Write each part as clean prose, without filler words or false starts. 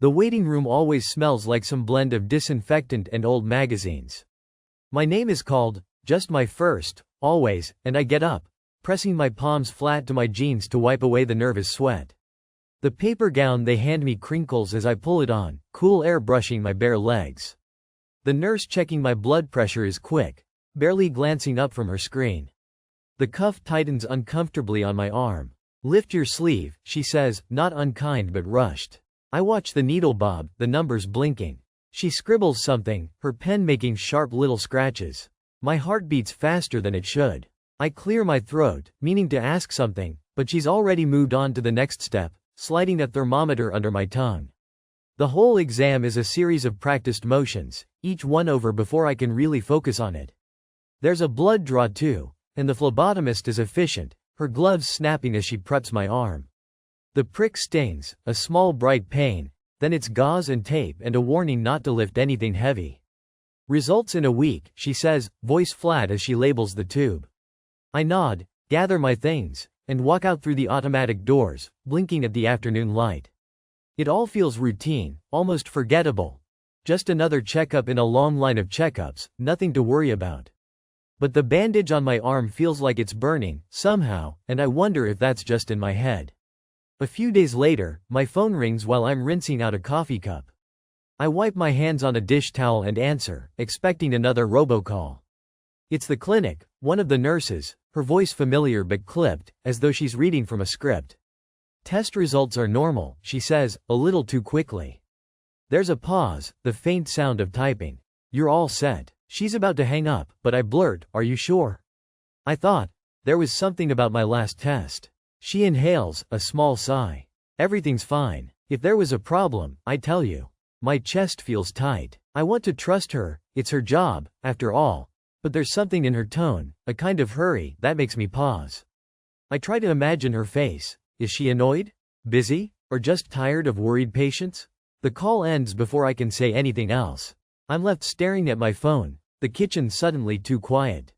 The waiting room always smells like some blend of disinfectant and old magazines. My name is called, just my first, always, and I get up, pressing my palms flat to my jeans to wipe away the nervous sweat. The paper gown they hand me crinkles as I pull it on, cool air brushing my bare legs. The nurse checking my blood pressure is quick, barely glancing up from her screen. The cuff tightens uncomfortably on my arm. "Lift your sleeve," she says, not unkind but rushed. I watch the needle bob, the numbers blinking. She scribbles something, her pen making sharp little scratches. My heart beats faster than it should. I clear my throat, meaning to ask something, but she's already moved on to the next step, sliding a thermometer under my tongue. The whole exam is a series of practiced motions, each one over before I can really focus on it. There's a blood draw too, and the phlebotomist is efficient, her gloves snapping as she preps my arm. The prick stings, a small bright pain, then it's gauze and tape and a warning not to lift anything heavy. "Results in a week," she says, voice flat as she labels the tube. I nod, gather my things, and walk out through the automatic doors, blinking at the afternoon light. It all feels routine, almost forgettable. Just another checkup in a long line of checkups, nothing to worry about. But the bandage on my arm feels like it's burning, somehow, and I wonder if that's just in my head. A few days later, my phone rings while I'm rinsing out a coffee cup. I wipe my hands on a dish towel and answer, expecting another robocall. It's the clinic, one of the nurses, her voice familiar but clipped, as though she's reading from a script. "Test results are normal," she says, a little too quickly. There's a pause, the faint sound of typing. "You're all set." She's about to hang up, but I blurt, "Are you sure?" I thought there was something about my last test. She inhales, a small sigh. "Everything's fine. If there was a problem, I'd tell you." My chest feels tight. I want to trust her, it's her job, after all. But there's something in her tone, a kind of hurry, that makes me pause. I try to imagine her face. Is she annoyed? Busy? Or just tired of worried patients? The call ends before I can say anything else. I'm left staring at my phone, the kitchen suddenly too quiet.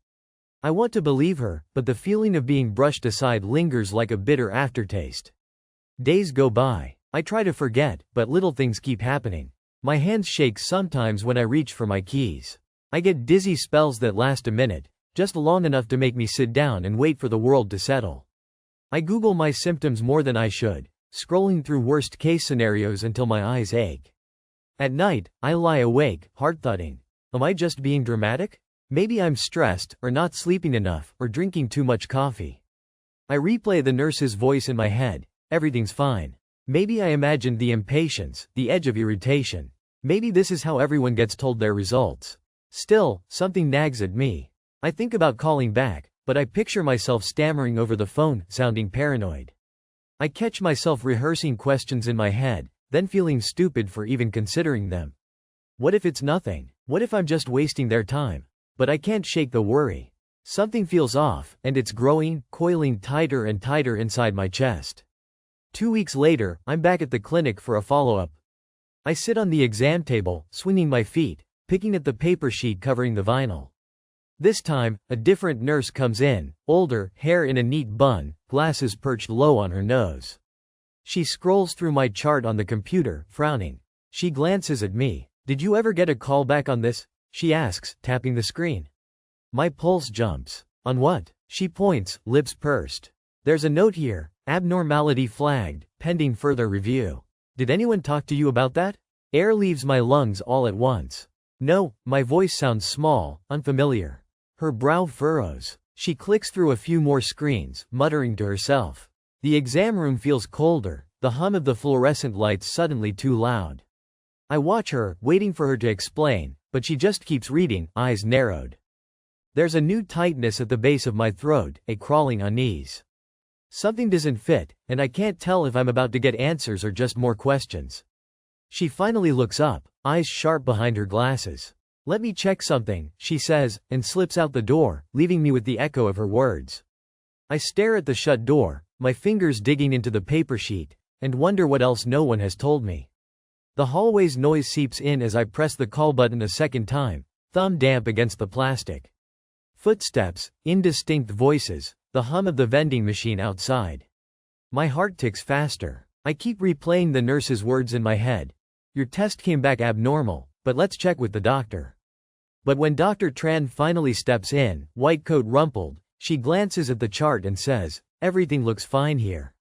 I want to believe her, but the feeling of being brushed aside lingers like a bitter aftertaste. Days go by. I try to forget, but little things keep happening. My hands shake sometimes when I reach for my keys. I get dizzy spells that last a minute, just long enough to make me sit down and wait for the world to settle. I Google my symptoms more than I should, scrolling through worst-case scenarios until my eyes ache. At night, I lie awake, heart thudding. Am I just being dramatic? Maybe I'm stressed, or not sleeping enough, or drinking too much coffee. I replay the nurse's voice in my head. Everything's fine. Maybe I imagined the impatience, the edge of irritation. Maybe this is how everyone gets told their results. Still, something nags at me. I think about calling back, but I picture myself stammering over the phone, sounding paranoid. I catch myself rehearsing questions in my head, then feeling stupid for even considering them. What if it's nothing? What if I'm just wasting their time? But I can't shake the worry. Something feels off, and it's growing, coiling tighter and tighter inside my chest. 2 weeks later, I'm back at the clinic for a follow-up. I sit on the exam table, swinging my feet, picking at the paper sheet covering the vinyl. This time, a different nurse comes in, older, hair in a neat bun, glasses perched low on her nose. She scrolls through my chart on the computer, frowning. She glances at me. "Did you ever get a call back on this?" she asks, tapping the screen. My pulse jumps. "On what?" She points, lips pursed. "There's a note here, abnormality flagged, pending further review. Did anyone talk to you about that?" Air leaves my lungs all at once. "No," my voice sounds small, unfamiliar. Her brow furrows. She clicks through a few more screens, muttering to herself. The exam room feels colder, the hum of the fluorescent lights suddenly too loud. I watch her, waiting for her to explain, but she just keeps reading, eyes narrowed. There's a new tightness at the base of my throat, a crawling unease. Something doesn't fit, and I can't tell if I'm about to get answers or just more questions. She finally looks up, eyes sharp behind her glasses. "Let me check something," she says, and slips out the door, leaving me with the echo of her words. I stare at the shut door, my fingers digging into the paper sheet, and wonder what else no one has told me. The hallway's noise seeps in as I press the call button a second time, thumb damp against the plastic. Footsteps, indistinct voices, the hum of the vending machine outside. My heart ticks faster. I keep replaying the nurse's words in my head. Your test came back abnormal, but let's check with the doctor. But when Dr. Tran finally steps in, white coat rumpled, she glances at the chart and says, "Everything looks fine here.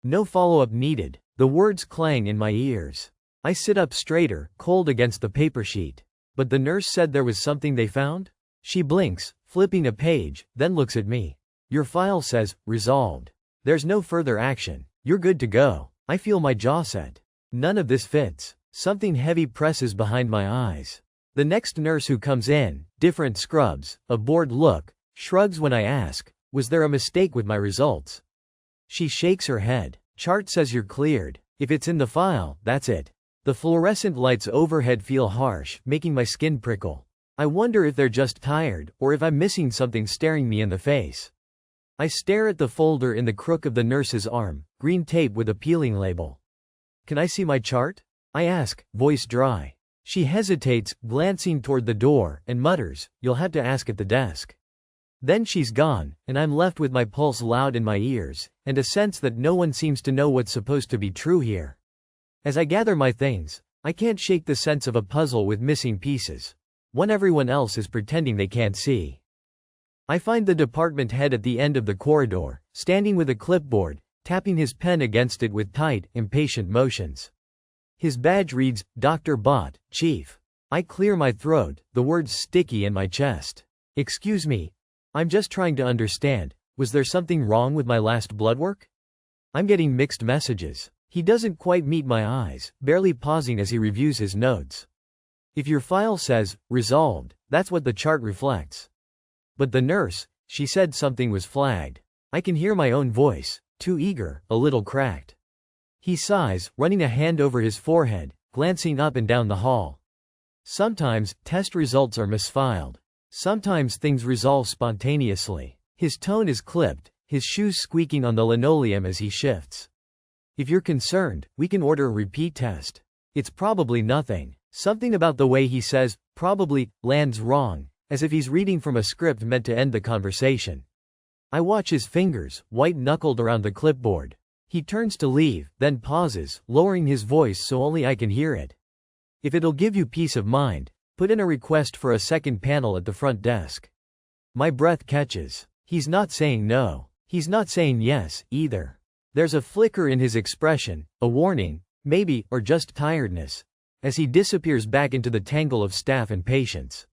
No follow-up needed." The words clang in my ears. I sit up straighter, cold against the paper sheet. But the nurse said there was something they found? She blinks, flipping a page, then looks at me. "Your file says, resolved. There's no further action. You're good to go." I feel my jaw set. None of this fits. Something heavy presses behind my eyes. The next nurse who comes in, different scrubs, a bored look, shrugs when I ask, "Was there a mistake with my results?" She shakes her head. "Chart says you're cleared. If it's in the file, that's it." The fluorescent lights overhead feel harsh, making my skin prickle. I wonder if they're just tired, or if I'm missing something staring me in the face. I stare at the folder in the crook of the nurse's arm, green tape with a peeling label. "Can I see my chart?" I ask, voice dry. She hesitates, glancing toward the door, and mutters, "You'll have to ask at the desk." Then she's gone, and I'm left with my pulse loud in my ears, and a sense that no one seems to know what's supposed to be true here. As I gather my things, I can't shake the sense of a puzzle with missing pieces. One everyone else is pretending they can't see. I find the department head at the end of the corridor, standing with a clipboard, tapping his pen against it with tight, impatient motions. His badge reads, "Dr. Bott, Chief." I clear my throat, the words sticky in my chest. "Excuse me. I'm just trying to understand. Was there something wrong with my last blood work?" I'm getting mixed messages. He doesn't quite meet my eyes, barely pausing as he reviews his notes. "If your file says, resolved, that's what the chart reflects." But the nurse, she said something was flagged. I can hear my own voice, too eager, a little cracked. He sighs, running a hand over his forehead, glancing up and down the hall. Sometimes, test results are misfiled. Sometimes things resolve spontaneously. His tone is clipped, his shoes squeaking on the linoleum as he shifts. "If you're concerned, we can order a repeat test. It's probably nothing." Something about the way he says, "probably," lands wrong, as if he's reading from a script meant to end the conversation. I watch his fingers, white-knuckled around the clipboard. He turns to leave, then pauses, lowering his voice so only I can hear it. "If it'll give you peace of mind, put in a request for a second panel at the front desk." My breath catches. He's not saying no. He's not saying yes, either. There's a flicker in his expression, a warning, maybe, or just tiredness, as he disappears back into the tangle of staff and patients.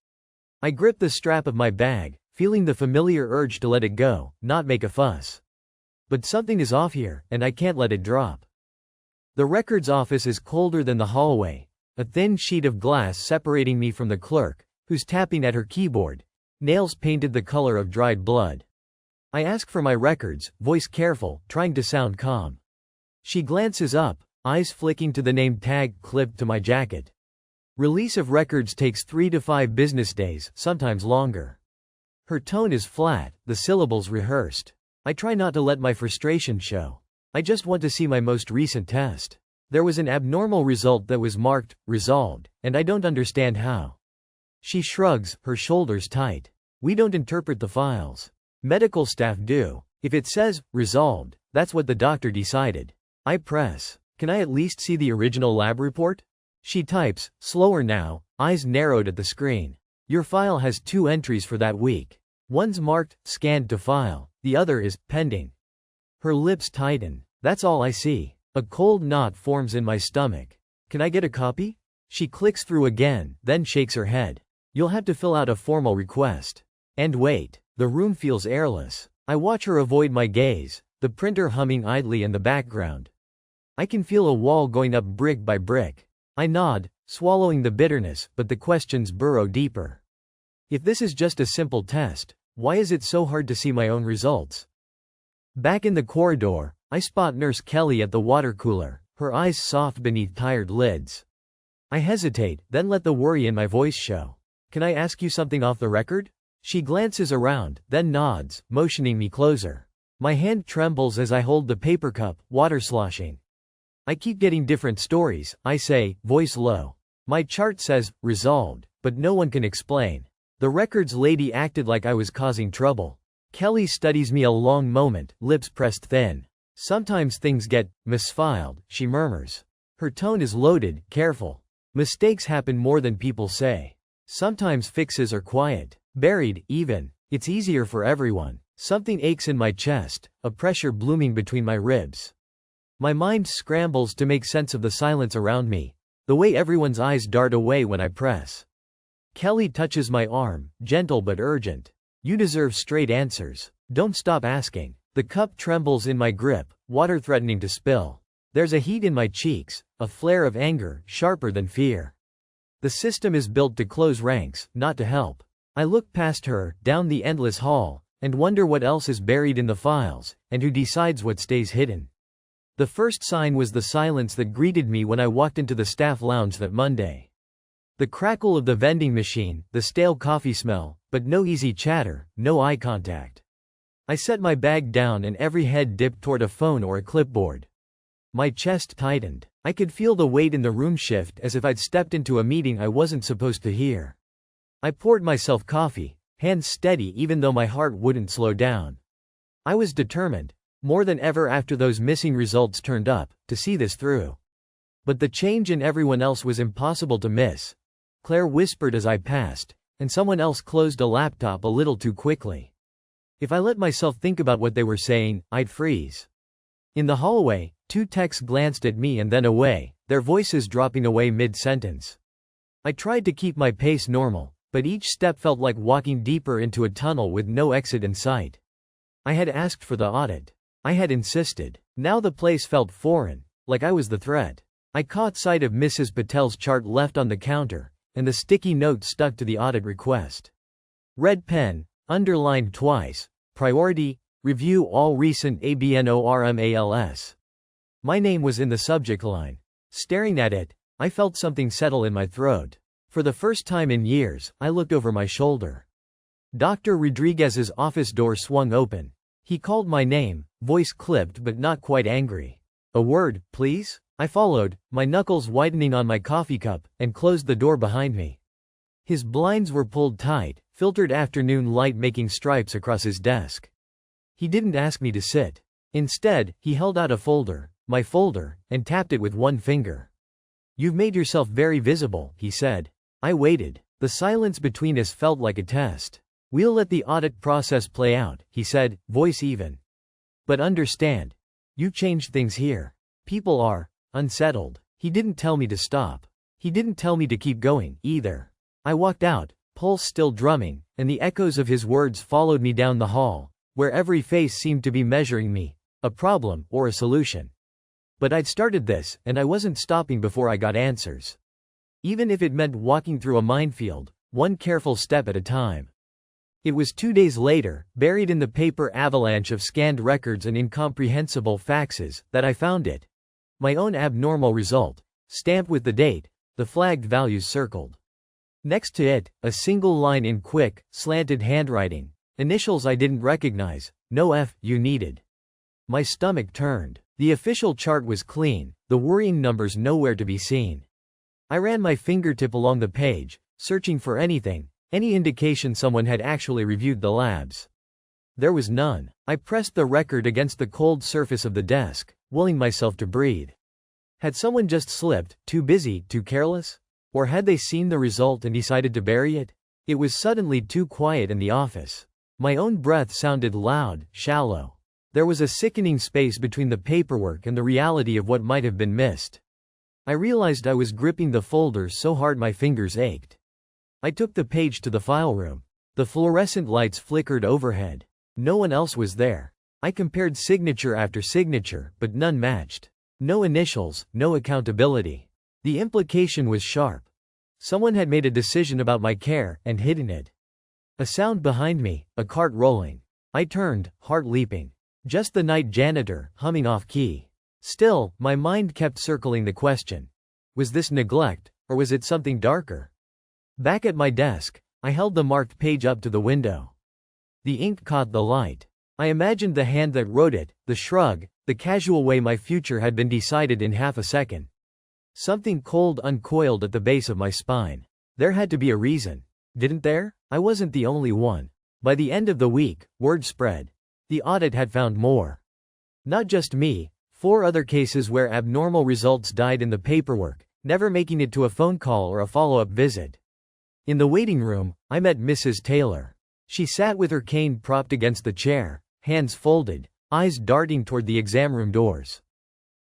I grip the strap of my bag, feeling the familiar urge to let it go, not make a fuss. But something is off here, and I can't let it drop. The records office is colder than the hallway, a thin sheet of glass separating me from the clerk, who's tapping at her keyboard, nails painted the color of dried blood. I ask for my records, voice careful, trying to sound calm. She glances up, eyes flicking to the name tag clipped to my jacket. Release of records takes 3 to 5 business days, sometimes longer. Her tone is flat, the syllables rehearsed. I try not to let my frustration show. I just want to see my most recent test. There was an abnormal result that was marked, resolved, and I don't understand how. She shrugs, her shoulders tight. "We don't interpret the files. Medical staff do. If it says, resolved, that's what the doctor decided." I press. "Can I at least see the original lab report?" She types, slower now, eyes narrowed at the screen. "Your file has 2 entries for that week. One's marked, scanned to file. The other is, pending." Her lips tighten. That's all I see. A cold knot forms in my stomach. "Can I get a copy?" She clicks through again, then shakes her head. "You'll have to fill out a formal request." And wait. The room feels airless. I watch her avoid my gaze, the printer humming idly in the background. I can feel a wall going up brick by brick. I nod, swallowing the bitterness, but the questions burrow deeper. If this is just a simple test, why is it so hard to see my own results? Back in the corridor, I spot Nurse Kelly at the water cooler, her eyes soft beneath tired lids. I hesitate, then let the worry in my voice show. "Can I ask you something off the record?" She glances around, then nods, motioning me closer. My hand trembles as I hold the paper cup, water sloshing. "I keep getting different stories," I say, voice low. "My chart says, resolved, but no one can explain." The records lady acted like I was causing trouble. Kelly studies me a long moment, lips pressed thin. "Sometimes things get misfiled," she murmurs. Her tone is loaded, careful. Mistakes happen more than people say. Sometimes fixes are quiet, buried, even. It's easier for everyone. Something aches in my chest, a pressure blooming between my ribs. My mind scrambles to make sense of the silence around me, the way everyone's eyes dart away when I press. Kelly touches my arm, gentle but urgent. You deserve straight answers. Don't stop asking. The cup trembles in my grip, water threatening to spill. There's a heat in my cheeks, a flare of anger, sharper than fear. The system is built to close ranks, not to help. I look past her, down the endless hall, and wonder what else is buried in the files, and who decides what stays hidden. The first sign was the silence that greeted me when I walked into the staff lounge that Monday. The crackle of the vending machine, the stale coffee smell, but no easy chatter, no eye contact. I set my bag down and every head dipped toward a phone or a clipboard. My chest tightened. I could feel the weight in the room shift as if I'd stepped into a meeting I wasn't supposed to hear. I poured myself coffee, hands steady even though my heart wouldn't slow down. I was determined, more than ever after those missing results turned up, to see this through. But the change in everyone else was impossible to miss. Claire whispered as I passed, and someone else closed a laptop a little too quickly. If I let myself think about what they were saying, I'd freeze. In the hallway, two techs glanced at me and then away, their voices dropping away mid-sentence. I tried to keep my pace normal, but each step felt like walking deeper into a tunnel with no exit in sight. I had asked for the audit. I had insisted. Now the place felt foreign, like I was the threat. I caught sight of Mrs. Patel's chart left on the counter, and the sticky note stuck to the audit request. Red pen, underlined twice, priority, review all recent ABNORMALS. My name was in the subject line. Staring at it, I felt something settle in my throat. For the first time in years, I looked over my shoulder. Dr. Rodriguez's office door swung open. He called my name, voice clipped but not quite angry. A word, please? I followed, my knuckles whitening on my coffee cup, and closed the door behind me. His blinds were pulled tight, filtered afternoon light making stripes across his desk. He didn't ask me to sit. Instead, he held out a folder, my folder, and tapped it with one finger. You've made yourself very visible, he said. I waited. The silence between us felt like a test. We'll let the audit process play out, he said, voice even. But understand. You changed things here. People are unsettled. He didn't tell me to stop. He didn't tell me to keep going, either. I walked out, pulse still drumming, and the echoes of his words followed me down the hall, where every face seemed to be measuring me, a problem or a solution. But I'd started this, and I wasn't stopping before I got answers. Even if it meant walking through a minefield, one careful step at a time. It was 2 days later, buried in the paper avalanche of scanned records and incomprehensible faxes, that I found it. My own abnormal result, stamped with the date, the flagged values circled. Next to it, a single line in quick, slanted handwriting, initials I didn't recognize, no F you needed. My stomach turned. The official chart was clean, the worrying numbers nowhere to be seen. I ran my fingertip along the page, searching for anything, any indication someone had actually reviewed the labs. There was none. I pressed the record against the cold surface of the desk, willing myself to breathe. Had someone just slipped, too busy, too careless? Or had they seen the result and decided to bury it? It was suddenly too quiet in the office. My own breath sounded loud, shallow. There was a sickening space between the paperwork and the reality of what might have been missed. I realized I was gripping the folder so hard my fingers ached. I took the page to the file room. The fluorescent lights flickered overhead. No one else was there. I compared signature after signature, but none matched. No initials, no accountability. The implication was sharp. Someone had made a decision about my care, and hidden it. A sound behind me, a cart rolling. I turned, heart leaping. Just the night janitor, humming off key. Still, my mind kept circling the question. Was this neglect, or was it something darker? Back at my desk, I held the marked page up to the window. The ink caught the light. I imagined the hand that wrote it, the shrug, the casual way my future had been decided in half a second. Something cold uncoiled at the base of my spine. There had to be a reason. Didn't there? I wasn't the only one. By the end of the week, word spread. The audit had found more. Not just me. 4 other cases where abnormal results died in the paperwork, never making it to a phone call or a follow-up visit. In the waiting room, I met Mrs. Taylor. She sat with her cane propped against the chair, hands folded, eyes darting toward the exam room doors.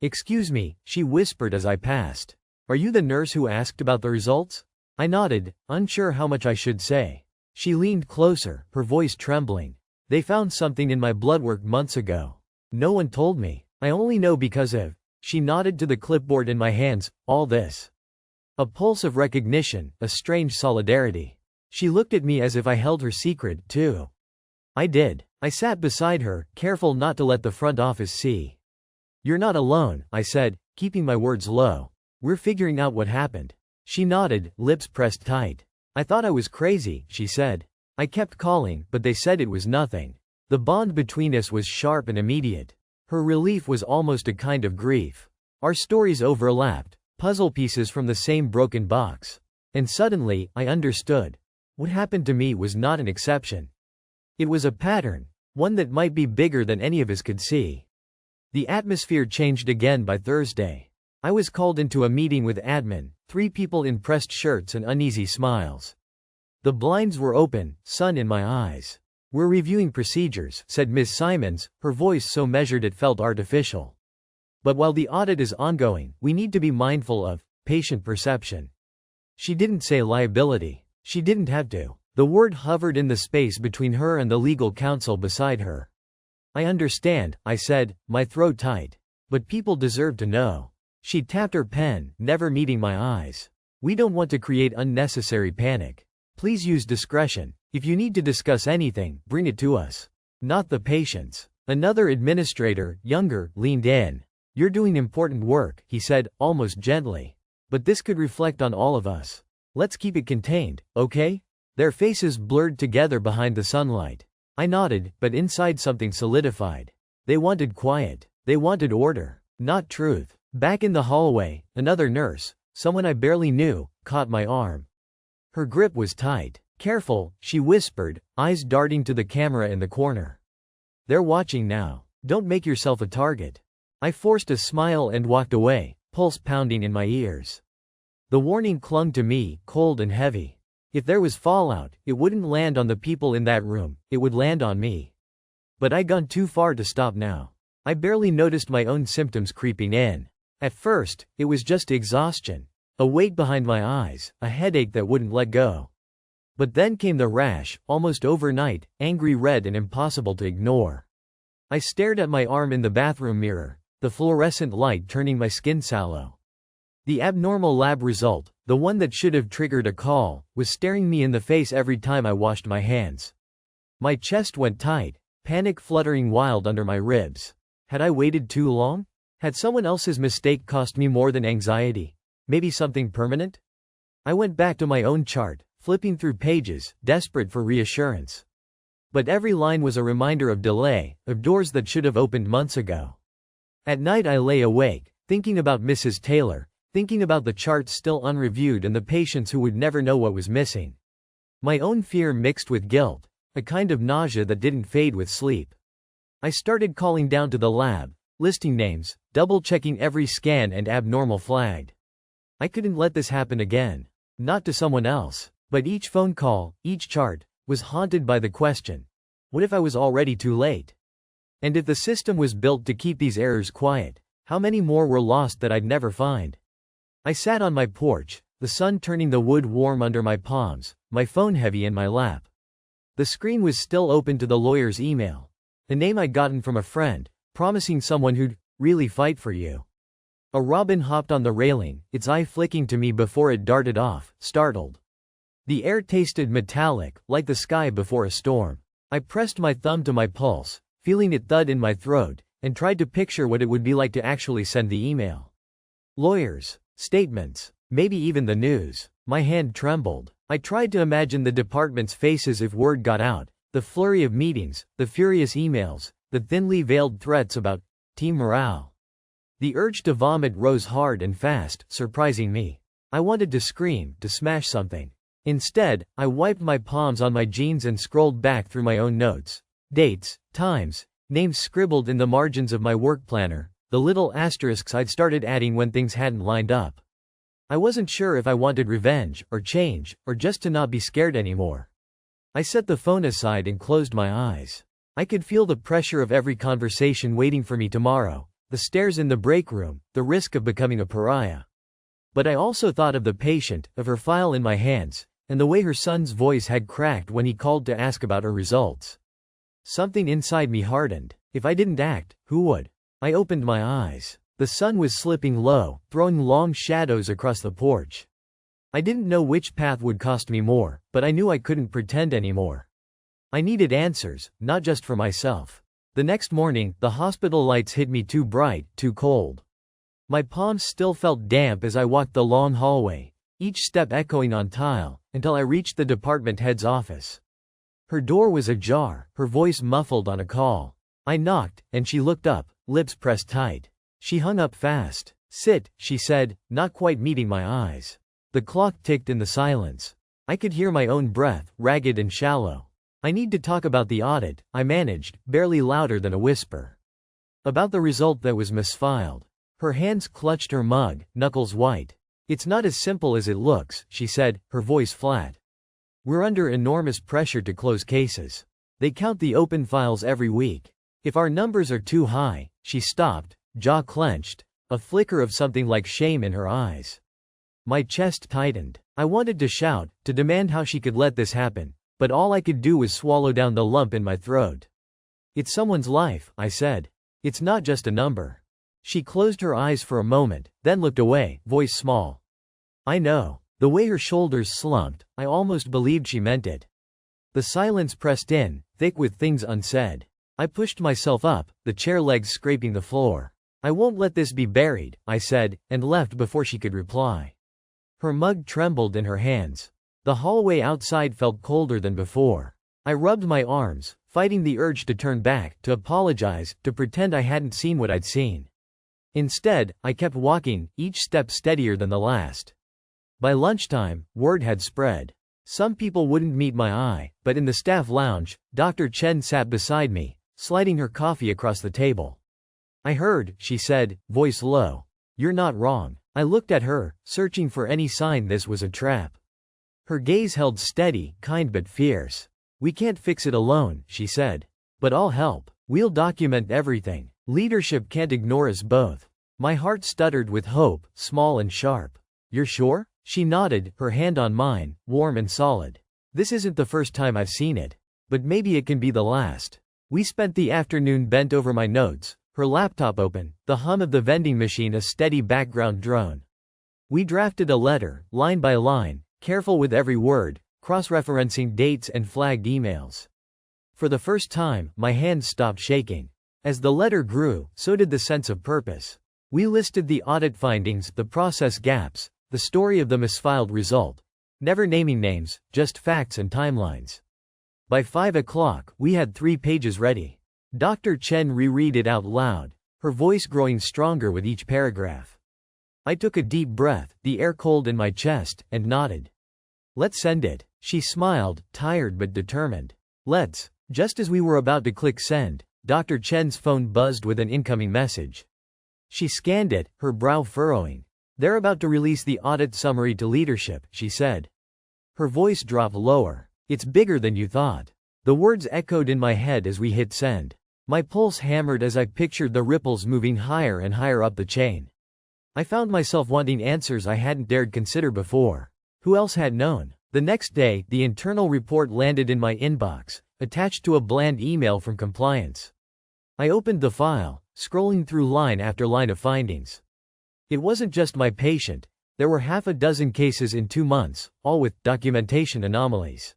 "Excuse me," she whispered as I passed. "Are you the nurse who asked about the results?" I nodded, unsure how much I should say. She leaned closer, her voice trembling. "They found something in my bloodwork months ago. No one told me. I only know because of—" She nodded to the clipboard in my hands. "All this." A pulse of recognition, a strange solidarity. She looked at me as if I held her secret, too. I did. I sat beside her, careful not to let the front office see. "You're not alone," I said, keeping my words low. "We're figuring out what happened." She nodded, lips pressed tight. "I thought I was crazy," she said. "I kept calling, but they said it was nothing." The bond between us was sharp and immediate. Her relief was almost a kind of grief. Our stories overlapped, puzzle pieces from the same broken box. And suddenly, I understood. What happened to me was not an exception. It was a pattern, one that might be bigger than any of us could see. The atmosphere changed again by Thursday. I was called into a meeting with admin, 3 people in pressed shirts and uneasy smiles. The blinds were open, sun in my eyes. "We're reviewing procedures," said Ms. Simons, her voice so measured it felt artificial. "But while the audit is ongoing, we need to be mindful of patient perception." She didn't say liability. She didn't have to. The word hovered in the space between her and the legal counsel beside her. "I understand," I said, my throat tight. "But people deserve to know." She tapped her pen, never meeting my eyes. "We don't want to create unnecessary panic. Please use discretion. If you need to discuss anything, bring it to us. Not the patients." Another administrator, younger, leaned in. "You're doing important work," he said, almost gently. "But this could reflect on all of us. Let's keep it contained, okay?" Their faces blurred together behind the sunlight. I nodded, but inside something solidified. They wanted quiet. They wanted order, not truth. Back in the hallway, another nurse, someone I barely knew, caught my arm. Her grip was tight. "Careful," she whispered, eyes darting to the camera in the corner. "They're watching now. Don't make yourself a target." I forced a smile and walked away, pulse pounding in my ears. The warning clung to me, cold and heavy. If there was fallout, it wouldn't land on the people in that room, it would land on me. But I'd gone too far to stop now. I barely noticed my own symptoms creeping in. At first, it was just exhaustion, a weight behind my eyes, a headache that wouldn't let go. But then came the rash, almost overnight, angry red and impossible to ignore. I stared at my arm in the bathroom mirror, the fluorescent light turning my skin sallow. The abnormal lab result, the one that should have triggered a call, was staring me in the face every time I washed my hands. My chest went tight, panic fluttering wild under my ribs. Had I waited too long? Had someone else's mistake cost me more than anxiety? Maybe something permanent? I went back to my own chart, flipping through pages, desperate for reassurance. But every line was a reminder of delay, of doors that should have opened months ago. At night I lay awake, thinking about Mrs. Taylor, thinking about the charts still unreviewed and the patients who would never know what was missing. My own fear mixed with guilt, a kind of nausea that didn't fade with sleep. I started calling down to the lab, listing names, double-checking every scan and abnormal flagged. I couldn't let this happen again. Not to someone else. But each phone call, each chart, was haunted by the question, what if I was already too late? And if the system was built to keep these errors quiet, how many more were lost that I'd never find? I sat on my porch, the sun turning the wood warm under my palms, my phone heavy in my lap. The screen was still open to the lawyer's email, a name I'd gotten from a friend, promising someone who'd really fight for you. A robin hopped on the railing, its eye flicking to me before it darted off, startled. The air tasted metallic, like the sky before a storm. I pressed my thumb to my pulse, feeling it thud in my throat, and tried to picture what it would be like to actually send the email. Lawyers, statements, maybe even the news. My hand trembled. I tried to imagine the department's faces if word got out, the flurry of meetings, the furious emails, the thinly veiled threats about team morale. The urge to vomit rose hard and fast, surprising me. I wanted to scream, to smash something. Instead, I wiped my palms on my jeans and scrolled back through my own notes. Dates, times, names scribbled in the margins of my work planner, the little asterisks I'd started adding when things hadn't lined up. I wasn't sure if I wanted revenge, or change, or just to not be scared anymore. I set the phone aside and closed my eyes. I could feel the pressure of every conversation waiting for me tomorrow, the stares in the break room, the risk of becoming a pariah. But I also thought of the patient, of her file in my hands, and the way her son's voice had cracked when he called to ask about her results. Something inside me hardened. If I didn't act, who would? I opened my eyes. The sun was slipping low, throwing long shadows across the porch. I didn't know which path would cost me more, but I knew I couldn't pretend anymore. I needed answers, not just for myself. The next morning, the hospital lights hit me too bright, too cold. My palms still felt damp as I walked the long hallway, each step echoing on tile, until I reached the department head's office. Her door was ajar, her voice muffled on a call. I knocked, and she looked up, lips pressed tight. She hung up fast. "Sit," she said, not quite meeting my eyes. The clock ticked in the silence. I could hear my own breath, ragged and shallow. "I need to talk about the audit," I managed, barely louder than a whisper. "About the result that was misfiled." Her hands clutched her mug, knuckles white. "It's not as simple as it looks," she said, her voice flat. "We're under enormous pressure to close cases. They count the open files every week. If our numbers are too high," she stopped, jaw clenched, a flicker of something like shame in her eyes. My chest tightened. I wanted to shout, to demand how she could let this happen, but all I could do was swallow down the lump in my throat. "It's someone's life," I said. "It's not just a number." She closed her eyes for a moment, then looked away, voice small. "I know." The way her shoulders slumped, I almost believed she meant it. The silence pressed in, thick with things unsaid. I pushed myself up, the chair legs scraping the floor. "I won't let this be buried," I said, and left before she could reply. Her mug trembled in her hands. The hallway outside felt colder than before. I rubbed my arms, fighting the urge to turn back, to apologize, to pretend I hadn't seen what I'd seen. Instead, I kept walking, each step steadier than the last. By lunchtime, word had spread. Some people wouldn't meet my eye, but in the staff lounge, Dr. Chen sat beside me, sliding her coffee across the table. "I heard," she said, voice low. "You're not wrong." I looked at her, searching for any sign this was a trap. Her gaze held steady, kind but fierce. "We can't fix it alone," she said. "But I'll help. We'll document everything. Leadership can't ignore us both." My heart stuttered with hope, small and sharp. "You're sure?" She nodded, her hand on mine, warm and solid. "This isn't the first time I've seen it. But maybe it can be the last." We spent the afternoon bent over my notes, her laptop open, the hum of the vending machine a steady background drone. We drafted a letter, line by line, careful with every word, cross-referencing dates and flagged emails. For the first time, my hands stopped shaking. As the letter grew, so did the sense of purpose. We listed the audit findings, the process gaps, the story of the misfiled result. Never naming names, just facts and timelines. By 5 o'clock, we had 3 pages ready. Dr. Chen reread it out loud, her voice growing stronger with each paragraph. I took a deep breath, the air cold in my chest, and nodded. "Let's send it." She smiled, tired but determined. "Let's." Just as we were about to click send, Dr. Chen's phone buzzed with an incoming message. She scanned it, her brow furrowing. "They're about to release the audit summary to leadership," she said. Her voice dropped lower. "It's bigger than you thought." The words echoed in my head as we hit send. My pulse hammered as I pictured the ripples moving higher and higher up the chain. I found myself wanting answers I hadn't dared consider before. Who else had known? The next day, the internal report landed in my inbox, attached to a bland email from compliance. I opened the file, scrolling through line after line of findings. It wasn't just my patient. There were half a dozen cases in 2 months, all with documentation anomalies.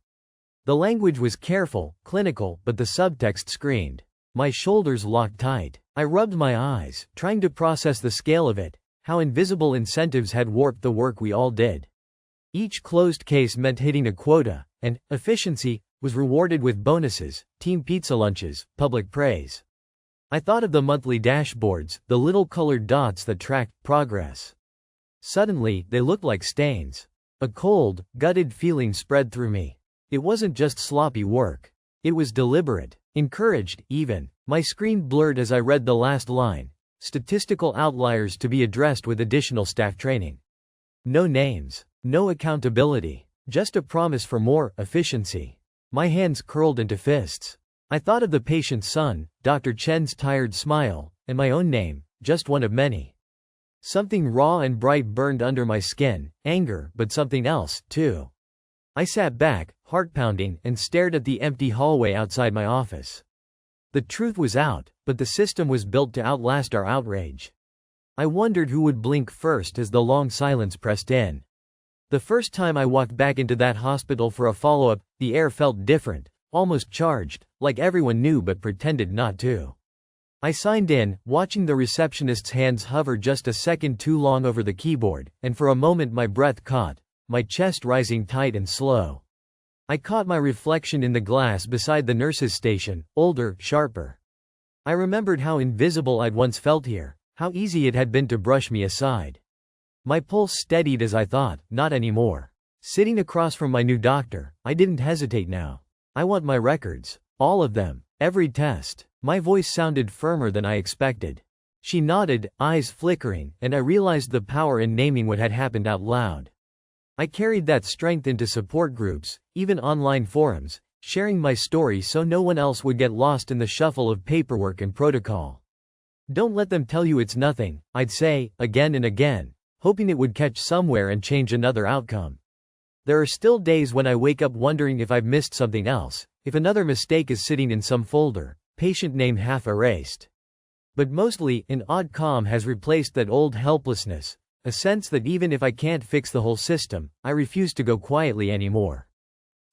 The language was careful, clinical, but the subtext screamed. My shoulders locked tight. I rubbed my eyes, trying to process the scale of it, how invisible incentives had warped the work we all did. Each closed case meant hitting a quota, and efficiency was rewarded with bonuses, team pizza lunches, public praise. I thought of the monthly dashboards, the little colored dots that tracked progress. Suddenly, they looked like stains. A cold, gutted feeling spread through me. It wasn't just sloppy work. It was deliberate, encouraged, even. My screen blurred as I read the last line. statistical outliers to be addressed with additional staff training. No names, no accountability, just a promise for more efficiency. My hands curled into fists. I thought of the patient's son, Dr. Chen's tired smile, and my own name, just one of many. Something raw and bright burned under my skin, anger, but something else, too. I sat back, heart pounding, and stared at the empty hallway outside my office. The truth was out, but the system was built to outlast our outrage. I wondered who would blink first as the long silence pressed in. The first time I walked back into that hospital for a follow-up, the air felt different, almost charged, like everyone knew but pretended not to. I signed in, watching the receptionist's hands hover just a second too long over the keyboard, and for a moment my breath caught, my chest rising tight and slow. I caught my reflection in the glass beside the nurse's station, older, sharper. I remembered how invisible I'd once felt here, how easy it had been to brush me aside. My pulse steadied as I thought, not anymore. Sitting across from my new doctor, I didn't hesitate now. I want my records. All of them. Every test. My voice sounded firmer than I expected. She nodded, eyes flickering, and I realized the power in naming what had happened out loud. I carried that strength into support groups, even online forums, sharing my story so no one else would get lost in the shuffle of paperwork and protocol. Don't let them tell you it's nothing, I'd say, again and again, hoping it would catch somewhere and change another outcome. There are still days when I wake up wondering if I've missed something else, if another mistake is sitting in some folder, patient name half erased. But mostly, an odd calm has replaced that old helplessness, a sense that even if I can't fix the whole system, I refuse to go quietly anymore.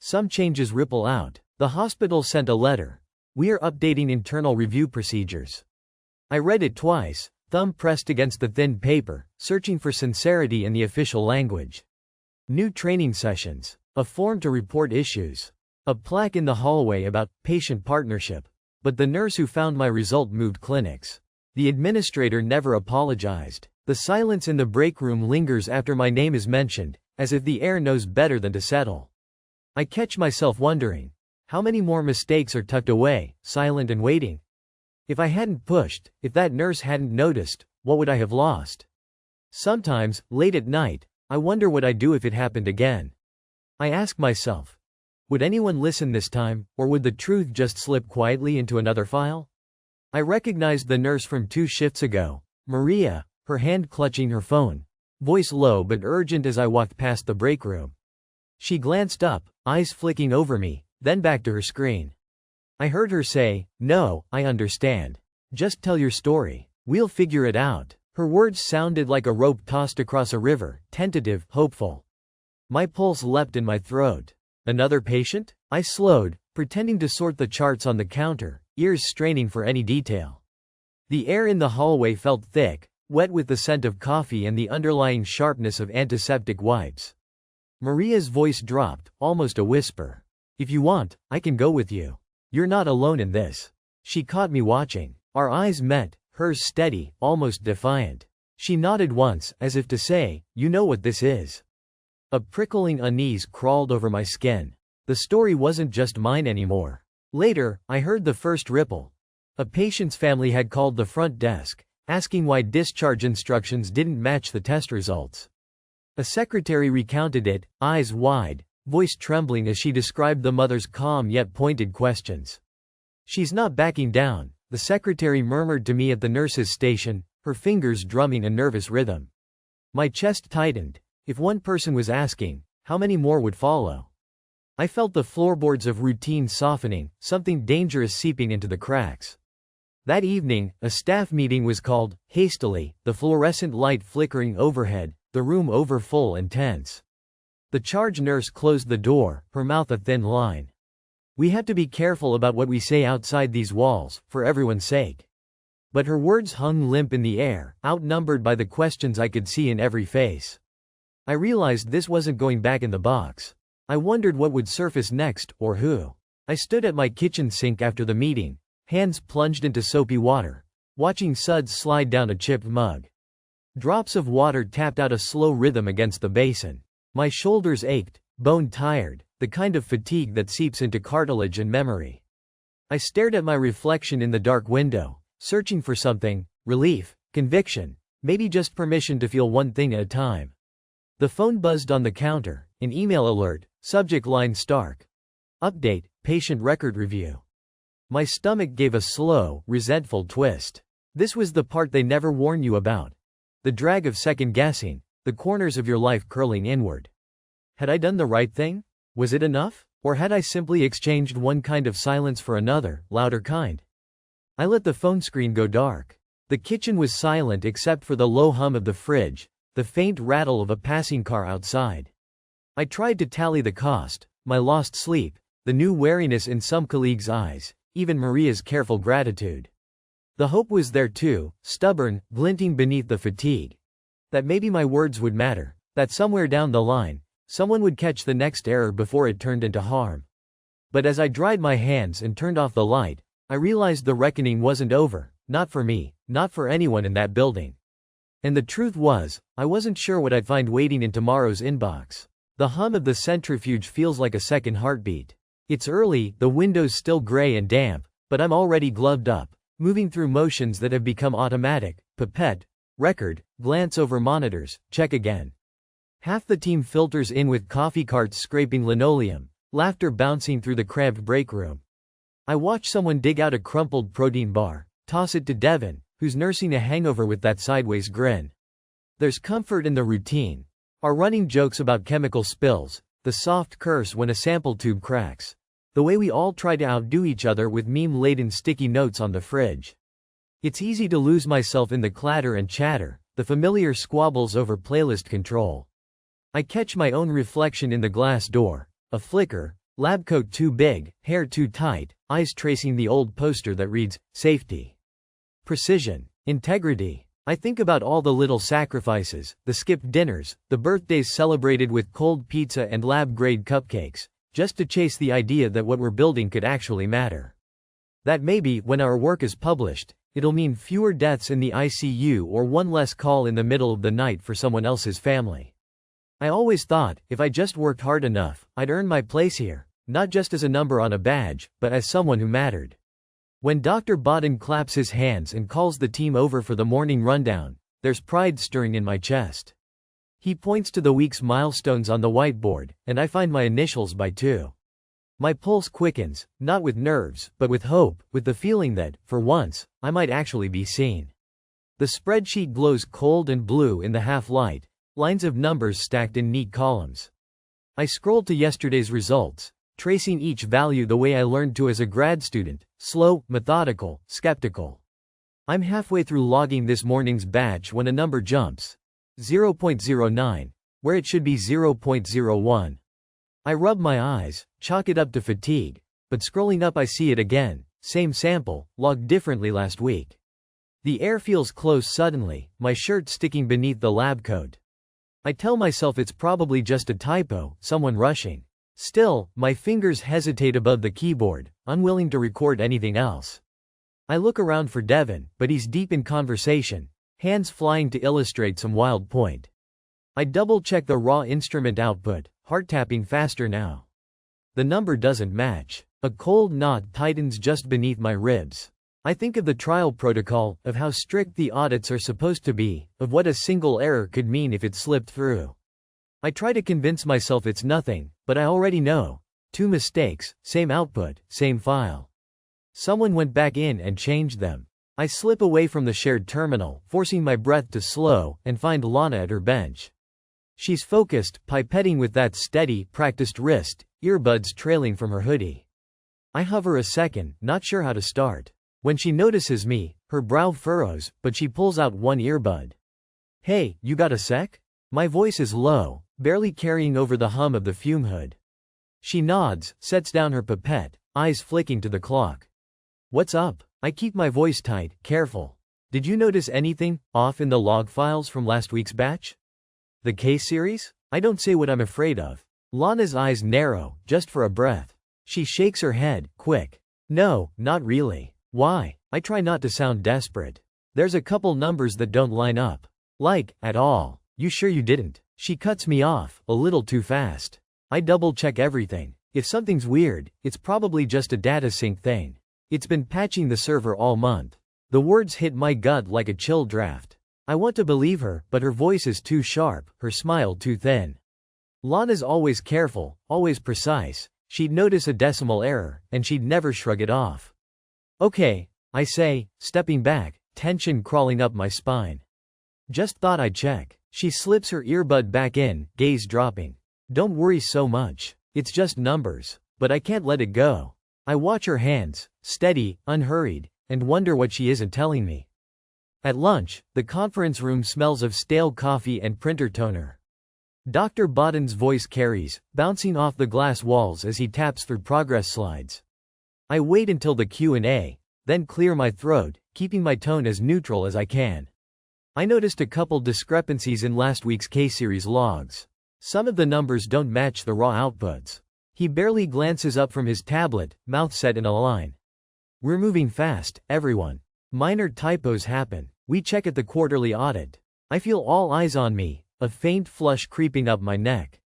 Some changes ripple out. The hospital sent a letter. We are updating internal review procedures. I read it twice, thumb pressed against the thin paper, searching for sincerity in the official language. New training sessions. A form to report issues. A plaque in the hallway about patient partnership. But the nurse who found my result moved clinics. The administrator never apologized. The silence in the break room lingers after my name is mentioned, as if the air knows better than to settle. I catch myself wondering, how many more mistakes are tucked away, silent and waiting? If I hadn't pushed, if that nurse hadn't noticed, what would I have lost? Sometimes, late at night, I wonder what I'd do if it happened again. I ask myself, would anyone listen this time, or would the truth just slip quietly into another file? I recognized the nurse from 2 shifts ago, Maria, her hand clutching her phone, voice low but urgent as I walked past the break room. She glanced up, eyes flicking over me, then back to her screen. I heard her say, "No, I understand. Just tell your story. We'll figure it out." Her words sounded like a rope tossed across a river, tentative, hopeful. My pulse leapt in my throat. Another patient? I slowed, pretending to sort the charts on the counter, ears straining for any detail. The air in the hallway felt thick, wet with the scent of coffee and the underlying sharpness of antiseptic wipes. Maria's voice dropped, almost a whisper. "If you want, I can go with you. You're not alone in this." She caught me watching. Our eyes met, hers steady, almost defiant. She nodded once, as if to say, "You know what this is." A prickling unease crawled over my skin. The story wasn't just mine anymore. Later, I heard the first ripple. A patient's family had called the front desk, asking why discharge instructions didn't match the test results. A secretary recounted it, eyes wide, voice trembling as she described the mother's calm yet pointed questions. "She's not backing down," the secretary murmured to me at the nurse's station, her fingers drumming a nervous rhythm. My chest tightened. If one person was asking, how many more would follow? I felt the floorboards of routine softening, something dangerous seeping into the cracks. That evening, a staff meeting was called, hastily, the fluorescent light flickering overhead, the room overfull and tense. The charge nurse closed the door, her mouth a thin line. "We have to be careful about what we say outside these walls, for everyone's sake." But her words hung limp in the air, outnumbered by the questions I could see in every face. I realized this wasn't going back in the box. I wondered what would surface next, or who. I stood at my kitchen sink after the meeting, hands plunged into soapy water, watching suds slide down a chipped mug. Drops of water tapped out a slow rhythm against the basin. My shoulders ached, bone tired, the kind of fatigue that seeps into cartilage and memory. I stared at my reflection in the dark window, searching for something, relief, conviction, maybe just permission to feel one thing at a time. The phone buzzed on the counter, an email alert, subject line Stark. Update, patient record review. My stomach gave a slow, resentful twist. This was the part they never warn you about. The drag of second guessing, the corners of your life curling inward. Had I done the right thing? Was it enough? Or had I simply exchanged one kind of silence for another, louder kind? I let the phone screen go dark. The kitchen was silent except for the low hum of the fridge, the faint rattle of a passing car outside. I tried to tally the cost, my lost sleep, the new wariness in some colleagues' eyes, even Maria's careful gratitude. The hope was there too, stubborn, glinting beneath the fatigue. That maybe my words would matter, that somewhere down the line, someone would catch the next error before it turned into harm. But as I dried my hands and turned off the light, I realized the reckoning wasn't over, not for me, not for anyone in that building. And the truth was, I wasn't sure what I'd find waiting in tomorrow's inbox. The hum of the centrifuge feels like a second heartbeat. It's early, the window's still gray and damp, but I'm already gloved up, moving through motions that have become automatic: pipette, record, glance over monitors, check again. Half the team filters in with coffee carts scraping linoleum, laughter bouncing through the cramped break room. I watch someone dig out a crumpled protein bar, toss it to Devin, who's nursing a hangover with that sideways grin. There's comfort in the routine. Our running jokes about chemical spills, the soft curse when a sample tube cracks. The way we all try to outdo each other with meme-laden sticky notes on the fridge. It's easy to lose myself in the clatter and chatter, the familiar squabbles over playlist control. I catch my own reflection in the glass door, a flicker, lab coat too big, hair too tight, eyes tracing the old poster that reads, safety, precision, integrity. I think about all the little sacrifices, the skipped dinners, the birthdays celebrated with cold pizza and lab-grade cupcakes, just to chase the idea that what we're building could actually matter. That maybe, when our work is published, it'll mean fewer deaths in the ICU or one less call in the middle of the night for someone else's family. I always thought, if I just worked hard enough, I'd earn my place here, not just as a number on a badge, but as someone who mattered. When Dr. Bodden claps his hands and calls the team over for the morning rundown, there's pride stirring in my chest. He points to the week's milestones on the whiteboard, and I find my initials by 2. My pulse quickens, not with nerves, but with hope, with the feeling that, for once, I might actually be seen. The spreadsheet glows cold and blue in the half-light, lines of numbers stacked in neat columns. I scroll to yesterday's results, tracing each value the way I learned to as a grad student, slow, methodical, skeptical. I'm halfway through logging this morning's batch when a number jumps. 0.09, where it should be 0.01. I rub my eyes, chalk it up to fatigue, but scrolling up I see it again, same sample, logged differently last week. The air feels close suddenly, my shirt sticking beneath the lab coat. I tell myself it's probably just a typo, someone rushing. Still, my fingers hesitate above the keyboard, unwilling to record anything else. I look around for Devin, but he's deep in conversation, hands flying to illustrate some wild point. I double-check the raw instrument output, heart tapping faster now. The number doesn't match. A cold knot tightens just beneath my ribs. I think of the trial protocol, of how strict the audits are supposed to be, of what a single error could mean if it slipped through. I try to convince myself it's nothing, but I already know. 2 mistakes, same output, same file. Someone went back in and changed them. I slip away from the shared terminal, forcing my breath to slow, and find Lana at her bench. She's focused, pipetting with that steady, practiced wrist, earbuds trailing from her hoodie. I hover a second, not sure how to start. When she notices me, her brow furrows, but she pulls out one earbud. Hey, you got a sec? My voice is low, barely carrying over the hum of the fume hood. She nods, sets down her pipette, eyes flicking to the clock. What's up? I keep my voice tight, careful. Did you notice anything off in the log files from last week's batch? The case series? I don't say what I'm afraid of. Lana's eyes narrow, just for a breath. She shakes her head, quick. No, not really. Why? I try not to sound desperate. There's a couple numbers that don't line up. Like, at all. You sure you didn't? She cuts me off, a little too fast. I double-check everything. If something's weird, it's probably just a data sync thing. It's been patching the server all month. The words hit my gut like a chill draft. I want to believe her, but her voice is too sharp, her smile too thin. Lana's always careful, always precise. She'd notice a decimal error, and she'd never shrug it off. Okay, I say, stepping back, tension crawling up my spine. Just thought I'd check. She slips her earbud back in, gaze dropping. Don't worry so much. It's just numbers. But I can't let it go. I watch her hands, steady, unhurried, and wonder what she isn't telling me. At lunch, the conference room smells of stale coffee and printer toner. Dr. Bodden's voice carries, bouncing off the glass walls as he taps through progress slides. I wait until the Q&A, then clear my throat, keeping my tone as neutral as I can. I noticed a couple discrepancies in last week's K-Series logs. Some of the numbers don't match the raw outputs. He barely glances up from his tablet, mouth set in a line. We're moving fast, everyone. Minor typos happen. We check at the quarterly audit. I feel all eyes on me, a faint flush creeping up my neck.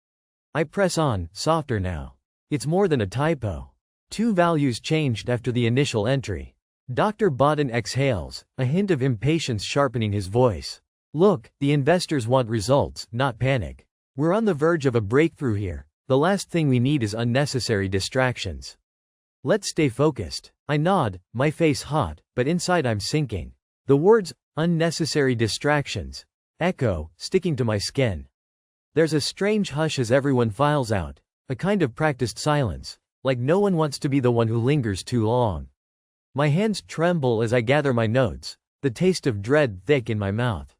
I press on, softer now. It's more than a typo. 2 values changed after the initial entry. Dr. Bodden exhales, a hint of impatience sharpening his voice. Look, the investors want results, not panic. We're on the verge of a breakthrough here. The last thing we need is unnecessary distractions. Let's stay focused. I nod, my face hot, but inside I'm sinking. The words, unnecessary distractions, echo, sticking to my skin. There's a strange hush as everyone files out, a kind of practiced silence, like no one wants to be the one who lingers too long. My hands tremble as I gather my notes, the taste of dread thick in my mouth.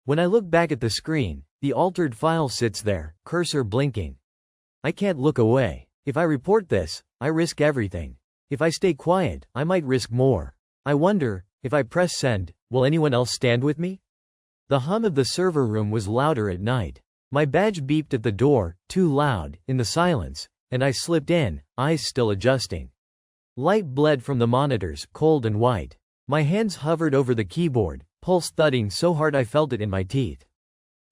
When I look back at the screen, the altered file sits there, cursor blinking. I can't look away. If I report this, I risk everything. If I stay quiet, I might risk more. I wonder, if I press send, will anyone else stand with me? The hum of the server room was louder at night. My badge beeped at the door, too loud, in the silence, and I slipped in, eyes still adjusting. Light bled from the monitors, cold and white. My hands hovered over the keyboard, pulse thudding so hard I felt it in my teeth.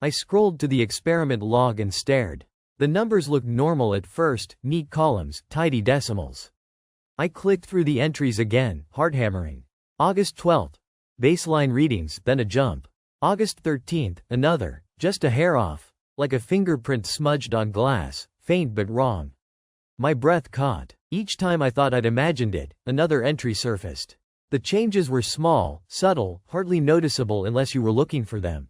I scrolled to the experiment log and stared. The numbers looked normal at first, neat columns, tidy decimals. I clicked through the entries again, heart hammering. August 12th. Baseline readings, then a jump. August 13th, another, just a hair off, like a fingerprint smudged on glass, faint but wrong. My breath caught. Each time I thought I'd imagined it, another entry surfaced. The changes were small, subtle, hardly noticeable unless you were looking for them.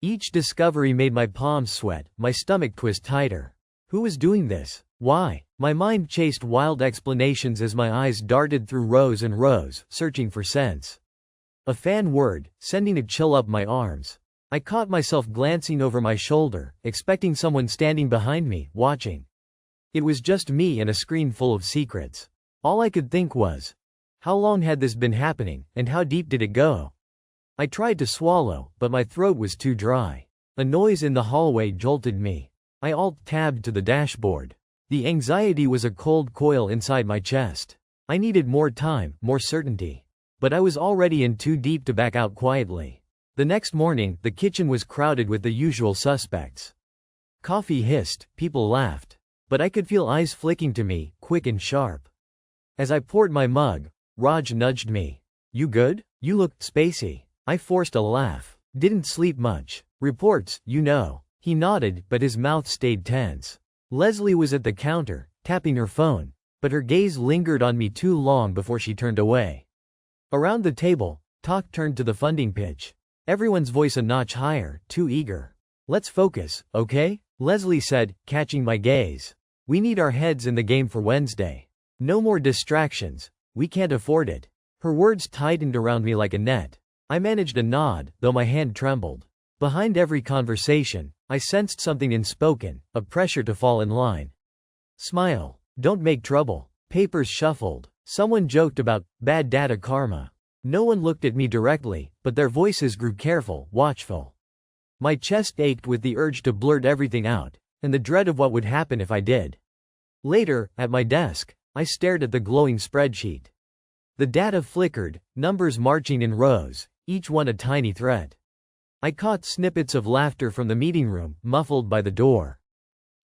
Each discovery made my palms sweat, my stomach twist tighter. Who was doing this? Why? My mind chased wild explanations as my eyes darted through rows and rows, searching for sense. A fan word, sending a chill up my arms. I caught myself glancing over my shoulder, expecting someone standing behind me, watching. It was just me and a screen full of secrets. All I could think was, how long had this been happening, and how deep did it go? I tried to swallow, but my throat was too dry. A noise in the hallway jolted me. I alt-tabbed to the dashboard. The anxiety was a cold coil inside my chest. I needed more time, more certainty. But I was already in too deep to back out quietly. The next morning, the kitchen was crowded with the usual suspects. Coffee hissed, people laughed. But I could feel eyes flicking to me, quick and sharp. As I poured my mug, Raj nudged me. You good? You looked spacey. I forced a laugh. Didn't sleep much. Reports, you know. He nodded, but his mouth stayed tense. Leslie was at the counter, tapping her phone, but her gaze lingered on me too long before she turned away. Around the table, talk turned to the funding pitch. Everyone's voice a notch higher, too eager. Let's focus, okay? Leslie said, catching my gaze. We need our heads in the game for Wednesday. No more distractions. We can't afford it. Her words tightened around me like a net. I managed a nod, though my hand trembled. Behind every conversation, I sensed something unspoken, a pressure to fall in line. Smile. Don't make trouble. Papers shuffled. Someone joked about bad data karma. No one looked at me directly, but their voices grew careful, watchful. My chest ached with the urge to blurt everything out, and the dread of what would happen if I did. Later, at my desk, I stared at the glowing spreadsheet. The data flickered, numbers marching in rows, each one a tiny threat. I caught snippets of laughter from the meeting room, muffled by the door.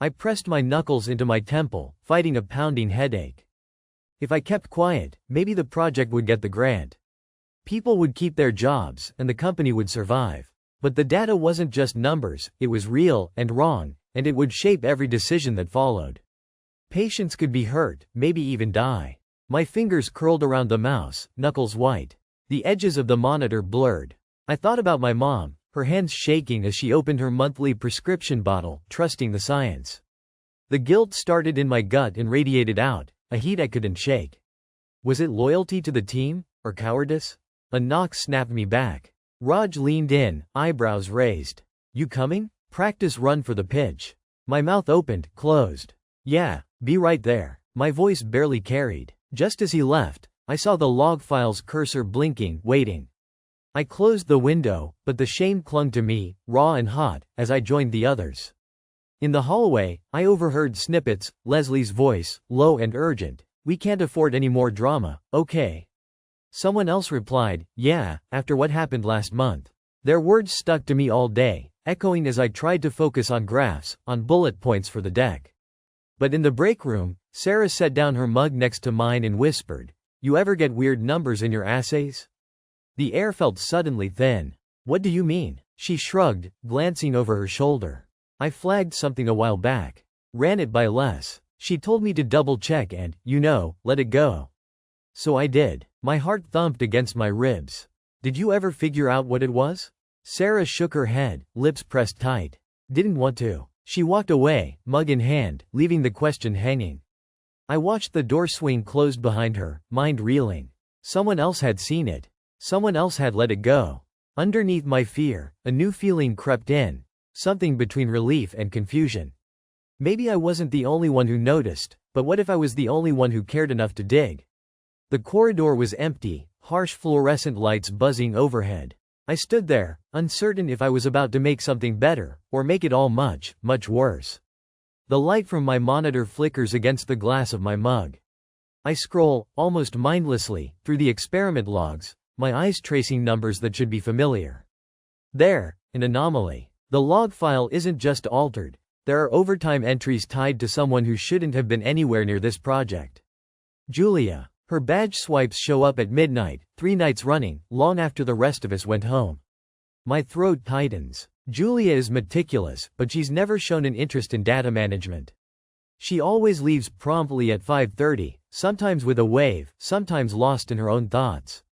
I pressed my knuckles into my temple, fighting a pounding headache. If I kept quiet, maybe the project would get the grant. People would keep their jobs, and the company would survive. But the data wasn't just numbers, it was real and wrong, and it would shape every decision that followed. Patients could be hurt, maybe even die. My fingers curled around the mouse, knuckles white. The edges of the monitor blurred. I thought about my mom, her hands shaking as she opened her monthly prescription bottle, trusting the science. The guilt started in my gut and radiated out, a heat I couldn't shake. Was it loyalty to the team, or cowardice? A knock snapped me back. Raj leaned in, eyebrows raised. You coming? Practice run for the pitch. My mouth opened, closed. Yeah, be right there. My voice barely carried. Just as he left, I saw the log file's cursor blinking, waiting. I closed the window, but the shame clung to me, raw and hot, as I joined the others. In the hallway, I overheard snippets, Leslie's voice, low and urgent. We can't afford any more drama, okay? Someone else replied, yeah, after what happened last month. Their words stuck to me all day, echoing as I tried to focus on graphs, on bullet points for the deck. But in the break room, Sarah set down her mug next to mine and whispered, You ever get weird numbers in your assays? The air felt suddenly thin. What do you mean? She shrugged, glancing over her shoulder. I flagged something a while back. Ran it by Les. She told me to double check and, let it go. So I did. My heart thumped against my ribs. Did you ever figure out what it was? Sarah shook her head, lips pressed tight. Didn't want to. She walked away, mug in hand, leaving the question hanging. I watched the door swing closed behind her, mind reeling. Someone else had seen it. Someone else had let it go. Underneath my fear, a new feeling crept in. Something between relief and confusion. Maybe I wasn't the only one who noticed, but what if I was the only one who cared enough to dig? The corridor was empty, harsh fluorescent lights buzzing overhead. I stood there, uncertain if I was about to make something better, or make it all much, much worse. The light from my monitor flickers against the glass of my mug. I scroll, almost mindlessly, through the experiment logs, my eyes tracing numbers that should be familiar. There, an anomaly. The log file isn't just altered. There are overtime entries tied to someone who shouldn't have been anywhere near this project. Julia. Her badge swipes show up at midnight, 3 nights running, long after the rest of us went home. My throat tightens. Julia is meticulous, but she's never shown an interest in data management. She always leaves promptly at 5:30, sometimes with a wave, sometimes lost in her own thoughts.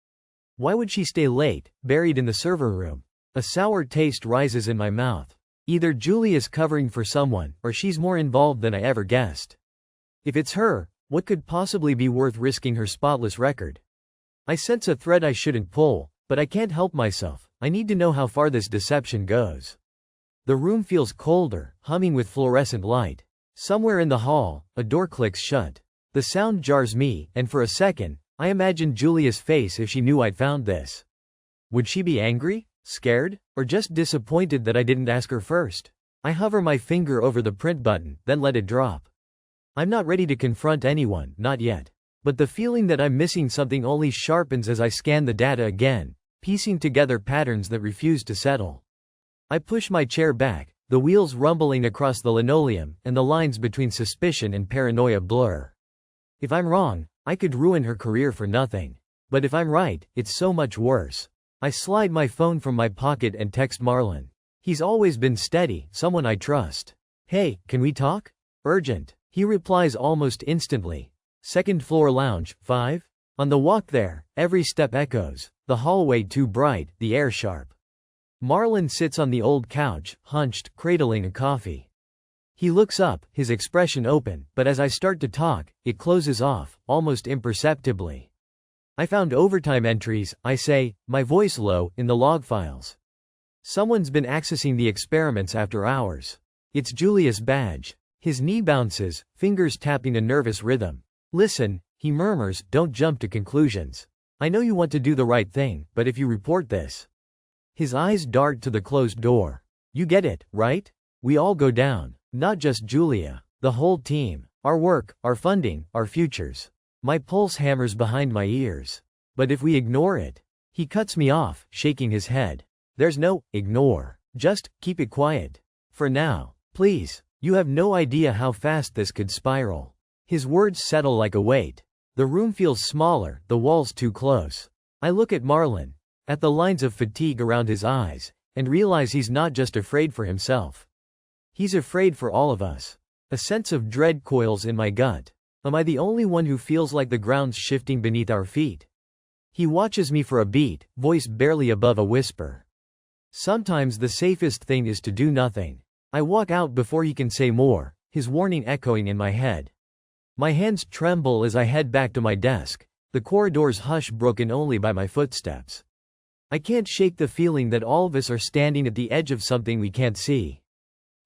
Why would she stay late, buried in the server room? A sour taste rises in my mouth. Either Julia's covering for someone, or she's more involved than I ever guessed. If it's her, what could possibly be worth risking her spotless record? I sense a thread I shouldn't pull, but I can't help myself. I need to know how far this deception goes. The room feels colder, humming with fluorescent light. Somewhere in the hall, a door clicks shut. The sound jars me, and for a second, I imagine Julia's face if she knew I'd found this. Would she be angry, scared, or just disappointed that I didn't ask her first? I hover my finger over the print button, then let it drop. I'm not ready to confront anyone, not yet. But the feeling that I'm missing something only sharpens as I scan the data again, piecing together patterns that refuse to settle. I push my chair back, the wheels rumbling across the linoleum, and the lines between suspicion and paranoia blur. If I'm wrong, I could ruin her career for nothing. But if I'm right, it's so much worse. I slide my phone from my pocket and text Marlon. He's always been steady, someone I trust. Hey, can we talk? Urgent. He replies almost instantly. Second floor lounge, 5? On the walk there, every step echoes. The hallway too bright, the air sharp. Marlon sits on the old couch, hunched, cradling a coffee. He looks up, his expression open, but as I start to talk, it closes off, almost imperceptibly. I found overtime entries, I say, my voice low, in the log files. Someone's been accessing the experiments after hours. It's Julia's badge. His knee bounces, fingers tapping a nervous rhythm. Listen, he murmurs, don't jump to conclusions. I know you want to do the right thing, but if you report this. His eyes dart to the closed door. You get it, right? We all go down. Not just Julia. The whole team. Our work, our funding, our futures. My pulse hammers behind my ears. But if we ignore it. He cuts me off, shaking his head. There's no ignore. Just keep it quiet. For now. Please. You have no idea how fast this could spiral. His words settle like a weight. The room feels smaller, the walls too close. I look at Marlon, at the lines of fatigue around his eyes, and realize he's not just afraid for himself. He's afraid for all of us. A sense of dread coils in my gut. Am I the only one who feels like the ground's shifting beneath our feet? He watches me for a beat, voice barely above a whisper. Sometimes the safest thing is to do nothing. I walk out before he can say more, his warning echoing in my head. My hands tremble as I head back to my desk, the corridor's hush broken only by my footsteps. I can't shake the feeling that all of us are standing at the edge of something we can't see.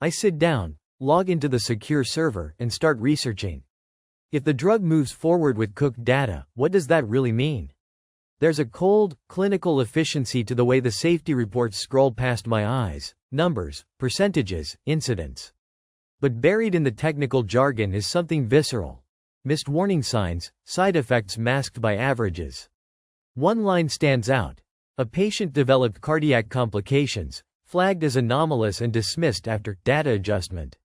I sit down, log into the secure server, and start researching. If the drug moves forward with cooked data, what does that really mean? There's a cold, clinical efficiency to the way the safety reports scroll past my eyes, numbers, percentages, incidents. But buried in the technical jargon is something visceral. Missed warning signs, side effects masked by averages. One line stands out. A patient developed cardiac complications, flagged as anomalous and dismissed after data adjustment.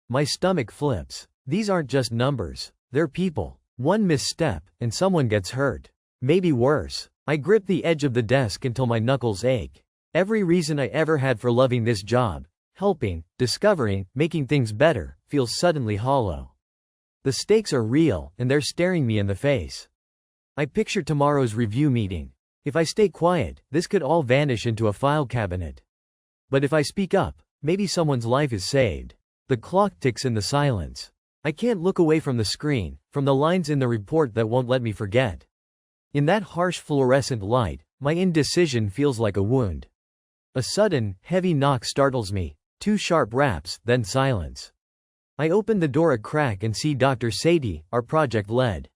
My stomach flips. These aren't just numbers, they're people. One misstep, and someone gets hurt. Maybe worse. I grip the edge of the desk until my knuckles ache. Every reason I ever had for loving this job, helping, discovering, making things better, feels suddenly hollow. The stakes are real, and they're staring me in the face. I picture tomorrow's review meeting. If I stay quiet, this could all vanish into a file cabinet. But if I speak up, maybe someone's life is saved. The clock ticks in the silence. I can't look away from the screen, from the lines in the report that won't let me forget. In that harsh fluorescent light, my indecision feels like a wound. A sudden, heavy knock startles me, 2 sharp raps, then silence. I open the door a crack and see Dr. Sadie, our project lead.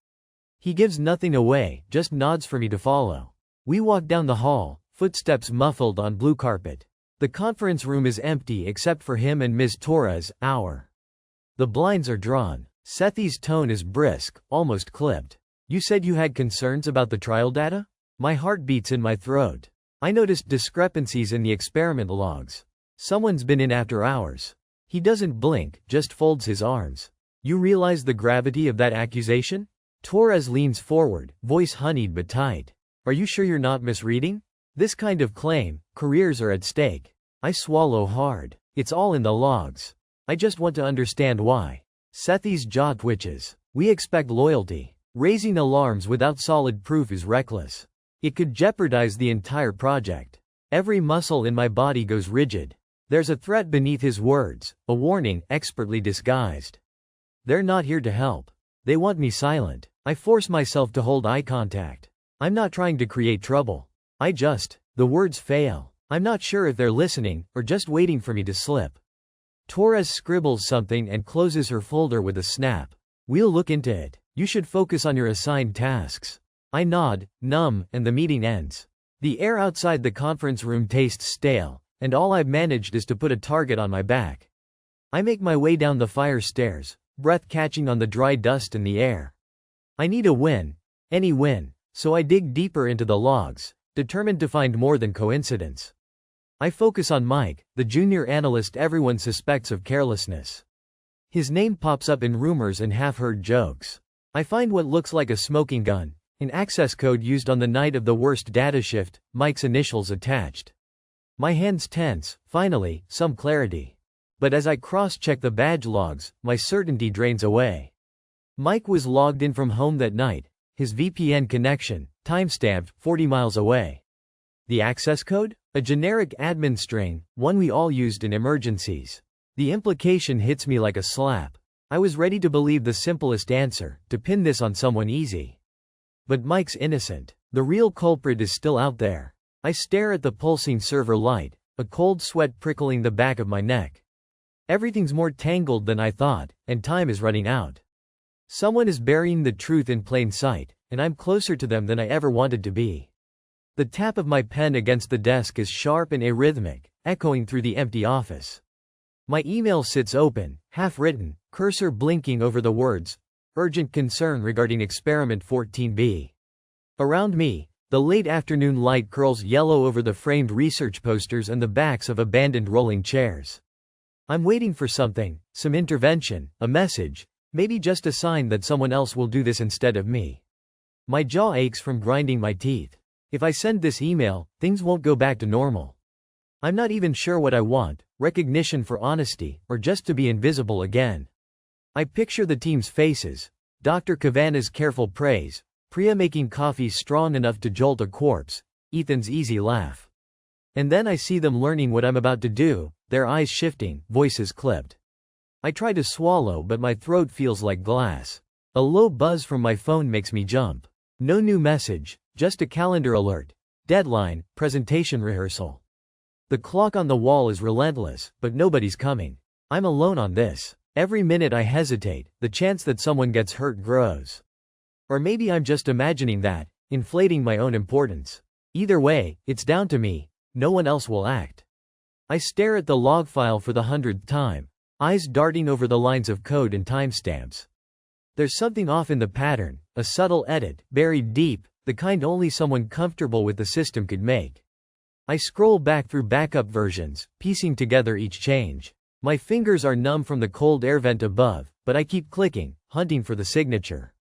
He gives nothing away, just nods for me to follow. We walk down the hall, footsteps muffled on blue carpet. The conference room is empty except for him and Ms. Torres, The blinds are drawn. Sethi's tone is brisk, almost clipped. You said you had concerns about the trial data? My heart beats in my throat. I noticed discrepancies in the experiment logs. Someone's been in after hours. He doesn't blink, just folds his arms. You realize the gravity of that accusation? Torres leans forward, voice honeyed but tight. Are you sure you're not misreading? This kind of claim, careers are at stake. I swallow hard. It's all in the logs. I just want to understand why. Sethi's jaw twitches. We expect loyalty. Raising alarms without solid proof is reckless. It could jeopardize the entire project. Every muscle in my body goes rigid. There's a threat beneath his words, a warning expertly disguised. They're not here to help. They want me silent. I force myself to hold eye contact. I'm not trying to create trouble. The words fail. I'm not sure if they're listening, or just waiting for me to slip. Torres scribbles something and closes her folder with a snap. We'll look into it. You should focus on your assigned tasks. I nod, numb, and the meeting ends. The air outside the conference room tastes stale, and all I've managed is to put a target on my back. I make my way down the fire stairs, breath catching on the dry dust in the air. I need a win. Any win. So I dig deeper into the logs, determined to find more than coincidence. I focus on Mike, the junior analyst everyone suspects of carelessness. His name pops up in rumors and half-heard jokes. I find what looks like a smoking gun, an access code used on the night of the worst data shift, Mike's initials attached. My hands tense, finally, some clarity. But as I cross-check the badge logs, my certainty drains away. Mike was logged in from home that night, his VPN connection, timestamped, 40 miles away. The access code? A generic admin string, one we all used in emergencies. The implication hits me like a slap. I was ready to believe the simplest answer, to pin this on someone easy. But Mike's innocent. The real culprit is still out there. I stare at the pulsing server light, a cold sweat prickling the back of my neck. Everything's more tangled than I thought, and time is running out. Someone is burying the truth in plain sight, and I'm closer to them than I ever wanted to be. The tap of my pen against the desk is sharp and arrhythmic, echoing through the empty office. My email sits open, half-written, cursor blinking over the words, urgent concern regarding experiment 14B. Around me, the late afternoon light curls yellow over the framed research posters and the backs of abandoned rolling chairs. I'm waiting for something, some intervention, a message, maybe just a sign that someone else will do this instead of me. My jaw aches from grinding my teeth. If I send this email, things won't go back to normal. I'm not even sure what I want, recognition for honesty, or just to be invisible again. I picture the team's faces, Dr. Kavanagh's careful praise, Priya making coffee strong enough to jolt a corpse, Ethan's easy laugh. And then I see them learning what I'm about to do, their eyes shifting, voices clipped. I try to swallow but my throat feels like glass. A low buzz from my phone makes me jump. No new message, just a calendar alert. Deadline, presentation rehearsal. The clock on the wall is relentless, but nobody's coming. I'm alone on this. Every minute I hesitate, the chance that someone gets hurt grows. Or maybe I'm just imagining that, inflating my own importance. Either way, it's down to me. No one else will act. I stare at the log file for the 100th time, eyes darting over the lines of code and timestamps. There's something off in the pattern, a subtle edit, buried deep, the kind only someone comfortable with the system could make. I scroll back through backup versions, piecing together each change. My fingers are numb from the cold air vent above, but I keep clicking, hunting for the signature.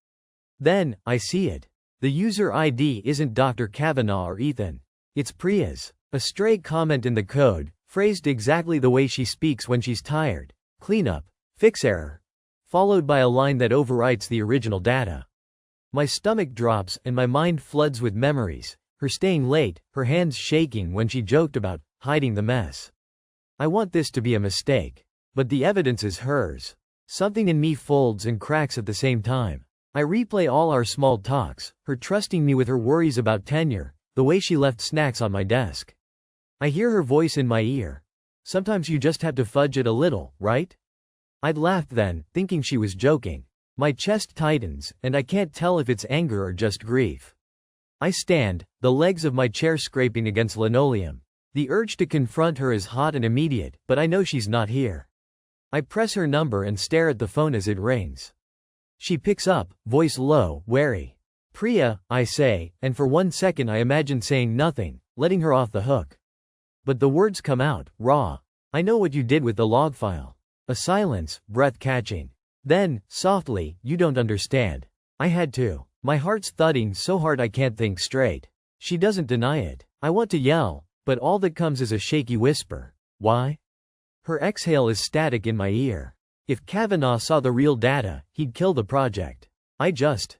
Then, I see it. The user ID isn't Dr. Kavanaugh or Ethan. It's Priya's. A stray comment in the code, phrased exactly the way she speaks when she's tired. Cleanup, fix error. Followed by a line that overwrites the original data. My stomach drops and my mind floods with memories, her staying late, her hands shaking when she joked about hiding the mess. I want this to be a mistake. But the evidence is hers. Something in me folds and cracks at the same time. I replay all our small talks, her trusting me with her worries about tenure, the way she left snacks on my desk. I hear her voice in my ear. Sometimes you just have to fudge it a little, right? I'd laughed then, thinking she was joking. My chest tightens, and I can't tell if it's anger or just grief. I stand, the legs of my chair scraping against linoleum. The urge to confront her is hot and immediate, but I know she's not here. I press her number and stare at the phone as it rings. She picks up, voice low, wary. Priya, I say, and for 1 second I imagine saying nothing, letting her off the hook. But the words come out, raw. I know what you did with the log file. A silence, breath-catching. Then, softly, you don't understand. I had to. My heart's thudding so hard I can't think straight. She doesn't deny it. I want to yell, but all that comes is a shaky whisper. Why? Her exhale is static in my ear. If Kavanaugh saw the real data, he'd kill the project. I just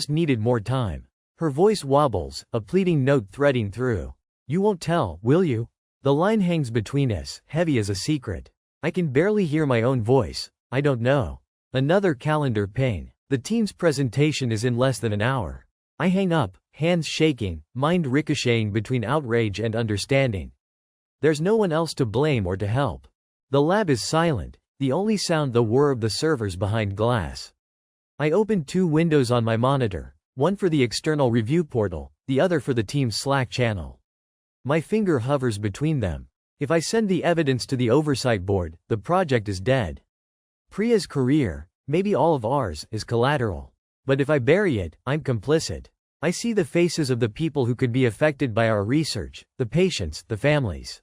needed more time. Her voice wobbles, a pleading note threading through. You won't tell, will you? The line hangs between us, heavy as a secret. I can barely hear my own voice. I don't know. Another calendar ping. The team's presentation is in less than an hour. I hang up, hands shaking, mind ricocheting between outrage and understanding. There's no one else to blame or to help. The lab is silent, the only sound the whir of the servers behind glass. I open 2 windows on my monitor, one for the external review portal, the other for the team's Slack channel. My finger hovers between them. If I send the evidence to the oversight board, the project is dead. Priya's career, maybe all of ours, is collateral. But if I bury it, I'm complicit. I see the faces of the people who could be affected by our research, the patients, the families.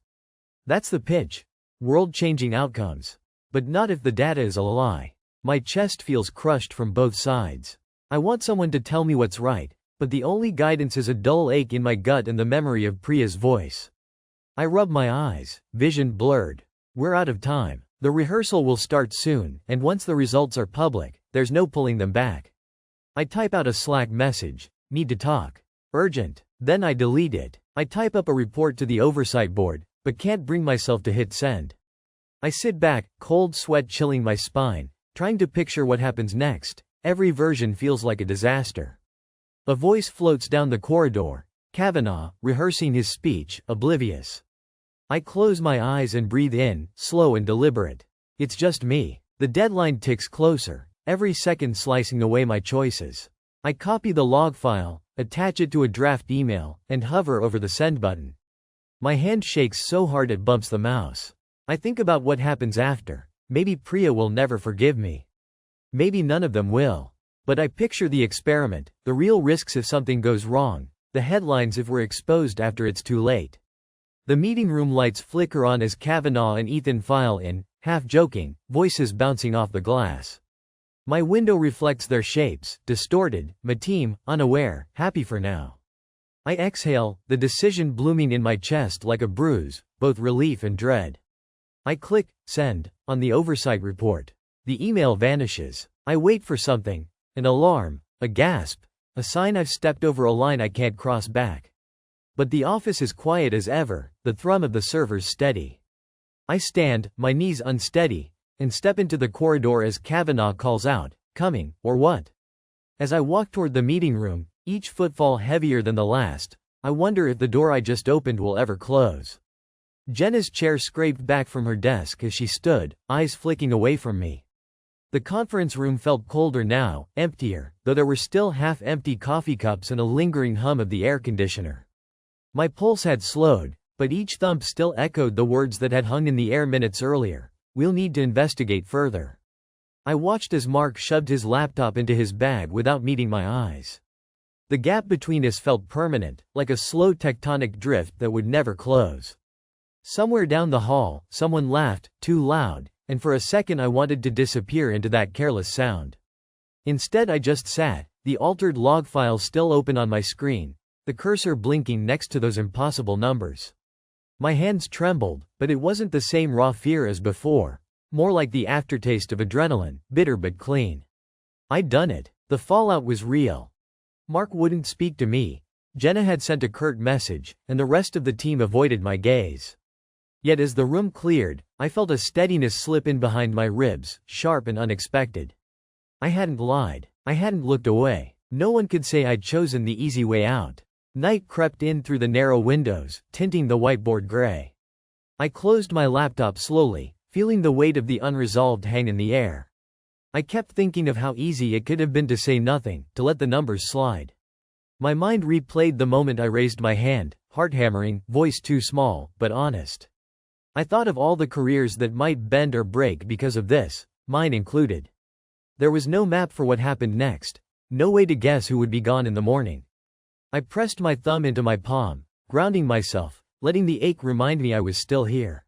That's the pitch. World-changing outcomes. But not if the data is a lie. My chest feels crushed from both sides. I want someone to tell me what's right, but the only guidance is a dull ache in my gut and the memory of Priya's voice. I rub my eyes, vision blurred. We're out of time. The rehearsal will start soon, and once the results are public, there's no pulling them back. I type out a Slack message. Need to talk. Urgent. Then I delete it. I type up a report to the oversight board, but can't bring myself to hit send. I sit back, cold sweat chilling my spine, trying to picture what happens next. Every version feels like a disaster. A voice floats down the corridor. Kavanaugh, rehearsing his speech, oblivious. I close my eyes and breathe in, slow and deliberate. It's just me. The deadline ticks closer, every second slicing away my choices. I copy the log file, attach it to a draft email, and hover over the send button. My hand shakes so hard it bumps the mouse. I think about what happens after. Maybe Priya will never forgive me. Maybe none of them will. But I picture the experiment, the real risks if something goes wrong, the headlines if we're exposed after it's too late. The meeting room lights flicker on as Kavanaugh and Ethan file in, half joking, voices bouncing off the glass. My window reflects their shapes, distorted, my team, unaware, happy for now. I exhale, the decision blooming in my chest like a bruise, both relief and dread. I click send on the oversight report. The email vanishes. I wait for something, an alarm, a gasp, a sign I've stepped over a line I can't cross back. But the office is quiet as ever, the thrum of the servers steady. I stand, my knees unsteady, and step into the corridor as Kavanaugh calls out, "Coming, or what?" As I walk toward the meeting room, each footfall heavier than the last, I wonder if the door I just opened will ever close. Jenna's chair scraped back from her desk as she stood, eyes flicking away from me. The conference room felt colder now, emptier, though there were still half-empty coffee cups and a lingering hum of the air conditioner. My pulse had slowed, but each thump still echoed the words that had hung in the air minutes earlier. "We'll need to investigate further." I watched as Mark shoved his laptop into his bag without meeting my eyes. The gap between us felt permanent, like a slow tectonic drift that would never close. Somewhere down the hall, someone laughed, too loud, and for a second I wanted to disappear into that careless sound. Instead I just sat, the altered log file still open on my screen, the cursor blinking next to those impossible numbers. My hands trembled, but it wasn't the same raw fear as before, more like the aftertaste of adrenaline, bitter but clean. I'd done it. The fallout was real. Mark wouldn't speak to me. Jenna had sent a curt message, and the rest of the team avoided my gaze. Yet as the room cleared, I felt a steadiness slip in behind my ribs, sharp and unexpected. I hadn't lied. I hadn't looked away. No one could say I'd chosen the easy way out. Night crept in through the narrow windows, tinting the whiteboard gray. I closed my laptop slowly, feeling the weight of the unresolved hang in the air. I kept thinking of how easy it could have been to say nothing, to let the numbers slide. My mind replayed the moment I raised my hand, heart hammering, voice too small, but honest. I thought of all the careers that might bend or break because of this, mine included. There was no map for what happened next, no way to guess who would be gone in the morning. I pressed my thumb into my palm, grounding myself, letting the ache remind me I was still here.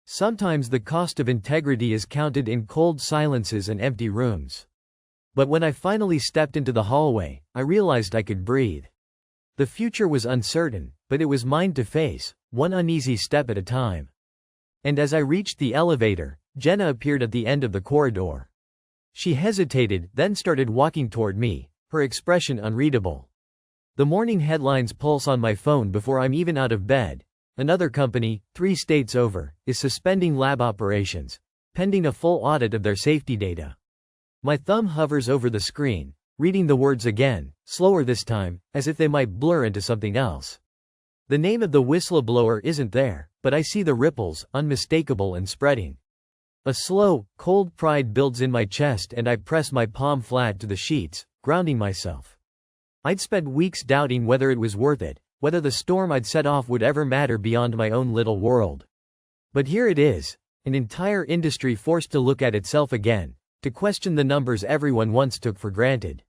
Sometimes the cost of integrity is counted in cold silences and empty rooms. But when I finally stepped into the hallway, I realized I could breathe. The future was uncertain, but it was mine to face, one uneasy step at a time. And as I reached the elevator, Jenna appeared at the end of the corridor. She hesitated, then started walking toward me, her expression unreadable. The morning headlines pulse on my phone before I'm even out of bed. Another company, 3 states over, is suspending lab operations, pending a full audit of their safety data. My thumb hovers over the screen, reading the words again, slower this time, as if they might blur into something else. The name of the whistleblower isn't there, but I see the ripples, unmistakable and spreading. A slow, cold pride builds in my chest and I press my palm flat to the sheets, grounding myself. I'd spent weeks doubting whether it was worth it, whether the storm I'd set off would ever matter beyond my own little world. But here it is, an entire industry forced to look at itself again, to question the numbers everyone once took for granted.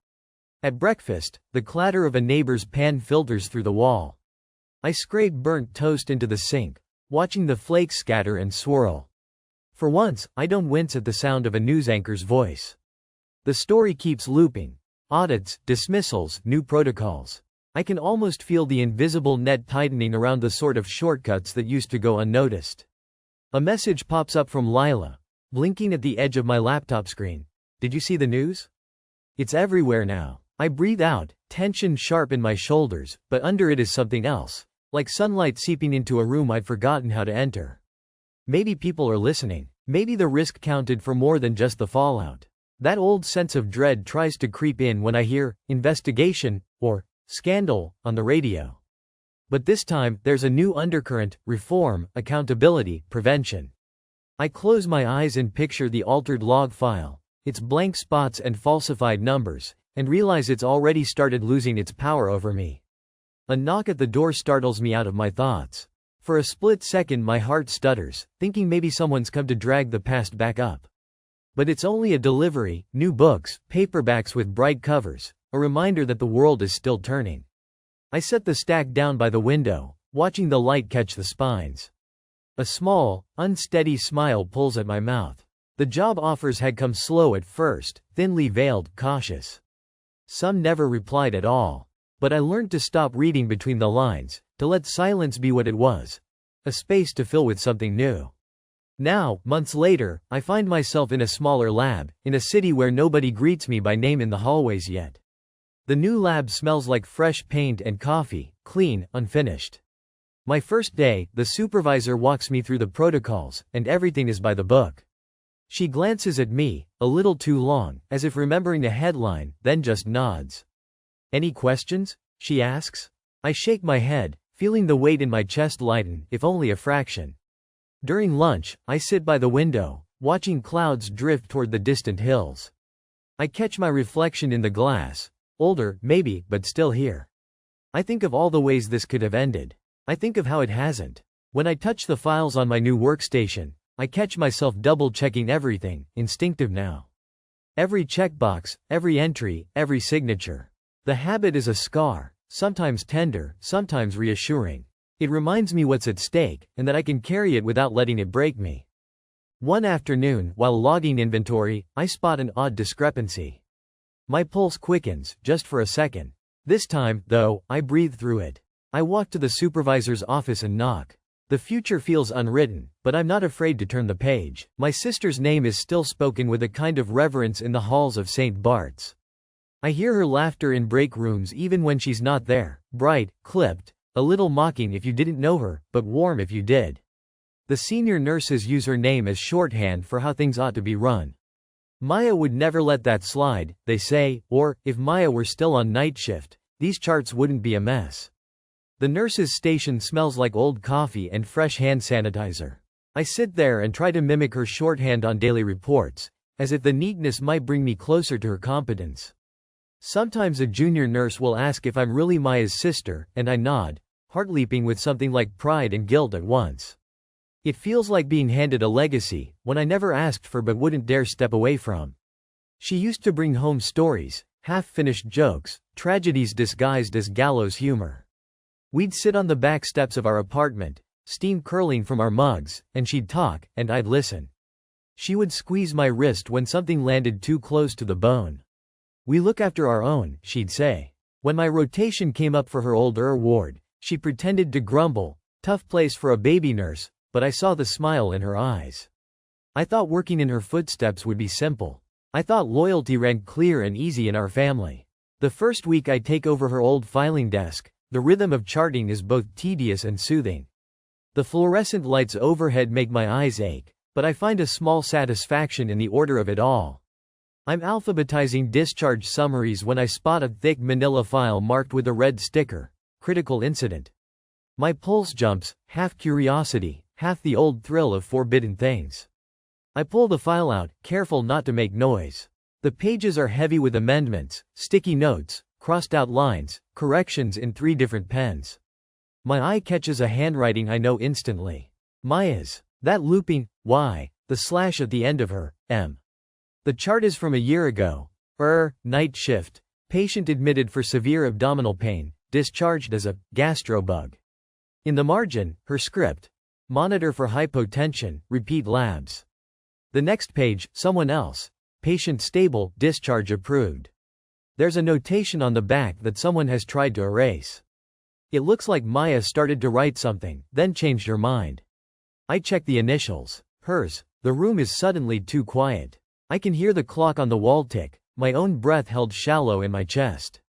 At breakfast, the clatter of a neighbor's pan filters through the wall. I scrape burnt toast into the sink, watching the flakes scatter and swirl. For once, I don't wince at the sound of a news anchor's voice. The story keeps looping. Audits, dismissals, new protocols. I can almost feel the invisible net tightening around the sort of shortcuts that used to go unnoticed. A message pops up from Lila, blinking at the edge of my laptop screen. Did you see the news? It's everywhere now. I breathe out, tension sharp in my shoulders, but under it is something else, like sunlight seeping into a room I'd forgotten how to enter. Maybe people are listening. Maybe the risk counted for more than just the fallout. That old sense of dread tries to creep in when I hear investigation or scandal on the radio. But this time, there's a new undercurrent: reform, accountability, prevention. I close my eyes and picture the altered log file, its blank spots and falsified numbers, and realize it's already started losing its power over me. A knock at the door startles me out of my thoughts. For a split second my heart stutters, thinking maybe someone's come to drag the past back up. But it's only a delivery, new books, paperbacks with bright covers, a reminder that the world is still turning. I set the stack down by the window, watching the light catch the spines. A small, unsteady smile pulls at my mouth. The job offers had come slow at first, thinly veiled, cautious. Some never replied at all. But I learned to stop reading between the lines, to let silence be what it was, a space to fill with something new. Now, months later, I find myself in a smaller lab, in a city where nobody greets me by name in the hallways yet. The new lab smells like fresh paint and coffee, clean, unfinished. My first day, the supervisor walks me through the protocols, and everything is by the book. She glances at me, a little too long, as if remembering the headline, then just nods. "Any questions?" she asks. I shake my head, feeling the weight in my chest lighten, if only a fraction. During lunch, I sit by the window, watching clouds drift toward the distant hills. I catch my reflection in the glass, older, maybe, but still here. I think of all the ways this could have ended. I think of how it hasn't. When I touch the files on my new workstation, I catch myself double-checking everything, instinctive now. Every checkbox, every entry, every signature. The habit is a scar, sometimes tender, sometimes reassuring. It reminds me what's at stake, and that I can carry it without letting it break me. One afternoon, while logging inventory, I spot an odd discrepancy. My pulse quickens, just for a second. This time, though, I breathe through it. I walk to the supervisor's office and knock. The future feels unwritten, but I'm not afraid to turn the page. My sister's name is still spoken with a kind of reverence in the halls of St. Bart's. I hear her laughter in break rooms even when she's not there, bright, clipped, a little mocking if you didn't know her, but warm if you did. The senior nurses use her name as shorthand for how things ought to be run. Maya would never let that slide, they say, or, if Maya were still on night shift, these charts wouldn't be a mess. The nurse's station smells like old coffee and fresh hand sanitizer. I sit there and try to mimic her shorthand on daily reports, as if the neatness might bring me closer to her competence. Sometimes a junior nurse will ask if I'm really Maya's sister, and I nod, heart leaping with something like pride and guilt at once. It feels like being handed a legacy, one I never asked for but wouldn't dare step away from. She used to bring home stories, half-finished jokes, tragedies disguised as gallows humor. We'd sit on the back steps of our apartment, steam curling from our mugs, and she'd talk, and I'd listen. She would squeeze my wrist when something landed too close to the bone. "We look after our own," she'd say. When my rotation came up for her old ward, she pretended to grumble, "Tough place for a baby nurse," but I saw the smile in her eyes. I thought working in her footsteps would be simple. I thought loyalty ran clear and easy in our family. The first week I take over her old filing desk, the rhythm of charting is both tedious and soothing. The fluorescent lights overhead make my eyes ache, but I find a small satisfaction in the order of it all. I'm alphabetizing discharge summaries when I spot a thick manila file marked with a red sticker, "Critical Incident." My pulse jumps, half curiosity, half the old thrill of forbidden things. I pull the file out, careful not to make noise. The pages are heavy with amendments, sticky notes, crossed out lines, corrections in 3 different pens. My eye catches a handwriting I know instantly. Maya's. That looping Y, the slash at the end of her M. The chart is from a year ago. Night shift. Patient admitted for severe abdominal pain, discharged as a gastrobug. In the margin, her script. Monitor for hypotension, repeat labs. The next page, someone else. Patient stable, discharge approved. There's a notation on the back that someone has tried to erase. It looks like Maya started to write something, then changed her mind. I check the initials. Hers. The room is suddenly too quiet. I can hear the clock on the wall tick, my own breath held shallow in my chest.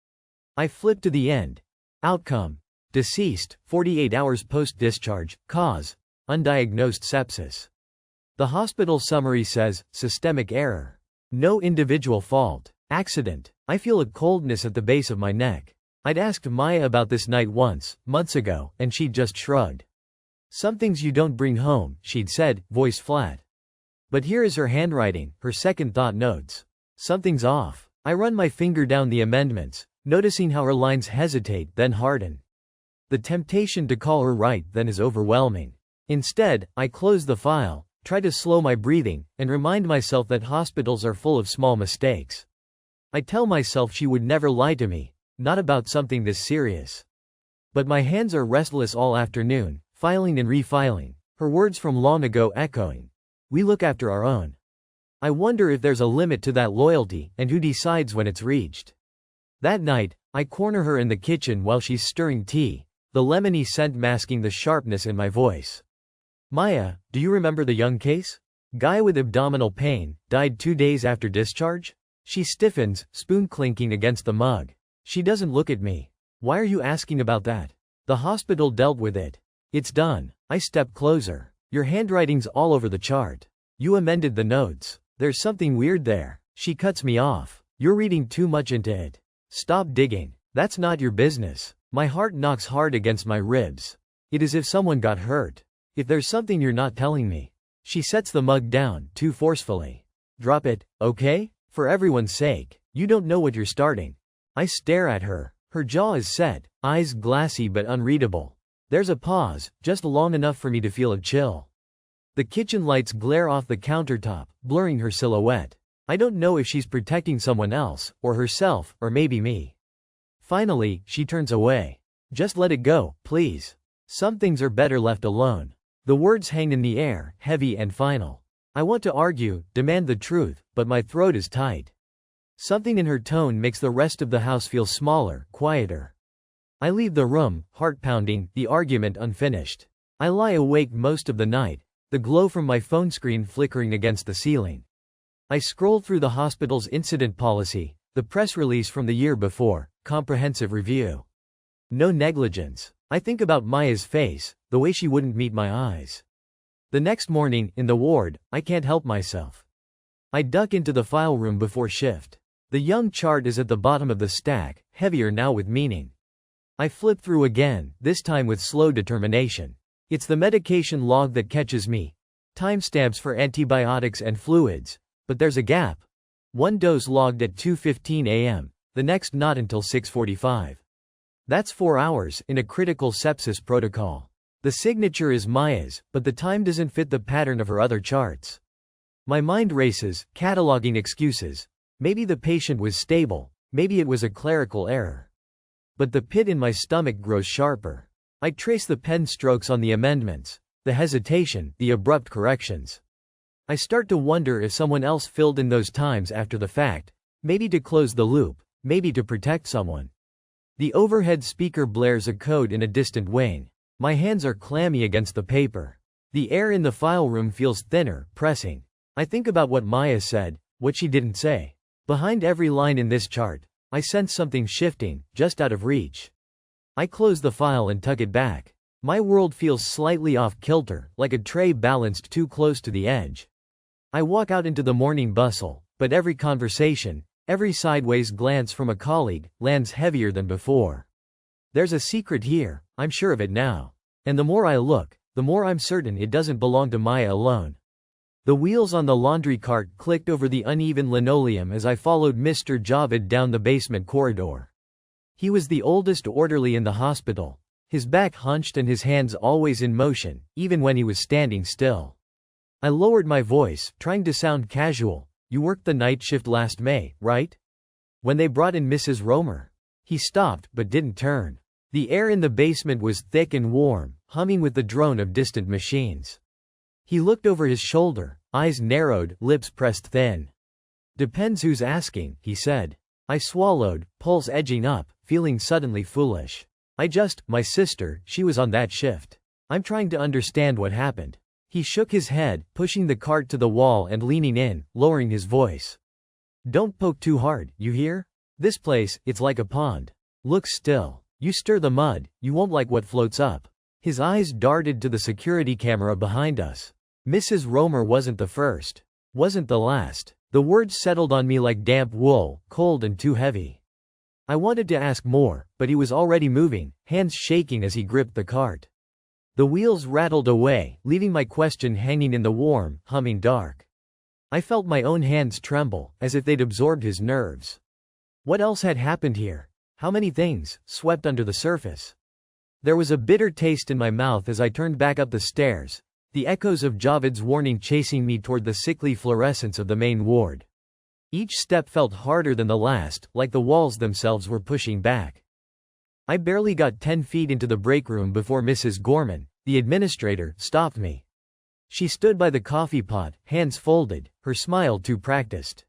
I flip to the end. Outcome. Deceased, 48 hours post-discharge, cause, undiagnosed sepsis. The hospital summary says, systemic error. No individual fault. Accident. I feel a coldness at the base of my neck. I'd asked Maya about this night once, months ago, and she'd just shrugged. "Some things you don't bring home," she'd said, voice flat. But here is her handwriting, her second thought notes. Something's off. I run my finger down the amendments, noticing how her lines hesitate, then harden. The temptation to call her right then is overwhelming. Instead, I close the file, try to slow my breathing, and remind myself that hospitals are full of small mistakes. I tell myself she would never lie to me, not about something this serious. But my hands are restless all afternoon, filing and refiling, her words from long ago echoing. We look after our own. I wonder if there's a limit to that loyalty, and who decides when it's reached. That night, I corner her in the kitchen while she's stirring tea, the lemony scent masking the sharpness in my voice. Maya, do you remember the young case? Guy with abdominal pain, died 2 days after discharge? She stiffens, spoon clinking against the mug. She doesn't look at me. Why are you asking about that? The hospital dealt with it. It's done. I step closer. Your handwriting's all over the chart. You amended the notes. There's something weird there. She cuts me off. You're reading too much into it. Stop digging. That's not your business. My heart knocks hard against my ribs. It is as if someone got hurt. If there's something you're not telling me. She sets the mug down, too forcefully. Drop it, okay? For everyone's sake. You don't know what you're starting. I stare at her. Her jaw is set, eyes glassy but unreadable. There's a pause, just long enough for me to feel a chill. The kitchen lights glare off the countertop, blurring her silhouette. I don't know if she's protecting someone else, or herself, or maybe me. Finally, she turns away. Just let it go, please. Some things are better left alone. The words hang in the air, heavy and final. I want to argue, demand the truth, but my throat is tight. Something in her tone makes the rest of the house feel smaller, quieter. I leave the room, heart pounding, the argument unfinished. I lie awake most of the night, the glow from my phone screen flickering against the ceiling. I scroll through the hospital's incident policy, the press release from the year before, comprehensive review. No negligence. I think about Maya's face, the way she wouldn't meet my eyes. The next morning, in the ward, I can't help myself. I duck into the file room before shift. The young chart is at the bottom of the stack, heavier now with meaning. I flip through again, this time with slow determination. It's the medication log that catches me. Timestamps for antibiotics and fluids. But there's a gap. One dose logged at 2:15 a.m., the next not until 6:45. That's 4 hours in a critical sepsis protocol. The signature is Maya's, but the time doesn't fit the pattern of her other charts. My mind races, cataloging excuses. Maybe the patient was stable, maybe it was a clerical error. But the pit in my stomach grows sharper. I trace the pen strokes on the amendments, the hesitation, the abrupt corrections. I start to wonder if someone else filled in those times after the fact, maybe to close the loop, maybe to protect someone. The overhead speaker blares a code in a distant wing. My hands are clammy against the paper. The air in the file room feels thinner, pressing. I think about what Maya said, what she didn't say. Behind every line in this chart, I sense something shifting, just out of reach. I close the file and tuck it back. My world feels slightly off kilter, like a tray balanced too close to the edge. I walk out into the morning bustle, but every conversation, every sideways glance from a colleague, lands heavier than before. There's a secret here, I'm sure of it now. And the more I look, the more I'm certain it doesn't belong to Maya alone. The wheels on the laundry cart clicked over the uneven linoleum as I followed Mr. Javed down the basement corridor. He was the oldest orderly in the hospital, his back hunched and his hands always in motion, even when he was standing still. I lowered my voice, trying to sound casual. You worked the night shift last May, right? When they brought in Mrs. Romer. He stopped, but didn't turn. The air in the basement was thick and warm, humming with the drone of distant machines. He looked over his shoulder, eyes narrowed, lips pressed thin. Depends who's asking, he said. I swallowed, pulse edging up, feeling suddenly foolish. My sister, she was on that shift. I'm trying to understand what happened. He shook his head, pushing the cart to the wall and leaning in, lowering his voice. Don't poke too hard, you hear? This place, it's like a pond. Look still. You stir the mud, you won't like what floats up. His eyes darted to the security camera behind us. Mrs. Romer wasn't the first. Wasn't the last. The words settled on me like damp wool, cold and too heavy. I wanted to ask more, but he was already moving, hands shaking as he gripped the cart. The wheels rattled away, leaving my question hanging in the warm, humming dark. I felt my own hands tremble, as if they'd absorbed his nerves. What else had happened here? How many things, swept under the surface? There was a bitter taste in my mouth as I turned back up the stairs, the echoes of Javed's warning chasing me toward the sickly fluorescence of the main ward. Each step felt harder than the last, like the walls themselves were pushing back. I barely got 10 feet into the break room before Mrs. Gorman, the administrator, stopped me. She stood by the coffee pot, hands folded, her smile too practiced.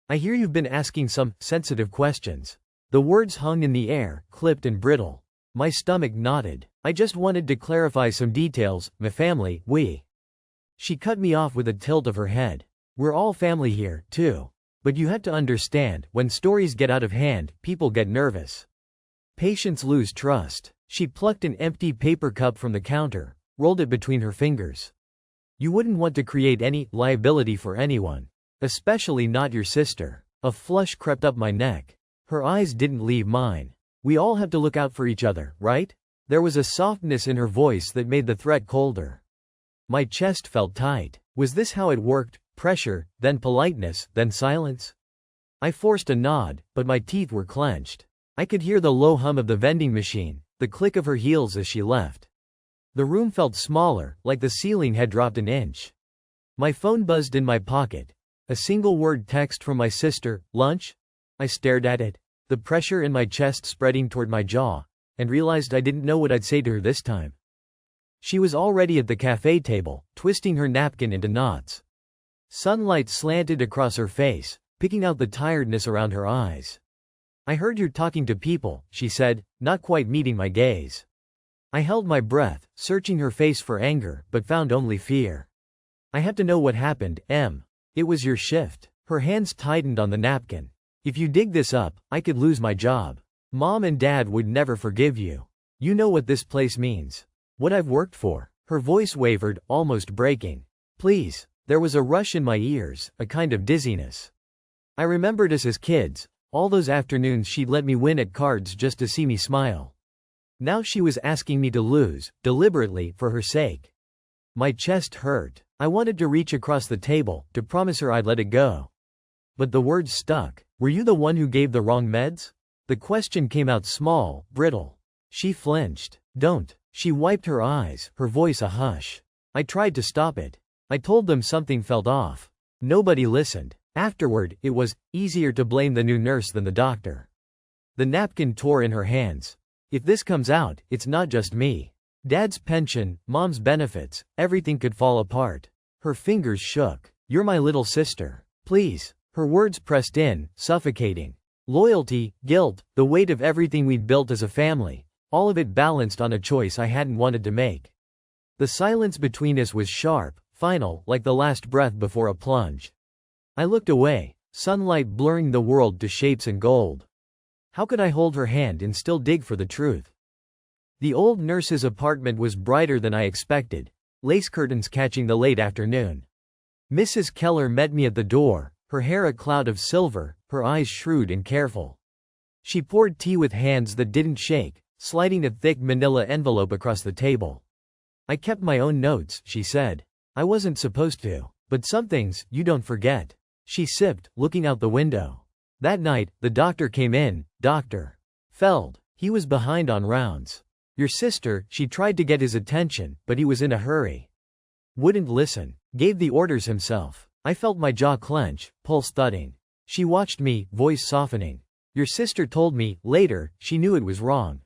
I hear you've been asking some sensitive questions. The words hung in the air, clipped and brittle. My stomach knotted. I just wanted to clarify some details. My family, we. She cut me off with a tilt of her head. We're all family here, too. But you have to understand, when stories get out of hand, people get nervous. Patients lose trust. She plucked an empty paper cup from the counter, rolled it between her fingers. You wouldn't want to create any liability for anyone. Especially not your sister. A flush crept up my neck. Her eyes didn't leave mine. We all have to look out for each other, right? There was a softness in her voice that made the threat colder. My chest felt tight. Was this how it worked? Pressure, then politeness, then silence? I forced a nod, but my teeth were clenched. I could hear the low hum of the vending machine, the click of her heels as she left. The room felt smaller, like the ceiling had dropped an inch. My phone buzzed in my pocket. A single word text from my sister, lunch? I stared at it, the pressure in my chest spreading toward my jaw, and realized I didn't know what I'd say to her this time. She was already at the cafe table, twisting her napkin into knots. Sunlight slanted across her face, picking out the tiredness around her eyes. I heard you're talking to people, she said, not quite meeting my gaze. I held my breath, searching her face for anger, but found only fear. I have to know what happened, Em. It was your shift. Her hands tightened on the napkin. If you dig this up, I could lose my job. Mom and Dad would never forgive you. You know what this place means. What I've worked for. Her voice wavered, almost breaking. Please. There was a rush in my ears, a kind of dizziness. I remembered us as kids, all those afternoons she'd let me win at cards just to see me smile. Now she was asking me to lose, deliberately, for her sake. My chest hurt. I wanted to reach across the table, to promise her I'd let it go. But the words stuck. Were you the one who gave the wrong meds? The question came out small, brittle. She flinched. Don't. She wiped her eyes, her voice a hush. I tried to stop it. I told them something felt off. Nobody listened. Afterward, it was easier to blame the new nurse than the doctor. The napkin tore in her hands. If this comes out, it's not just me. Dad's pension, Mom's benefits, everything could fall apart. Her fingers shook. You're my little sister. Please. Her words pressed in, suffocating. Loyalty, guilt, the weight of everything we'd built as a family, all of it balanced on a choice I hadn't wanted to make. The silence between us was sharp, final, like the last breath before a plunge. I looked away, sunlight blurring the world to shapes and gold. How could I hold her hand and still dig for the truth? The old nurse's apartment was brighter than I expected, lace curtains catching the late afternoon. Mrs. Keller met me at the door, her hair a cloud of silver, her eyes shrewd and careful. She poured tea with hands that didn't shake, sliding a thick manila envelope across the table. I kept my own notes, she said. I wasn't supposed to, but some things, you don't forget. She sipped, looking out the window. That night, the doctor came in, Dr. Feld. He was behind on rounds. Your sister, she tried to get his attention, but he was in a hurry. Wouldn't listen. Gave the orders himself. I felt my jaw clench, pulse thudding. She watched me, voice softening. Your sister told me, later, she knew it was wrong.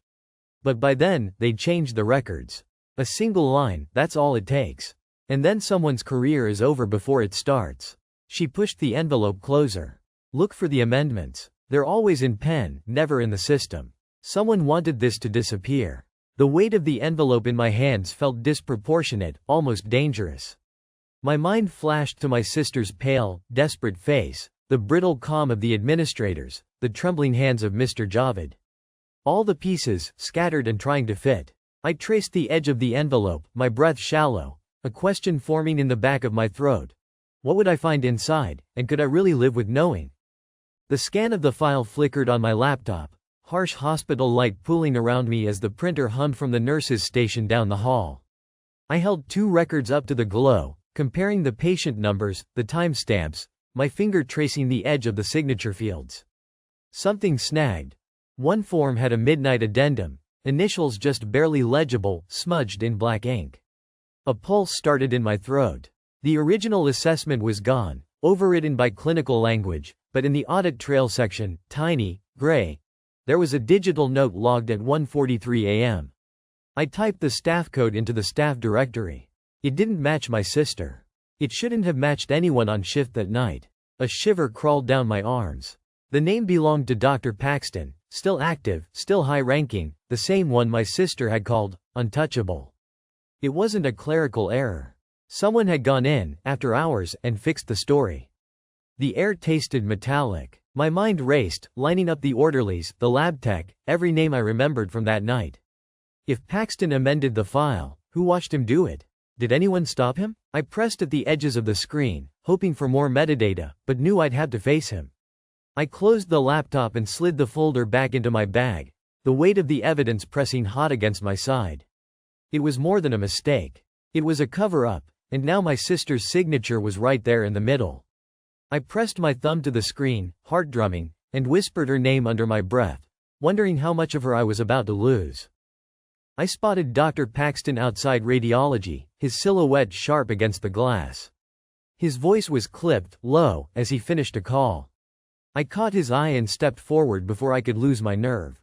But by then, they'd changed the records. A single line, that's all it takes. And then someone's career is over before it starts. She pushed the envelope closer. Look for the amendments. They're always in pen, never in the system. Someone wanted this to disappear. The weight of the envelope in my hands felt disproportionate, almost dangerous. My mind flashed to my sister's pale, desperate face, the brittle calm of the administrators, the trembling hands of Mr. Javed. All the pieces, scattered and trying to fit. I traced the edge of the envelope, my breath shallow, a question forming in the back of my throat. What would I find inside, and could I really live with knowing? The scan of the file flickered on my laptop, harsh hospital light pooling around me as the printer hummed from the nurse's station down the hall. I held 2 records up to the glow, comparing the patient numbers, the timestamps, my finger tracing the edge of the signature fields. Something snagged. One form had a midnight addendum, initials just barely legible, smudged in black ink. A pulse started in my throat. The original assessment was gone, overridden by clinical language, but in the audit trail section, tiny, gray, there was a digital note logged at 1:43 a.m. I typed the staff code into the staff directory. It didn't match my sister. It shouldn't have matched anyone on shift that night. A shiver crawled down my arms. The name belonged to Dr. Paxton, still active, still high-ranking, the same one my sister had called untouchable. It wasn't a clerical error. Someone had gone in, after hours, and fixed the story. The air tasted metallic. My mind raced, lining up the orderlies, the lab tech, every name I remembered from that night. If Paxton amended the file, who watched him do it? Did anyone stop him? I pressed at the edges of the screen, hoping for more metadata, but knew I'd have to face him. I closed the laptop and slid the folder back into my bag, the weight of the evidence pressing hot against my side. It was more than a mistake. It was a cover-up, and now my sister's signature was right there in the middle. I pressed my thumb to the screen, heart drumming, and whispered her name under my breath, wondering how much of her I was about to lose. I spotted Dr. Paxton outside radiology, his silhouette sharp against the glass. His voice was clipped, low, as he finished a call. I caught his eye and stepped forward before I could lose my nerve.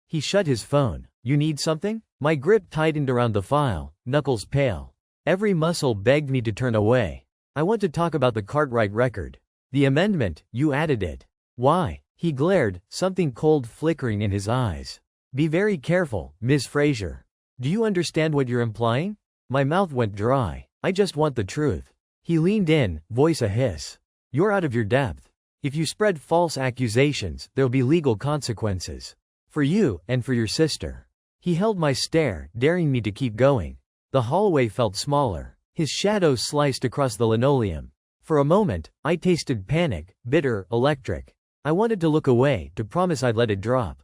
He shut his phone. "You need something?" My grip tightened around the file, knuckles pale. Every muscle begged me to turn away. "I want to talk about the Cartwright record. The amendment, you added it." "Why?" He glared, something cold flickering in his eyes. "Be very careful, Ms. Fraser. Do you understand what you're implying?" My mouth went dry. "I just want the truth." He leaned in, voice a hiss. "You're out of your depth. If you spread false accusations, there'll be legal consequences. For you, and for your sister." He held my stare, daring me to keep going. The hallway felt smaller. His shadow sliced across the linoleum. For a moment, I tasted panic, bitter, electric. I wanted to look away, to promise I'd let it drop.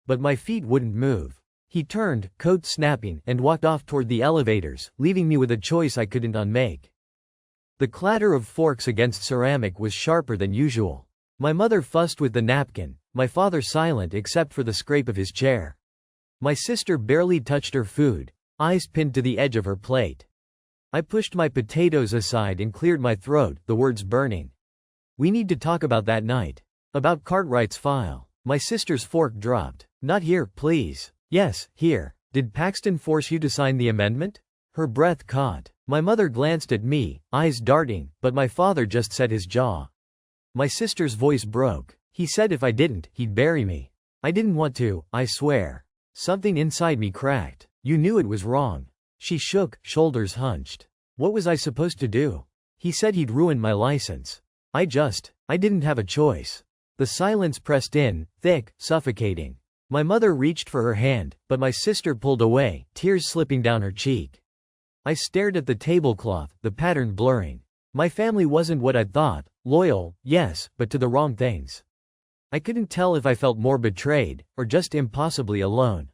But my feet wouldn't move. He turned, coat snapping, and walked off toward the elevators, leaving me with a choice I couldn't unmake. The clatter of forks against ceramic was sharper than usual. My mother fussed with the napkin, my father silent except for the scrape of his chair. My sister barely touched her food, eyes pinned to the edge of her plate. I pushed my potatoes aside and cleared my throat, the words burning. "We need to talk about that night. About Cartwright's file." My sister's fork dropped. "Not here, please." "Yes, here. Did Paxton force you to sign the amendment?" Her breath caught. My mother glanced at me, eyes darting, but my father just set his jaw. My sister's voice broke. "He said if I didn't, he'd bury me." "I didn't want to, I swear." Something inside me cracked. "You knew it was wrong." She shook, shoulders hunched. "What was I supposed to do?" "He said he'd ruin my license. I didn't have a choice." The silence pressed in, thick, suffocating. My mother reached for her hand, but my sister pulled away, tears slipping down her cheek. I stared at the tablecloth, the pattern blurring. My family wasn't what I'd thought, loyal, yes, but to the wrong things. I couldn't tell if I felt more betrayed, or just impossibly alone.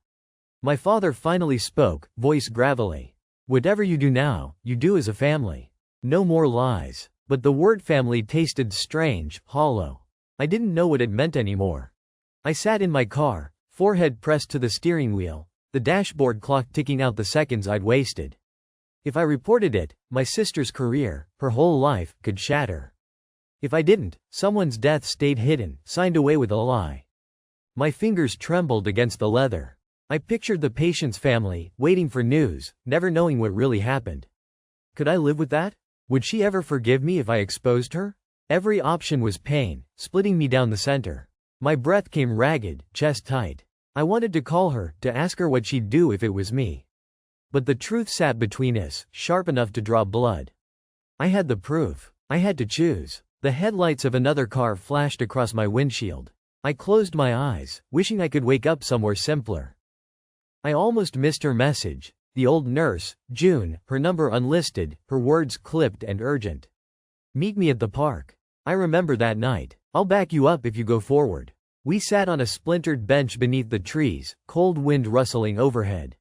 My father finally spoke, voice gravelly. "Whatever you do now, you do as a family. No more lies." But the word family tasted strange, hollow. I didn't know what it meant anymore. I sat in my car, forehead pressed to the steering wheel, the dashboard clock ticking out the seconds I'd wasted. If I reported it, my sister's career, her whole life, could shatter. If I didn't, someone's death stayed hidden, signed away with a lie. My fingers trembled against the leather. I pictured the patient's family, waiting for news, never knowing what really happened. Could I live with that? Would she ever forgive me if I exposed her? Every option was pain, splitting me down the center. My breath came ragged, chest tight. I wanted to call her, to ask her what she'd do if it was me. But the truth sat between us, sharp enough to draw blood. I had the proof. I had to choose. The headlights of another car flashed across my windshield. I closed my eyes, wishing I could wake up somewhere simpler. I almost missed her message. The old nurse, June, her number unlisted, her words clipped and urgent. "Meet me at the park." I remember that night. "I'll back you up if you go forward." We sat on a splintered bench beneath the trees, cold wind rustling overhead.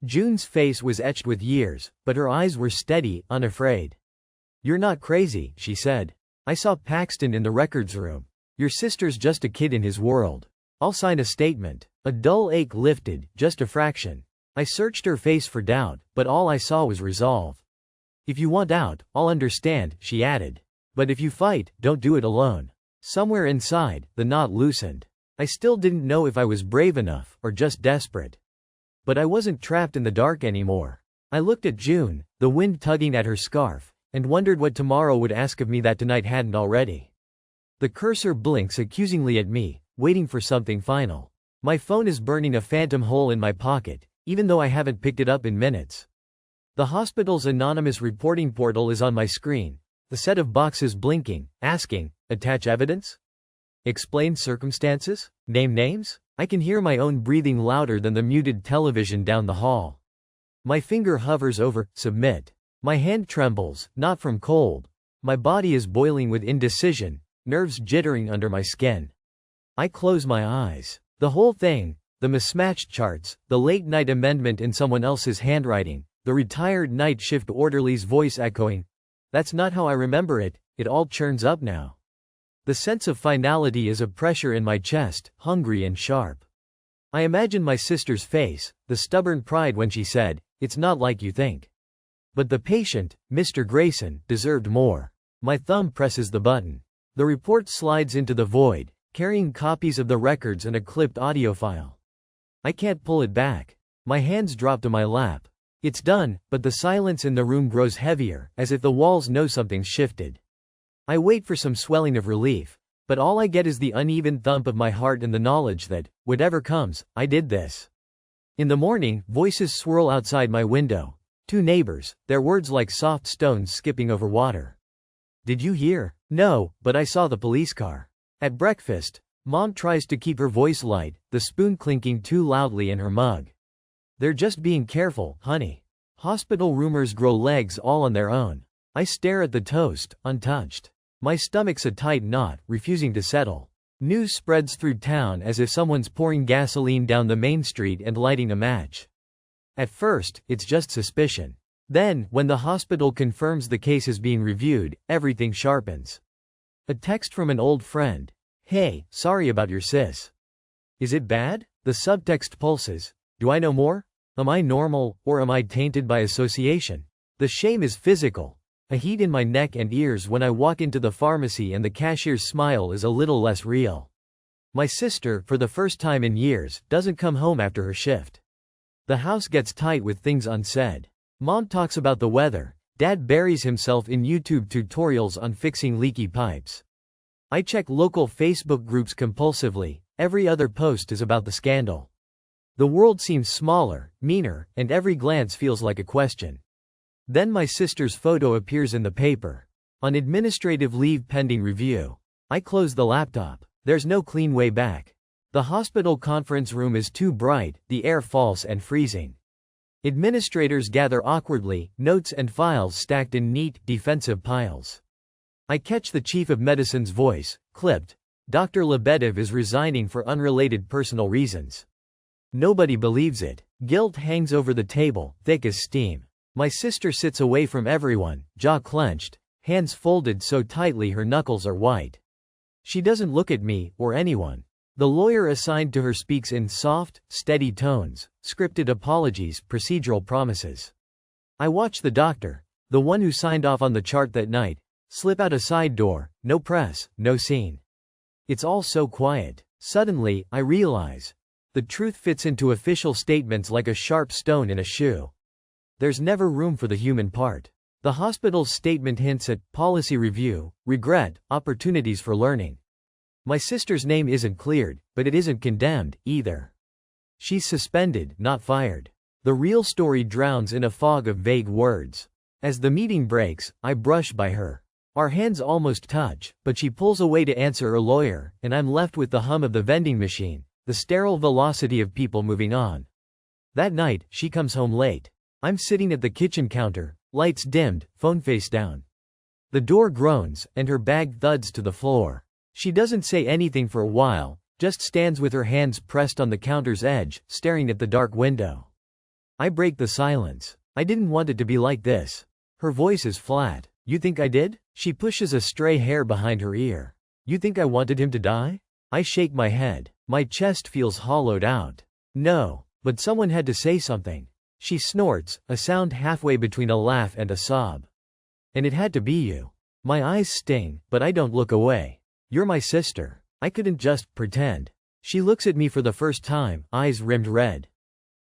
June's face was etched with years, but her eyes were steady, unafraid. "You're not crazy," she said. "I saw Paxton in the records room. Your sister's just a kid in his world. I'll sign a statement." A dull ache lifted, just a fraction. I searched her face for doubt, but all I saw was resolve. "If you want out, I'll understand," she added. "But if you fight, don't do it alone." Somewhere inside, the knot loosened. I still didn't know if I was brave enough, or just desperate. But I wasn't trapped in the dark anymore. I looked at June, the wind tugging at her scarf, and wondered what tomorrow would ask of me that tonight hadn't already. The cursor blinks accusingly at me, waiting for something final. My phone is burning a phantom hole in my pocket, even though I haven't picked it up in minutes. The hospital's anonymous reporting portal is on my screen, the set of boxes blinking, asking, attach evidence? Explain circumstances? Name names? I can hear my own breathing louder than the muted television down the hall. My finger hovers over submit. My hand trembles, not from cold. My body is boiling with indecision, nerves jittering under my skin. I close my eyes. The whole thing, the mismatched charts, the late-night amendment in someone else's handwriting, the retired night shift orderly's voice echoing, that's not how I remember it, it all churns up now. The sense of finality is a pressure in my chest, hungry and sharp. I imagine my sister's face, the stubborn pride when she said, "It's not like you think." But the patient, Mr. Grayson, deserved more. My thumb presses the button. The report slides into the void, carrying copies of the records and a clipped audio file. I can't pull it back. My hands drop to my lap. It's done, but the silence in the room grows heavier, as if the walls know something's shifted. I wait for some swelling of relief, but all I get is the uneven thump of my heart and the knowledge that, whatever comes, I did this. In the morning, voices swirl outside my window. 2 neighbors, their words like soft stones skipping over water. Did you hear? No, but I saw the police car. At breakfast, Mom tries to keep her voice light, the spoon clinking too loudly in her mug. They're just being careful, honey. Hospital rumors grow legs all on their own. I stare at the toast, untouched. My stomach's a tight knot, refusing to settle. News spreads through town as if someone's pouring gasoline down the main street and lighting a match. At first, it's just suspicion. Then, when the hospital confirms the case is being reviewed, everything sharpens. A text from an old friend. Hey, sorry about your sis. Is it bad? The subtext pulses. Do I know more? Am I normal, or am I tainted by association? The shame is physical. A heat in my neck and ears when I walk into the pharmacy and the cashier's smile is a little less real. My sister, for the first time in years, doesn't come home after her shift. The house gets tight with things unsaid. Mom talks about the weather. Dad buries himself in YouTube tutorials on fixing leaky pipes. I check local Facebook groups compulsively. Every other post is about the scandal. The world seems smaller, meaner, and every glance feels like a question. Then my sister's photo appears in the paper. On administrative leave pending review. I close the laptop. There's no clean way back. The hospital conference room is too bright, the air false and freezing. Administrators gather awkwardly, notes and files stacked in neat, defensive piles. I catch the chief of medicine's voice, clipped. Dr. Lebedev is resigning for unrelated personal reasons. Nobody believes it. Guilt hangs over the table, thick as steam. My sister sits away from everyone, jaw clenched, hands folded so tightly her knuckles are white. She doesn't look at me, or anyone. The lawyer assigned to her speaks in soft, steady tones, scripted apologies, procedural promises. I watch the doctor, the one who signed off on the chart that night, slip out a side door, no press, no scene. It's all so quiet. Suddenly, I realize. The truth fits into official statements like a sharp stone in a shoe. There's never room for the human part. The hospital's statement hints at policy review, regret, opportunities for learning. My sister's name isn't cleared, but it isn't condemned, either. She's suspended, not fired. The real story drowns in a fog of vague words. As the meeting breaks, I brush by her. Our hands almost touch, but she pulls away to answer her lawyer, and I'm left with the hum of the vending machine, the sterile velocity of people moving on. That night, she comes home late. I'm sitting at the kitchen counter, lights dimmed, phone face down. The door groans, and her bag thuds to the floor. She doesn't say anything for a while, just stands with her hands pressed on the counter's edge, staring at the dark window. I break the silence. I didn't want it to be like this. Her voice is flat. You think I did? She pushes a stray hair behind her ear. You think I wanted him to die? I shake my head. My chest feels hollowed out. No, but someone had to say something. She snorts, a sound halfway between a laugh and a sob. And it had to be you. My eyes sting, but I don't look away. You're my sister. I couldn't just pretend. She looks at me for the first time, eyes rimmed red.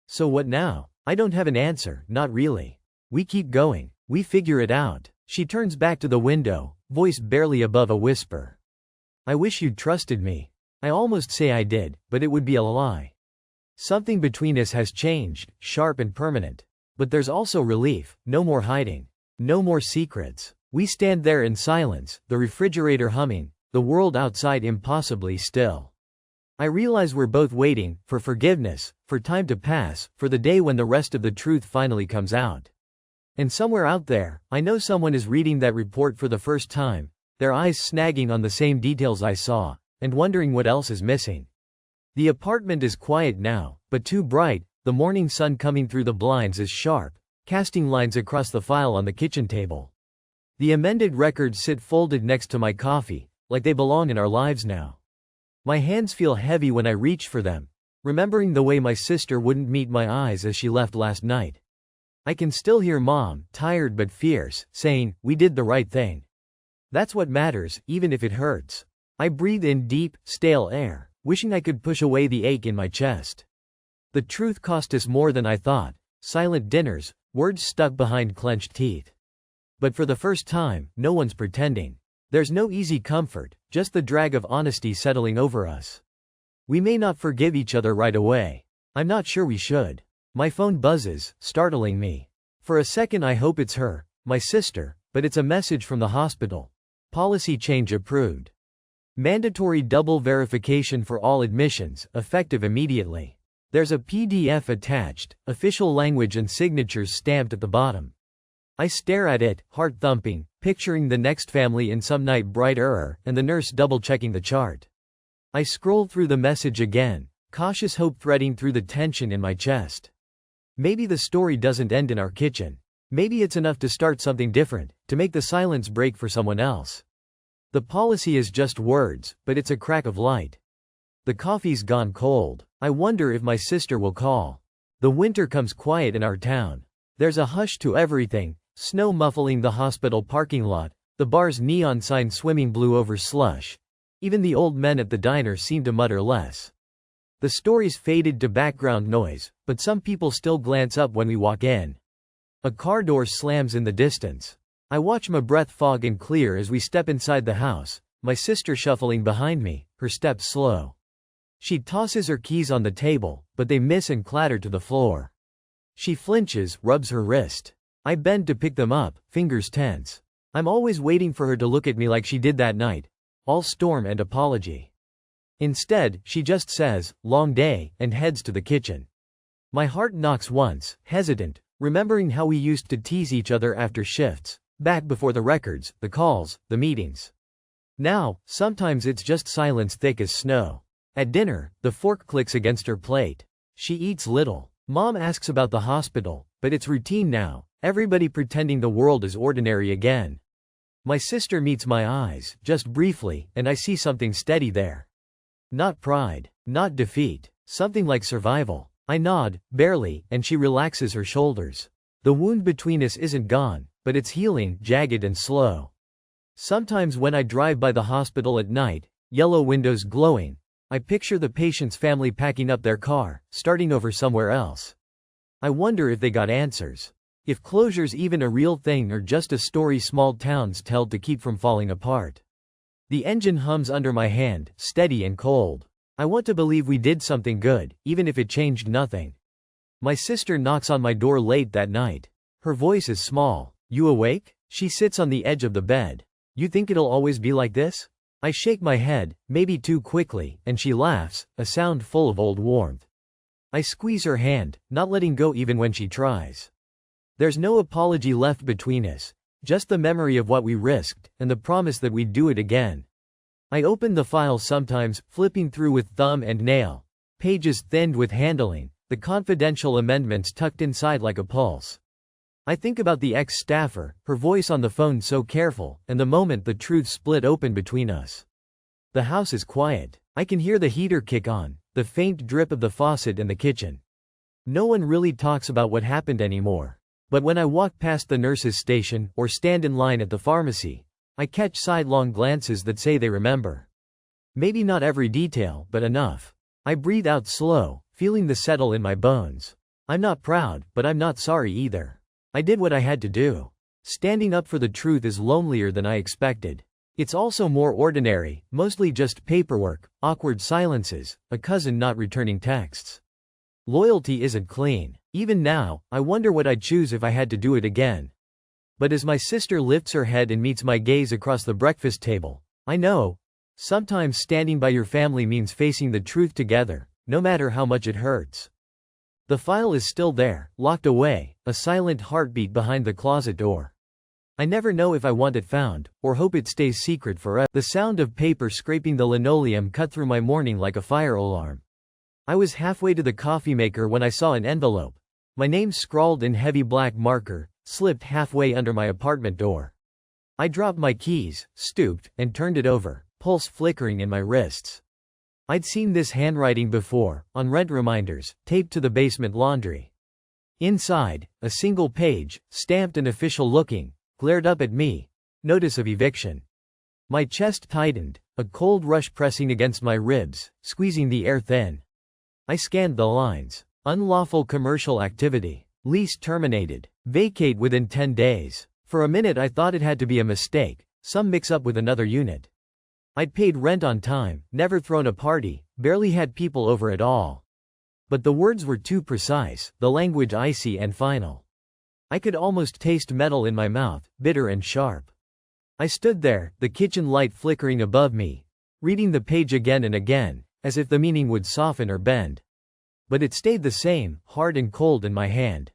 So what now? I don't have an answer, not really. We keep going. We figure it out. She turns back to the window, voice barely above a whisper. I wish you'd trusted me. I almost say I did, but it would be a lie. Something between us has changed, sharp and permanent. But there's also relief, no more hiding. No more secrets. We stand there in silence, the refrigerator humming, the world outside impossibly still. I realize we're both waiting, for forgiveness, for time to pass, for the day when the rest of the truth finally comes out. And somewhere out there, I know someone is reading that report for the first time, their eyes snagging on the same details I saw, and wondering what else is missing. The apartment is quiet now, but too bright, the morning sun coming through the blinds is sharp, casting lines across the file on the kitchen table. The amended records sit folded next to my coffee, like they belong in our lives now. My hands feel heavy when I reach for them, remembering the way my sister wouldn't meet my eyes as she left last night. I can still hear Mom, tired but fierce, saying, "We did the right thing." That's what matters, even if it hurts. I breathe in deep, stale air, wishing I could push away the ache in my chest. The truth cost us more than I thought. Silent dinners, words stuck behind clenched teeth. But for the first time, no one's pretending. There's no easy comfort, just the drag of honesty settling over us. We may not forgive each other right away. I'm not sure we should. My phone buzzes, startling me. For a second I hope it's her, my sister, but it's a message from the hospital. Policy change approved. Mandatory double verification for all admissions, effective immediately. There's a PDF attached, official language and signatures stamped at the bottom. I stare at it, heart thumping, picturing the next family in some night bright and the nurse double-checking the chart. I scroll through the message again, cautious hope threading through the tension in my chest. Maybe the story doesn't end in our kitchen. Maybe it's enough to start something different, to make the silence break for someone else. The policy is just words, but it's a crack of light. The coffee's gone cold. I wonder if my sister will call. The winter comes quiet in our town. There's a hush to everything, snow muffling the hospital parking lot, the bar's neon sign swimming blue over slush. Even the old men at the diner seem to mutter less. The story's faded to background noise, but some people still glance up when we walk in. A car door slams in the distance. I watch my breath fog and clear as we step inside the house, my sister shuffling behind me, her steps slow. She tosses her keys on the table, but they miss and clatter to the floor. She flinches, rubs her wrist. I bend to pick them up, fingers tense. I'm always waiting for her to look at me like she did that night, all storm and apology. Instead, she just says, "Long day," and heads to the kitchen. My heart knocks once, hesitant, remembering how we used to tease each other after shifts, back before the records, the calls, the meetings. Now, sometimes it's just silence thick as snow. At dinner, the fork clicks against her plate. She eats little. Mom asks about the hospital, but it's routine now, everybody pretending the world is ordinary again. My sister meets my eyes, just briefly, and I see something steady there. Not pride, not defeat, something like survival. I nod, barely, and she relaxes her shoulders. The wound between us isn't gone, but it's healing, jagged and slow. Sometimes when I drive by the hospital at night, yellow windows glowing, I picture the patient's family packing up their car, starting over somewhere else. I wonder if they got answers. If closure's even a real thing or just a story small towns tell to keep from falling apart. The engine hums under my hand, steady and cold. I want to believe we did something good, even if it changed nothing. My sister knocks on my door late that night. Her voice is small. "You awake?" She sits on the edge of the bed. "You think it'll always be like this?" I shake my head, maybe too quickly, and she laughs, a sound full of old warmth. I squeeze her hand, not letting go even when she tries. There's no apology left between us, just the memory of what we risked, and the promise that we'd do it again. I open the file sometimes, flipping through with thumb and nail, pages thinned with handling, the confidential amendments tucked inside like a pulse. I think about the ex-staffer, her voice on the phone so careful, and the moment the truth split open between us. The house is quiet. I can hear the heater kick on, the faint drip of the faucet in the kitchen. No one really talks about what happened anymore. But when I walk past the nurse's station, or stand in line at the pharmacy, I catch sidelong glances that say they remember. Maybe not every detail, but enough. I breathe out slow, feeling the settle in my bones. I'm not proud, but I'm not sorry either. I did what I had to do. Standing up for the truth is lonelier than I expected. It's also more ordinary, mostly just paperwork, awkward silences, a cousin not returning texts. Loyalty isn't clean. Even now, I wonder what I'd choose if I had to do it again. But as my sister lifts her head and meets my gaze across the breakfast table, I know. Sometimes standing by your family means facing the truth together, no matter how much it hurts. The file is still there, locked away, a silent heartbeat behind the closet door. I never know if I want it found, or hope it stays secret forever. The sound of paper scraping the linoleum cut through my morning like a fire alarm. I was halfway to the coffee maker when I saw an envelope. My name scrawled in heavy black marker, slipped halfway under my apartment door. I dropped my keys, stooped, and turned it over, pulse flickering in my wrists. I'd seen this handwriting before, on rent reminders, taped to the basement laundry. Inside, a single page, stamped and official looking, glared up at me. Notice of eviction. My chest tightened, a cold rush pressing against my ribs, squeezing the air thin. I scanned the lines. Unlawful commercial activity. Lease terminated. Vacate within 10 days. For a minute I thought it had to be a mistake, some mix-up with another unit. I'd paid rent on time, never thrown a party, barely had people over at all. But the words were too precise, the language icy and final. I could almost taste metal in my mouth, bitter and sharp. I stood there, the kitchen light flickering above me, reading the page again and again, as if the meaning would soften or bend. But it stayed the same, hard and cold in my hand.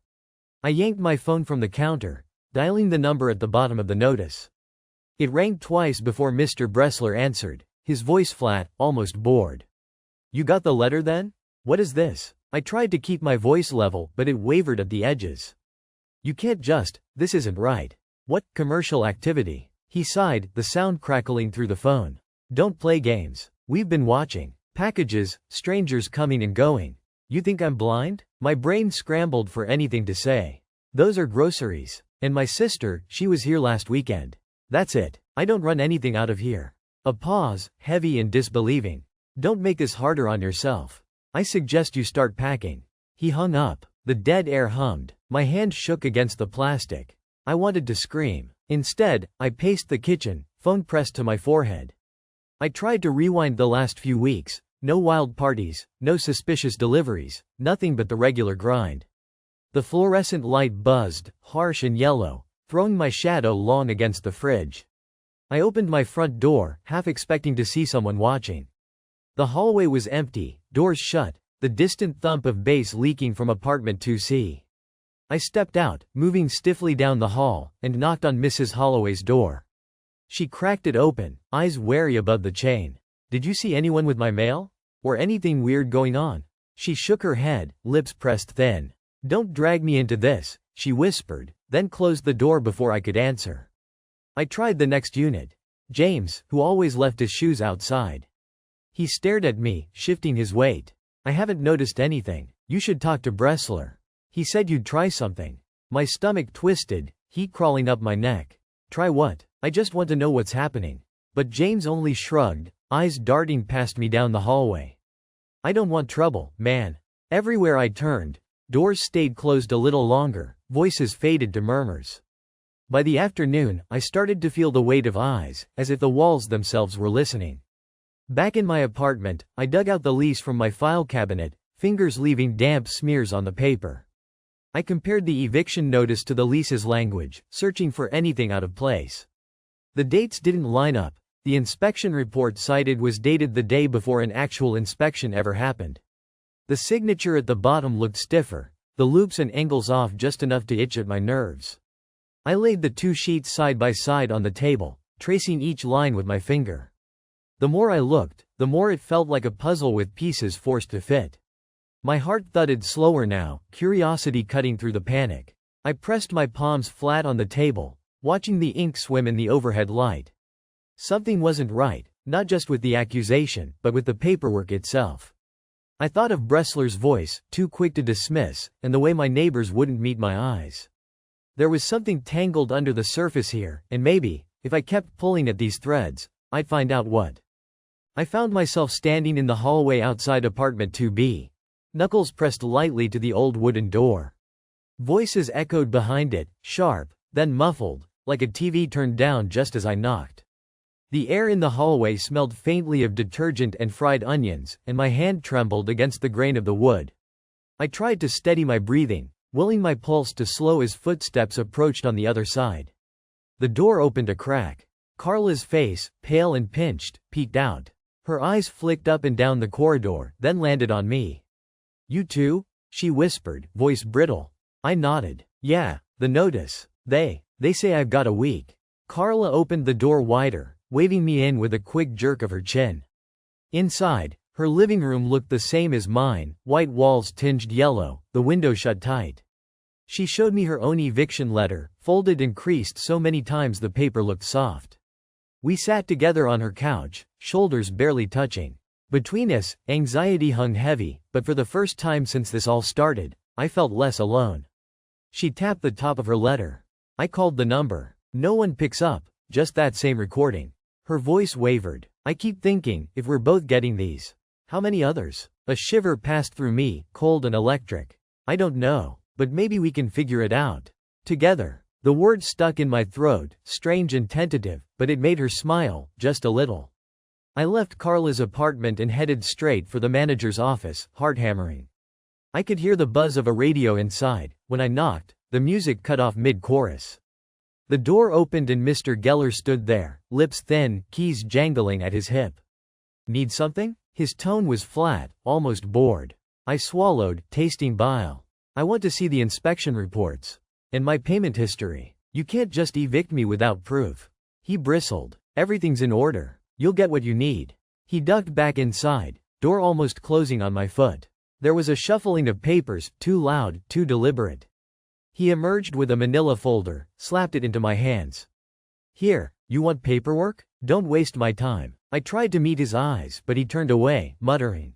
I yanked my phone from the counter, dialing the number at the bottom of the notice. It rang twice before Mr. Bressler answered, his voice flat, almost bored. "You got the letter then? What is this?" I tried to keep my voice level, but it wavered at the edges. "You can't just, this isn't right." "What commercial activity?" He sighed, the sound crackling through the phone. "Don't play games. We've been watching. Packages, strangers coming and going. You think I'm blind?" My brain scrambled for anything to say. "Those are groceries. And my sister, she was here last weekend. That's it. I don't run anything out of here." A pause, heavy and disbelieving. "Don't make this harder on yourself. I suggest you start packing." He hung up. The dead air hummed. My hand shook against the plastic. I wanted to scream. Instead, I paced the kitchen, phone pressed to my forehead. I tried to rewind the last few weeks. No wild parties, no suspicious deliveries, nothing but the regular grind. The fluorescent light buzzed, harsh and yellow, throwing my shadow long against the fridge. I opened my front door, half expecting to see someone watching. The hallway was empty, doors shut, the distant thump of bass leaking from apartment 2C. I stepped out, moving stiffly down the hall, and knocked on Mrs. Holloway's door. She cracked it open, eyes wary above the chain. "Did you see anyone with my mail? Or anything weird going on?" She shook her head, lips pressed thin. "Don't drag me into this," she whispered, then closed the door before I could answer. I tried the next unit. James, who always left his shoes outside. He stared at me, shifting his weight. "I haven't noticed anything. You should talk to Bressler. He said you'd try something." My stomach twisted, heat crawling up my neck. "Try what? I just want to know what's happening." But James only shrugged, eyes darting past me down the hallway. "I don't want trouble, man." Everywhere I turned, doors stayed closed a little longer, voices faded to murmurs. By the afternoon, I started to feel the weight of eyes, as if the walls themselves were listening. Back in my apartment, I dug out the lease from my file cabinet, fingers leaving damp smears on the paper. I compared the eviction notice to the lease's language, searching for anything out of place. The dates didn't line up. The inspection report cited was dated the day before an actual inspection ever happened. The signature at the bottom looked stiffer, the loops and angles off just enough to itch at my nerves. I laid the two sheets side by side on the table, tracing each line with my finger. The more I looked, the more it felt like a puzzle with pieces forced to fit. My heart thudded slower now, curiosity cutting through the panic. I pressed my palms flat on the table, watching the ink swim in the overhead light. Something wasn't right, not just with the accusation, but with the paperwork itself. I thought of Bressler's voice, too quick to dismiss, and the way my neighbors wouldn't meet my eyes. There was something tangled under the surface here, and maybe, if I kept pulling at these threads, I'd find out what. I found myself standing in the hallway outside apartment 2B, knuckles pressed lightly to the old wooden door. Voices echoed behind it, sharp, then muffled, like a TV turned down just as I knocked. The air in the hallway smelled faintly of detergent and fried onions, and my hand trembled against the grain of the wood. I tried to steady my breathing, willing my pulse to slow as footsteps approached on the other side. The door opened a crack. Carla's face, pale and pinched, peeked out. Her eyes flicked up and down the corridor, then landed on me. "You too?" she whispered, voice brittle. I nodded. "Yeah, the notice. They say I've got a week." Carla opened the door wider, waving me in with a quick jerk of her chin. Inside, her living room looked the same as mine, white walls tinged yellow, the window shut tight. She showed me her own eviction letter, folded and creased so many times the paper looked soft. We sat together on her couch, shoulders barely touching. Between us, anxiety hung heavy, but for the first time since this all started, I felt less alone. She tapped the top of her letter. I called the number. No one picks up, just that same recording. Her voice wavered. "I keep thinking, if we're both getting these, how many others?" A shiver passed through me, cold and electric. "I don't know, but maybe we can figure it out. Together." The word stuck in my throat, strange and tentative, but it made her smile, just a little. I left Carla's apartment and headed straight for the manager's office, heart hammering. I could hear the buzz of a radio inside. When I knocked, the music cut off mid-chorus. The door opened and Mr. Geller stood there, lips thin, keys jangling at his hip. "Need something?" His tone was flat, almost bored. I swallowed, tasting bile. "I want to see the inspection reports. And my payment history. You can't just evict me without proof." He bristled. "Everything's in order. You'll get what you need." He ducked back inside, door almost closing on my foot. There was a shuffling of papers, too loud, too deliberate. He emerged with a manila folder, slapped it into my hands. "Here, you want paperwork? Don't waste my time." I tried to meet his eyes, but he turned away, muttering.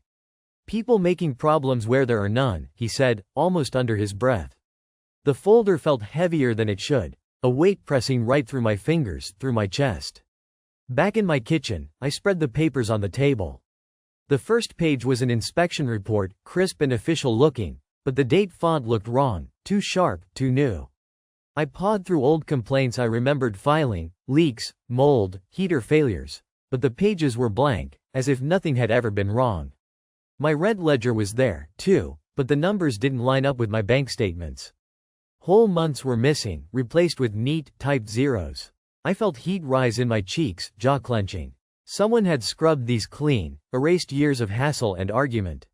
"People making problems where there are none," he said, almost under his breath. The folder felt heavier than it should, a weight pressing right through my fingers, through my chest. Back in my kitchen, I spread the papers on the table. The first page was an inspection report, crisp and official looking, but the date font looked wrong, too sharp, too new. I pawed through old complaints I remembered filing, leaks, mold, heater failures, but the pages were blank, as if nothing had ever been wrong. My rent ledger was there, too, but the numbers didn't line up with my bank statements. Whole months were missing, replaced with neat, typed zeros. I felt heat rise in my cheeks, jaw clenching. Someone had scrubbed these clean, erased years of hassle and argument.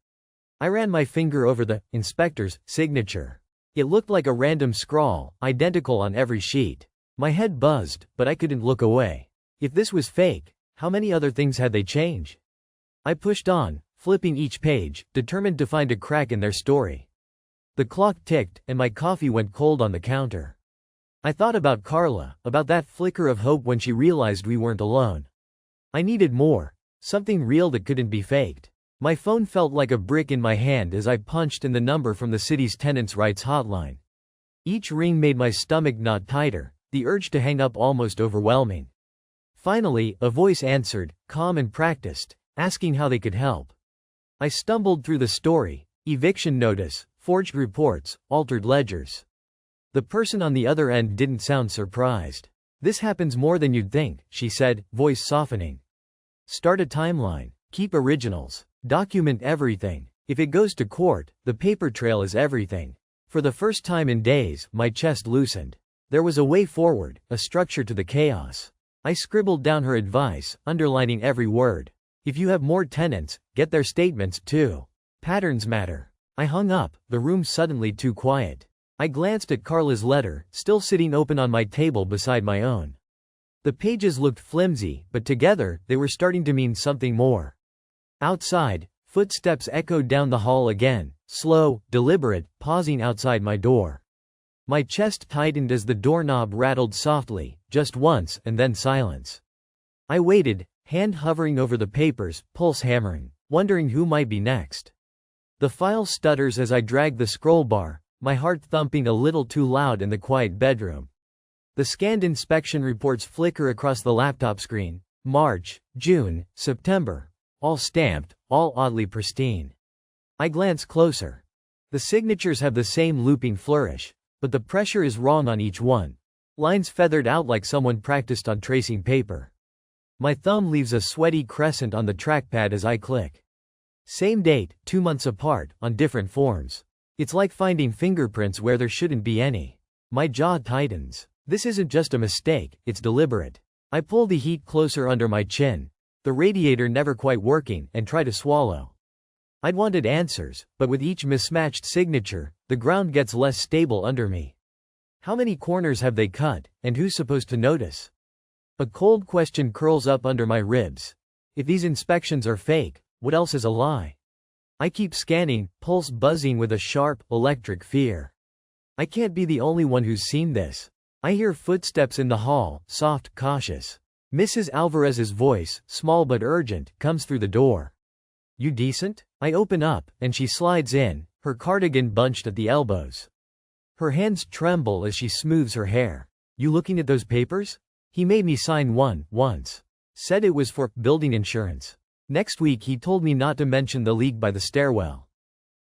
I ran my finger over the inspector's signature. It looked like a random scrawl, identical on every sheet. My head buzzed, but I couldn't look away. If this was fake, how many other things had they changed? I pushed on, flipping each page, determined to find a crack in their story. The clock ticked, and my coffee went cold on the counter. I thought about Carla, about that flicker of hope when she realized we weren't alone. I needed more, something real that couldn't be faked. My phone felt like a brick in my hand as I punched in the number from the city's tenants' rights hotline. Each ring made my stomach knot tighter, the urge to hang up almost overwhelming. Finally, a voice answered, calm and practiced, asking how they could help. I stumbled through the story: eviction notice, forged reports, altered ledgers. The person on the other end didn't sound surprised. "This happens more than you'd think," she said, voice softening. "Start a timeline. Keep originals. Document everything. If it goes to court, the paper trail is everything." For the first time in days, my chest loosened. There was a way forward, a structure to the chaos. I scribbled down her advice, underlining every word. If you have more tenants, get their statements too. Patterns matter. I hung up, the room suddenly too quiet. I glanced at Carla's letter, still sitting open on my table beside my own. The pages looked flimsy, but together, they were starting to mean something more. Outside, footsteps echoed down the hall again, slow, deliberate, pausing outside my door. My chest tightened as the doorknob rattled softly, just once, and then silence. I waited, hand hovering over the papers, pulse hammering, wondering who might be next. The file stutters as I drag the scroll bar, my heart thumping a little too loud in the quiet bedroom. The scanned inspection reports flicker across the laptop screen. March, June, September. All stamped, all oddly pristine. I glance closer. The signatures have the same looping flourish, but the pressure is wrong on each one. Lines feathered out like someone practiced on tracing paper. My thumb leaves a sweaty crescent on the trackpad as I click. Same date, 2 months apart, on different forms. It's like finding fingerprints where there shouldn't be any. My jaw tightens. This isn't just a mistake, it's deliberate. I pull the heat closer under my chin, the radiator never quite working, and try to swallow. I'd wanted answers, but with each mismatched signature, the ground gets less stable under me. How many corners have they cut, and who's supposed to notice? A cold question curls up under my ribs. If these inspections are fake, what else is a lie? I keep scanning, pulse buzzing with a sharp, electric fear. I can't be the only one who's seen this. I hear footsteps in the hall, soft, cautious. Mrs. Alvarez's voice, small but urgent, comes through the door. You decent? I open up, and she slides in, her cardigan bunched at the elbows. Her hands tremble as she smooths her hair. You looking at those papers? He made me sign one, once. Said it was for building insurance. Next week he told me not to mention the leak by the stairwell.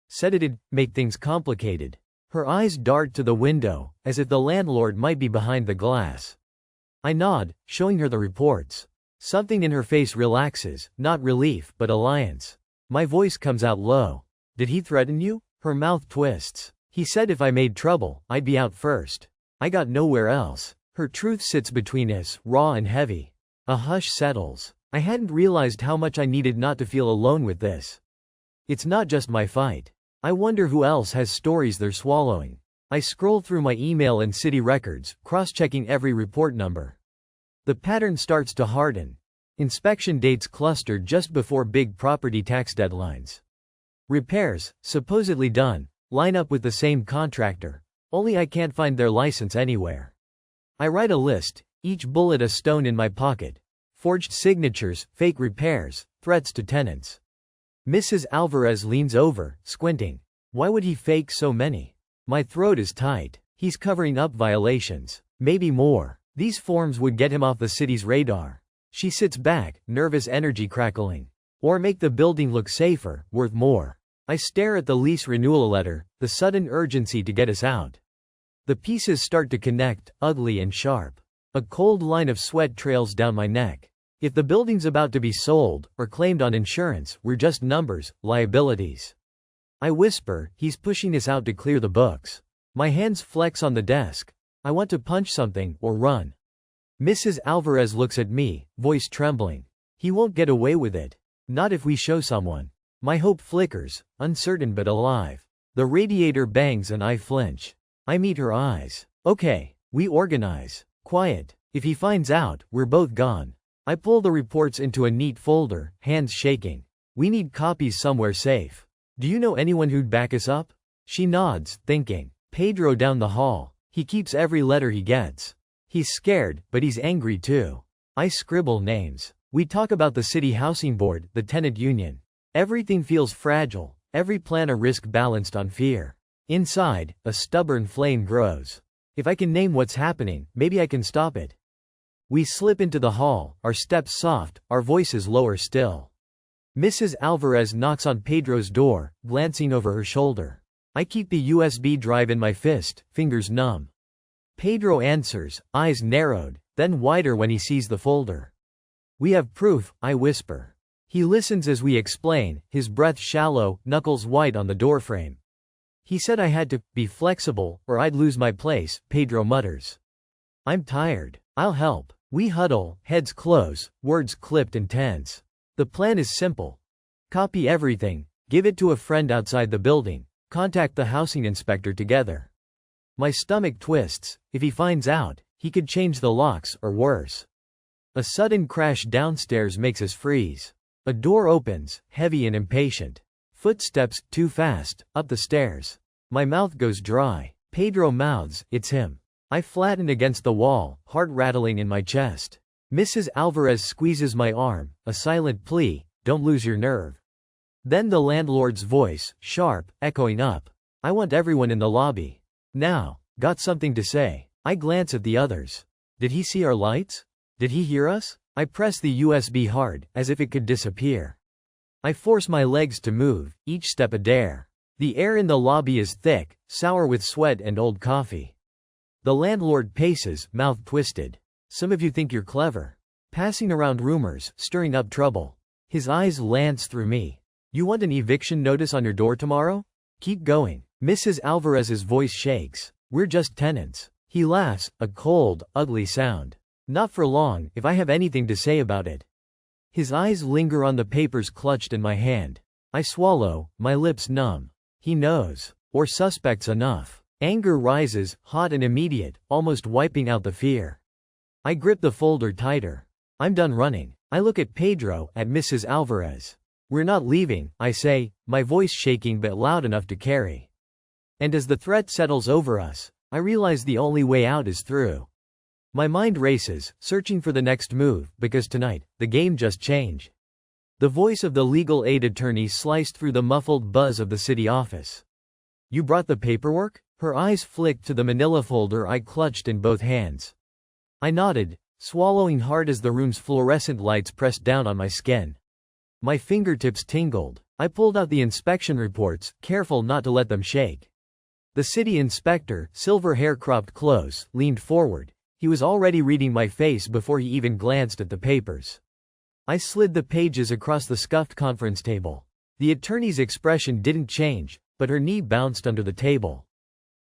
Said it'd make things complicated. Her eyes dart to the window, as if the landlord might be behind the glass. I nod, showing her the reports. Something in her face relaxes, not relief, but alliance. My voice comes out low. Did he threaten you? Her mouth twists. He said if I made trouble, I'd be out first. I got nowhere else. Her truth sits between us, raw and heavy. A hush settles. I hadn't realized how much I needed not to feel alone with this. It's not just my fight. I wonder who else has stories they're swallowing. I scroll through my email and city records, cross-checking every report number. The pattern starts to harden. Inspection dates cluster just before big property tax deadlines. Repairs, supposedly done, line up with the same contractor, only I can't find their license anywhere. I write a list, each bullet a stone in my pocket. Forged signatures, fake repairs, threats to tenants. Mrs. Alvarez leans over, squinting. Why would he fake so many? My throat is tight. He's covering up violations. Maybe more. These forms would get him off the city's radar. She sits back, nervous energy crackling. Or make the building look safer, worth more. I stare at the lease renewal letter, the sudden urgency to get us out. The pieces start to connect, ugly and sharp. A cold line of sweat trails down my neck. If the building's about to be sold, or claimed on insurance, we're just numbers, liabilities. I whisper, he's pushing us out to clear the books. My hands flex on the desk. I want to punch something, or run. Mrs. Alvarez looks at me, voice trembling. He won't get away with it. Not if we show someone. My hope flickers, uncertain but alive. The radiator bangs and I flinch. I meet her eyes. Okay, we organize. Quiet. If he finds out, we're both gone. I pull the reports into a neat folder, hands shaking. We need copies somewhere safe. Do you know anyone who'd back us up? She nods, thinking. Pedro down the hall. He keeps every letter he gets. He's scared, but he's angry too. I scribble names. We talk about the city housing board, the tenant union. Everything feels fragile, every plan a risk balanced on fear. Inside, a stubborn flame grows. If I can name what's happening, maybe I can stop it. We slip into the hall, our steps soft, our voices lower still. Mrs. Alvarez knocks on Pedro's door, glancing over her shoulder. I keep the USB drive in my fist, fingers numb. Pedro answers, eyes narrowed, then wider when he sees the folder. We have proof, I whisper. He listens as we explain, his breath shallow, knuckles white on the doorframe. He said I had to be flexible, or I'd lose my place, Pedro mutters. I'm tired. I'll help. We huddle, heads close, words clipped and tense. The plan is simple. Copy everything, give it to a friend outside the building, contact the housing inspector together. My stomach twists. If he finds out, he could change the locks, or worse. A sudden crash downstairs makes us freeze. A door opens, heavy and impatient. Footsteps, too fast, up the stairs. My mouth goes dry. Pedro mouths, it's him. I flatten against the wall, heart rattling in my chest. Mrs. Alvarez squeezes my arm, a silent plea, don't lose your nerve. Then the landlord's voice, sharp, echoing up. I want everyone in the lobby. Now. Got something to say. I glance at the others. Did he see our lights? Did he hear us? I press the USB hard, as if it could disappear. I force my legs to move, each step a dare. The air in the lobby is thick, sour with sweat and old coffee. The landlord paces, mouth twisted. Some of you think you're clever. passing around rumors, stirring up trouble. His eyes lance through me. You want an eviction notice on your door tomorrow? Keep going. Mrs. Alvarez's voice shakes. We're just tenants. He laughs, a cold, ugly sound. Not for long, if I have anything to say about it. His eyes linger on the papers clutched in my hand. I swallow, my lips numb. He knows. Or suspects enough. Anger rises, hot and immediate, almost wiping out the fear. I grip the folder tighter. I'm done running. I look at Pedro, at Mrs. Alvarez. We're not leaving, I say, my voice shaking but loud enough to carry. And as the threat settles over us, I realize the only way out is through. My mind races, searching for the next move, because tonight, the game just changed. The voice of the legal aid attorney sliced through the muffled buzz of the city office. You brought the paperwork? Her eyes flicked to the manila folder I clutched in both hands. I nodded, swallowing hard as the room's fluorescent lights pressed down on my skin. My fingertips tingled. I pulled out the inspection reports, careful not to let them shake. The city inspector, silver hair cropped close, leaned forward. He was already reading my face before he even glanced at the papers. I slid the pages across the scuffed conference table. The attorney's expression didn't change, but her knee bounced under the table.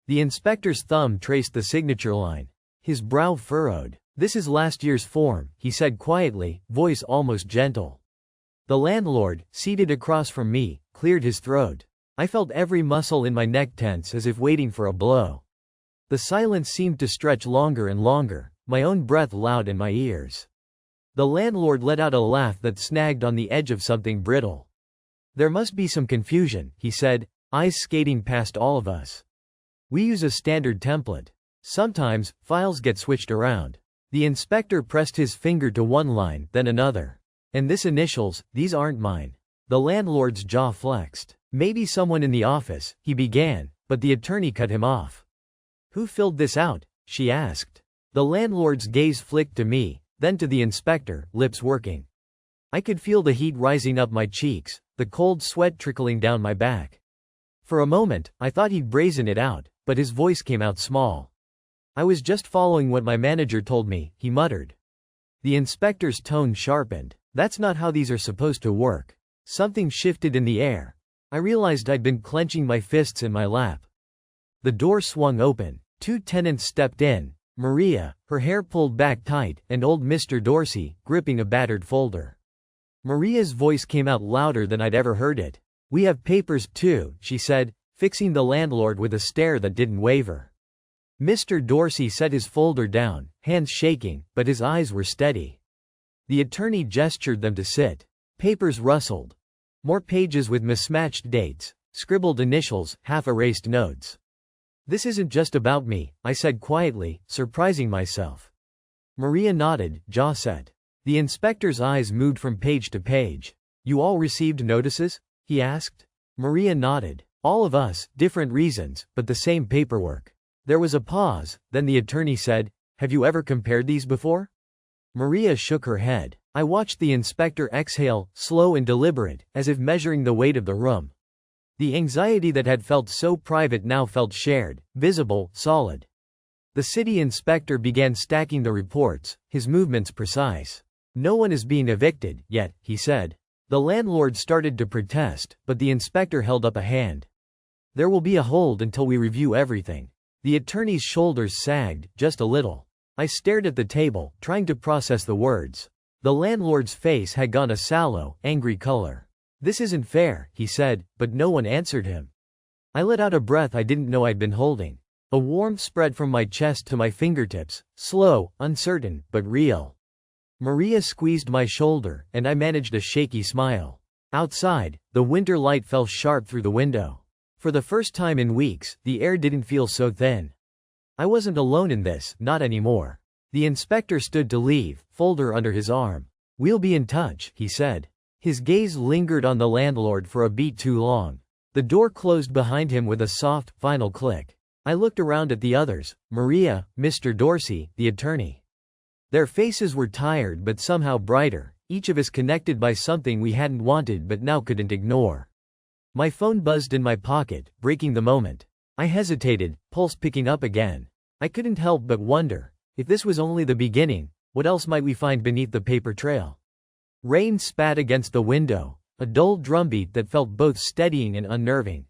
The inspector's thumb traced the signature line. His brow furrowed. This is last year's form, he said quietly, voice almost gentle. The landlord, seated across from me, cleared his throat. I felt every muscle in my neck tense as if waiting for a blow. The silence seemed to stretch longer and longer, my own breath loud in my ears. The landlord let out a laugh that snagged on the edge of something brittle. There must be some confusion, he said, eyes skating past all of us. We use a standard template. Sometimes, files get switched around. The inspector pressed his finger to one line, then another. And this initials, these aren't mine. The landlord's jaw flexed. Maybe someone in the office, he began, but the attorney cut him off. Who filled this out? She asked. The landlord's gaze flicked to me, then to the inspector, lips working. I could feel the heat rising up my cheeks, the cold sweat trickling down my back. For a moment, I thought he'd brazen it out, but his voice came out small. I was just following what my manager told me, he muttered. The inspector's tone sharpened. That's not how these are supposed to work. Something shifted in the air. I realized I'd been clenching my fists in my lap. The door swung open. Two tenants stepped in. Maria, her hair pulled back tight, and old Mr. Dorsey, gripping a battered folder. Maria's voice came out louder than I'd ever heard it. We have papers too, she said, fixing the landlord with a stare that didn't waver. Mr. Dorsey set his folder down, hands shaking, but his eyes were steady. The attorney gestured them to sit. Papers rustled. More pages with mismatched dates, scribbled initials, half-erased notes. This isn't just about me, I said quietly, surprising myself. Maria nodded, jaw set. The inspector's eyes moved from page to page. You all received notices? He asked. Maria nodded. All of us, different reasons, but the same paperwork. There was a pause, then the attorney said, have you ever compared these before? Maria shook her head. I watched the inspector exhale, slow and deliberate, as if measuring the weight of the room. The anxiety that had felt so private now felt shared, visible, solid. The city inspector began stacking the reports, his movements precise. No one is being evicted, yet, he said. The landlord started to protest, but the inspector held up a hand. There will be a hold until we review everything. The attorney's shoulders sagged, just a little. I stared at the table, trying to process the words. The landlord's face had gone a sallow, angry color. This isn't fair, he said, but no one answered him. I let out a breath I didn't know I'd been holding. A warmth spread from my chest to my fingertips, slow, uncertain, but real. Maria squeezed my shoulder, and I managed a shaky smile. Outside, the winter light fell sharp through the window. For the first time in weeks, the air didn't feel so thin. I wasn't alone in this, not anymore. The inspector stood to leave, folder under his arm. We'll be in touch, he said. His gaze lingered on the landlord for a beat too long. The door closed behind him with a soft, final click. I looked around at the others, Maria, Mr. Dorsey, the attorney. Their faces were tired but somehow brighter, each of us connected by something we hadn't wanted but now couldn't ignore. My phone buzzed in my pocket, breaking the moment. I hesitated, pulse picking up again. I couldn't help but wonder, if this was only the beginning, What else might we find beneath the paper trail? Rain spat against the window, a dull drumbeat that felt both steadying and unnerving.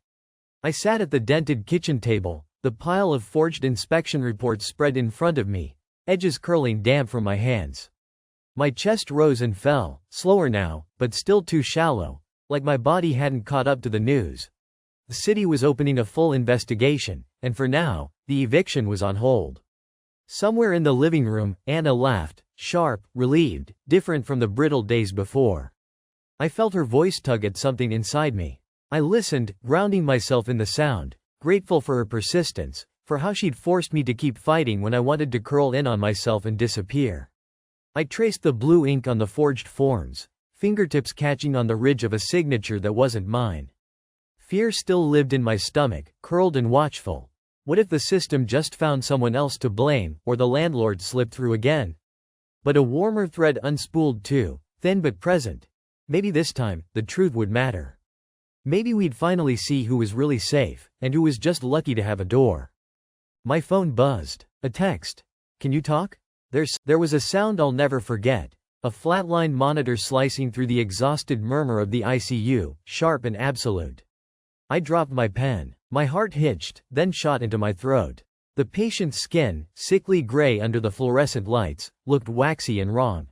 I sat at the dented kitchen table, the pile of forged inspection reports spread in front of me, edges curling damp from my hands. My chest rose and fell, slower now, but still too shallow, like my body hadn't caught up to the news. The city was opening a full investigation, and for now, the eviction was on hold. Somewhere in the living room, Anna laughed, sharp, relieved, different from the brittle days before. I felt her voice tug at something inside me. I listened, grounding myself in the sound, grateful for her persistence, for how she'd forced me to keep fighting when I wanted to curl in on myself and disappear. I traced the blue ink on the forged forms, fingertips catching on the ridge of a signature that wasn't mine. Fear still lived in my stomach, curled and watchful. What if the system just found someone else to blame, or the landlord slipped through again? But a warmer thread unspooled too, thin but present. Maybe this time, the truth would matter. Maybe we'd finally see who was really safe, and who was just lucky to have a door. My phone buzzed. A text. Can you talk? There was a sound I'll never forget. A flatline monitor slicing through the exhausted murmur of the ICU, sharp and absolute. I dropped my pen. My heart hitched, then shot into my throat. The patient's skin, sickly gray under the fluorescent lights, looked waxy and wrong.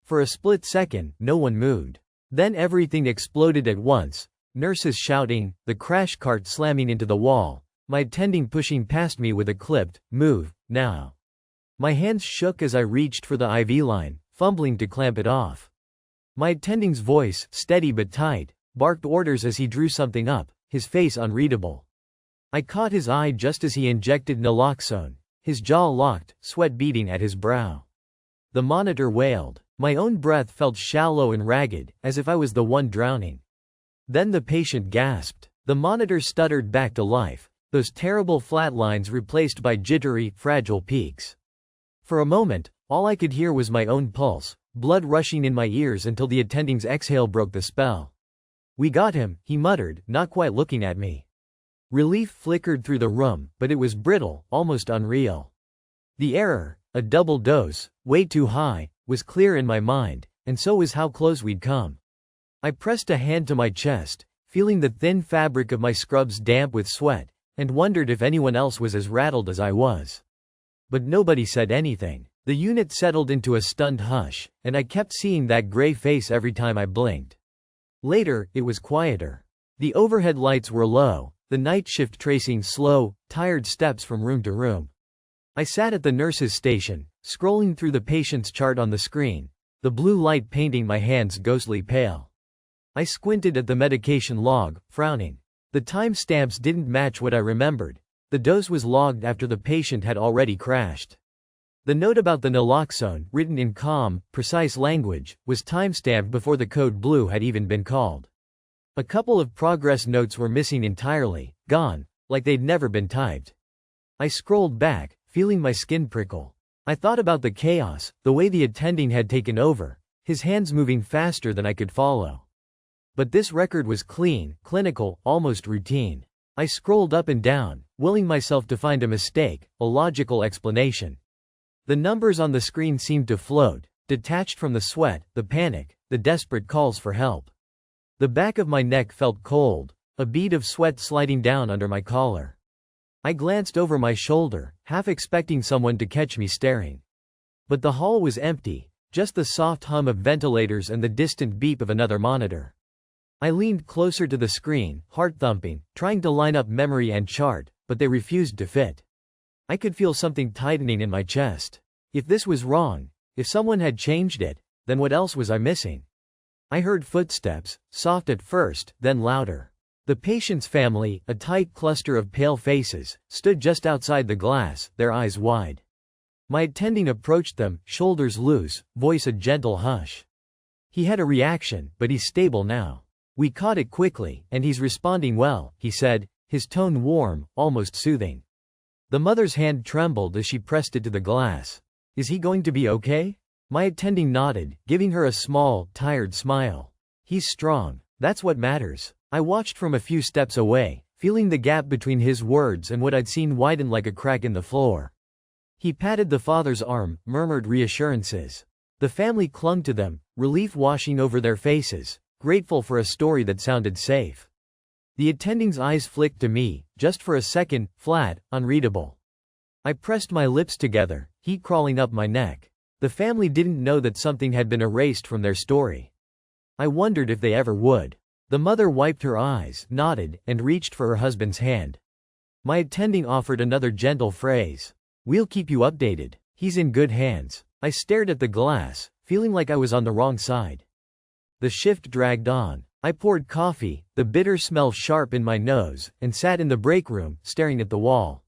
For a split second, no one moved. Then everything exploded at once. Nurses shouting, the crash cart slamming into the wall, my attending pushing past me with a clipped, "Move, now." My hands shook as I reached for the IV line, fumbling to clamp it off. My attending's voice, steady but tight, barked orders as he drew something up, his face unreadable. I caught his eye just as he injected naloxone, his jaw locked, sweat beading at his brow. The monitor wailed. My own breath felt shallow and ragged, as if I was the one drowning. Then the patient gasped. The monitor stuttered back to life, those terrible flat lines replaced by jittery, fragile peaks. For a moment, all I could hear was my own pulse, blood rushing in my ears until the attending's exhale broke the spell. "We got him," he muttered, not quite looking at me. Relief flickered through the room, but it was brittle, almost unreal. The error, a double dose, way too high, was clear in my mind, and so was how close we'd come. I pressed a hand to my chest, feeling the thin fabric of my scrubs damp with sweat, and wondered if anyone else was as rattled as I was. But nobody said anything. The unit settled into a stunned hush, and I kept seeing that gray face every time I blinked. Later, it was quieter. The overhead lights were low, the night shift tracing slow, tired steps from room to room. I sat at the nurse's station, scrolling through the patient's chart on the screen, the blue light painting my hands ghostly pale. I squinted at the medication log, frowning. The timestamps didn't match what I remembered. The dose was logged after the patient had already crashed. The note about the naloxone, written in calm, precise language, was timestamped before the code blue had even been called. A couple of progress notes were missing entirely, gone, like they'd never been typed. I scrolled back, feeling my skin prickle. I thought about the chaos, the way the attending had taken over, his hands moving faster than I could follow. But this record was clean, clinical, almost routine. I scrolled up and down, willing myself to find a mistake, a logical explanation. The numbers on the screen seemed to float, detached from the sweat, the panic, the desperate calls for help. The back of my neck felt cold, a bead of sweat sliding down under my collar. I glanced over my shoulder, half expecting someone to catch me staring. But the hall was empty, just the soft hum of ventilators and the distant beep of another monitor. I leaned closer to the screen, heart thumping, trying to line up memory and chart, but they refused to fit. I could feel something tightening in my chest. If this was wrong, if someone had changed it, then what else was I missing? I heard footsteps, soft at first, then louder. The patient's family, a tight cluster of pale faces, stood just outside the glass, their eyes wide. My attending approached them, shoulders loose, voice a gentle hush. He had a reaction, but he's stable now. We caught it quickly, and he's responding well, he said, his tone warm, almost soothing. The mother's hand trembled as she pressed it to the glass. Is he going to be okay? My attending nodded, giving her a small, tired smile. He's strong. That's what matters. I watched from a few steps away, feeling the gap between his words and what I'd seen widen like a crack in the floor. He patted the father's arm, murmured reassurances. The family clung to them, relief washing over their faces, grateful for a story that sounded safe. The attending's eyes flicked to me, just for a second, flat, unreadable. I pressed my lips together, heat crawling up my neck. The family didn't know that something had been erased from their story. I wondered if they ever would. The mother wiped her eyes, nodded, and reached for her husband's hand. My attending offered another gentle phrase. "We'll keep you updated. He's in good hands." I stared at the glass, feeling like I was on the wrong side. The shift dragged on. I poured coffee, the bitter smell sharp in my nose, and sat in the break room, staring at the wall.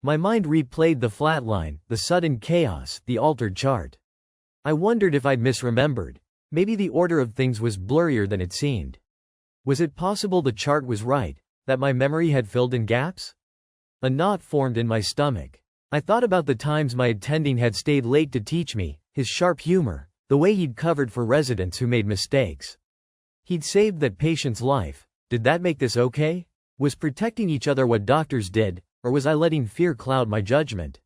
My mind replayed the flatline, the sudden chaos, the altered chart. I wondered if I'd misremembered. Maybe the order of things was blurrier than it seemed. Was it possible the chart was right, that my memory had filled in gaps? A knot formed in my stomach. I thought about the times my attending had stayed late to teach me, his sharp humor, the way he'd covered for residents who made mistakes. He'd saved that patient's life. Did that make this okay? Was protecting each other what doctors did, or was I letting fear cloud my judgment?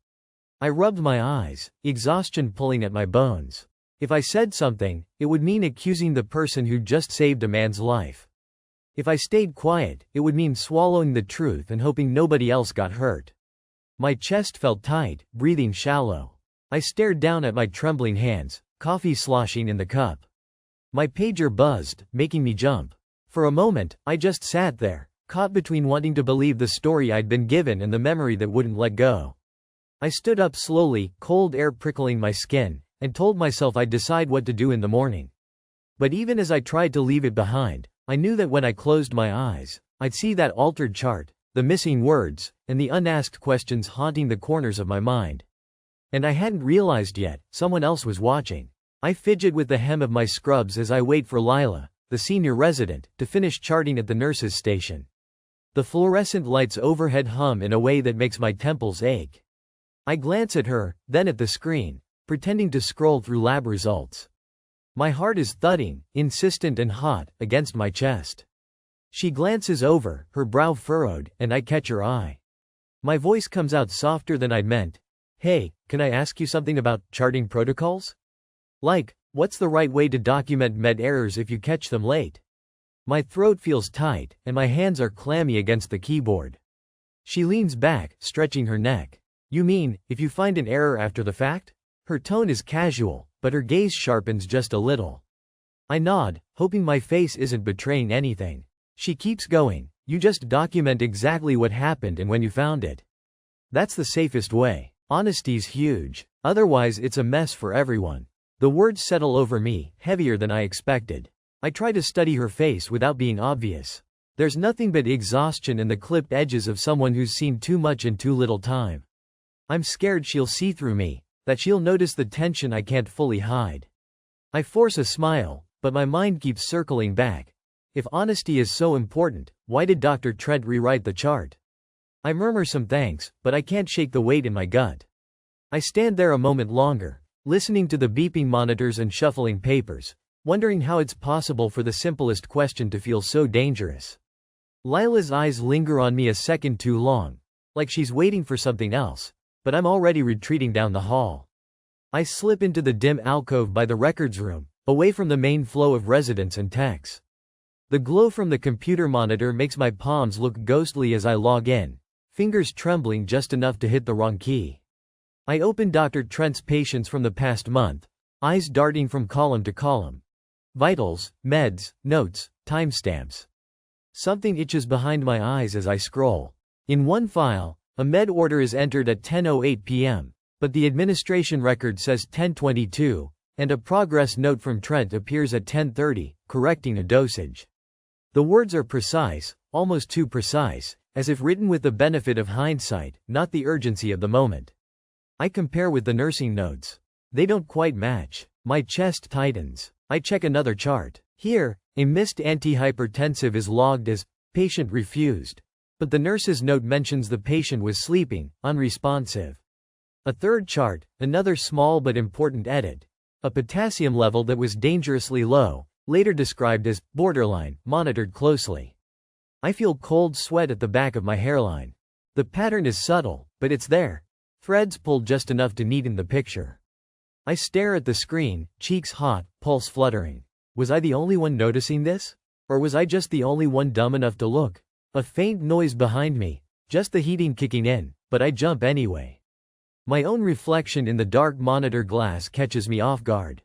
I rubbed my eyes, exhaustion pulling at my bones. If I said something, it would mean accusing the person who'd just saved a man's life. If I stayed quiet, it would mean swallowing the truth and hoping nobody else got hurt. My chest felt tight, breathing shallow. I stared down at my trembling hands, coffee sloshing in the cup. My pager buzzed, making me jump. For a moment, I just sat there, caught between wanting to believe the story I'd been given and the memory that wouldn't let go. I stood up slowly, cold air prickling my skin, and told myself I'd decide what to do in the morning. But even as I tried to leave it behind, I knew that when I closed my eyes, I'd see that altered chart, the missing words, and the unasked questions haunting the corners of my mind. And I hadn't realized yet, someone else was watching. I fidget with the hem of my scrubs as I wait for Lila, the senior resident, to finish charting at the nurse's station. The fluorescent lights overhead hum in a way that makes my temples ache. I glance at her, then at the screen, pretending to scroll through lab results. My heart is thudding, insistent and hot, against my chest. She glances over, her brow furrowed, and I catch her eye. My voice comes out softer than I'd meant. "Hey, can I ask you something about charting protocols? Like, what's the right way to document med errors if you catch them late?" My throat feels tight, and my hands are clammy against the keyboard. She leans back, stretching her neck. "You mean, if you find an error after the fact?" Her tone is casual, but her gaze sharpens just a little. I nod, hoping my face isn't betraying anything. She keeps going. "You just document exactly what happened and when you found it. That's the safest way. Honesty's huge. Otherwise it's a mess for everyone." The words settle over me, heavier than I expected. I try to study her face without being obvious. There's nothing but exhaustion and the clipped edges of someone who's seen too much in too little time. I'm scared she'll see through me, that she'll notice the tension I can't fully hide. I force a smile, but my mind keeps circling back. If honesty is so important, why did Dr. Trent rewrite the chart? I murmur some thanks, but I can't shake the weight in my gut. I stand there a moment longer, listening to the beeping monitors and shuffling papers, wondering how it's possible for the simplest question to feel so dangerous. Lila's eyes linger on me a second too long, like she's waiting for something else, but I'm already retreating down the hall. I slip into the dim alcove by the records room, away from the main flow of residents and techs. The glow from the computer monitor makes my palms look ghostly as I log in, fingers trembling just enough to hit the wrong key. I open Dr. Trent's patients from the past month, eyes darting from column to column. Vitals, meds, notes, timestamps. Something itches behind my eyes as I scroll. In one file, a med order is entered at 10:08 p.m., but the administration record says 10:22, and a progress note from Trent appears at 10:30, correcting a dosage. The words are precise, almost too precise, as if written with the benefit of hindsight, not the urgency of the moment. I compare with the nursing notes. They don't quite match. My chest tightens. I check another chart. Here, a missed antihypertensive is logged as patient refused, but the nurse's note mentions the patient was sleeping, unresponsive. A third chart, another small but important edit. A potassium level that was dangerously low, later described as borderline, monitored closely. I feel cold sweat at the back of my hairline. The pattern is subtle, but it's there. threads pulled just enough to neaten the picture. I stare at the screen, cheeks hot, pulse fluttering. Was I the only one noticing this? Or was I just the only one dumb enough to look? A faint noise behind me, just the heating kicking in, but I jump anyway. My own reflection in the dark monitor glass catches me off guard.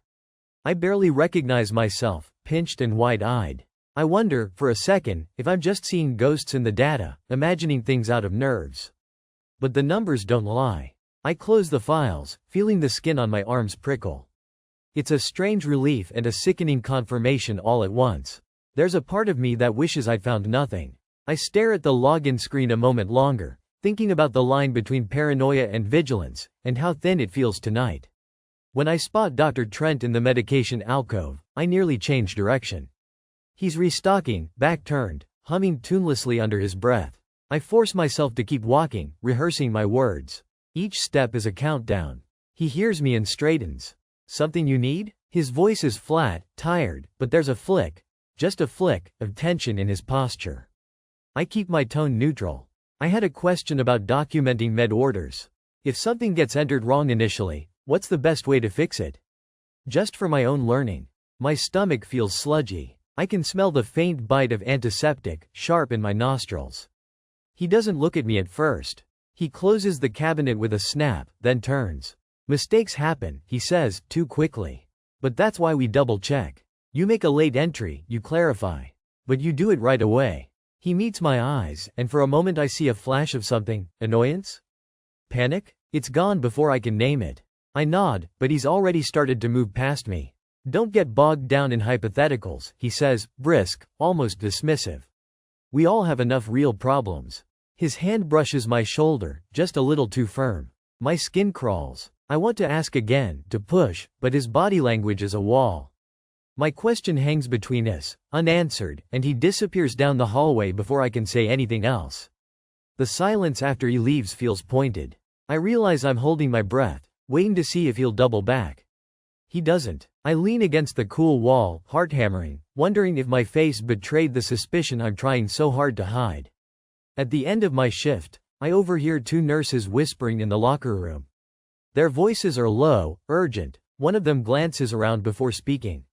I barely recognize myself, pinched and wide-eyed. I wonder, for a second, if I'm just seeing ghosts in the data, imagining things out of nerves. But the numbers don't lie. I close the files, feeling the skin on my arms prickle. It's a strange relief and a sickening confirmation all at once. There's a part of me that wishes I'd found nothing. I stare at the login screen a moment longer, thinking about the line between paranoia and vigilance, and how thin it feels tonight. When I spot Dr. Trent in the medication alcove, I nearly change direction. He's restocking, back turned, humming tunelessly under his breath. I force myself to keep walking, rehearsing my words. Each step is a countdown. He hears me and straightens. Something you need? His voice is flat, tired, but there's a flick, just a flick, of tension in his posture. I keep my tone neutral. I had a question about documenting med orders. If something gets entered wrong initially, what's the best way to fix it? Just for my own learning. My stomach feels sludgy. I can smell the faint bite of antiseptic, sharp in my nostrils. He doesn't look at me at first. He closes the cabinet with a snap, then turns. Mistakes happen, he says, too quickly. But that's why we double-check. You make a late entry, you clarify. But you do it right away. He meets my eyes, and for a moment I see a flash of something. Annoyance? Panic? It's gone before I can name it. I nod, but he's already started to move past me. Don't get bogged down in hypotheticals, he says, brisk, almost dismissive. We all have enough real problems. His hand brushes my shoulder, just a little too firm. My skin crawls. I want to ask again, to push, but his body language is a wall. My question hangs between us, unanswered, and he disappears down the hallway before I can say anything else. The silence after he leaves feels pointed. I realize I'm holding my breath, waiting to see if he'll double back. He doesn't. I lean against the cool wall, heart hammering, wondering if my face betrayed the suspicion I'm trying so hard to hide. At the end of my shift, I overhear two nurses whispering in the locker room. Their voices are low, urgent. One of them glances around before speaking.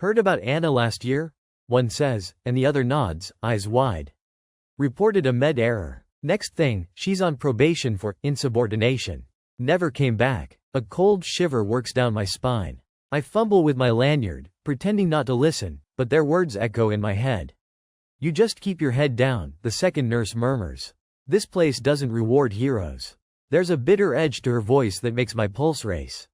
Heard about Anna last year? One says, and the other nods, eyes wide. Reported a med error. Next thing, she's on probation for insubordination. Never came back. A cold shiver works down my spine. I fumble with my lanyard, pretending not to listen, but their words echo in my head. You just keep your head down, the second nurse murmurs. This place doesn't reward heroes. There's a bitter edge to her voice that makes my pulse race.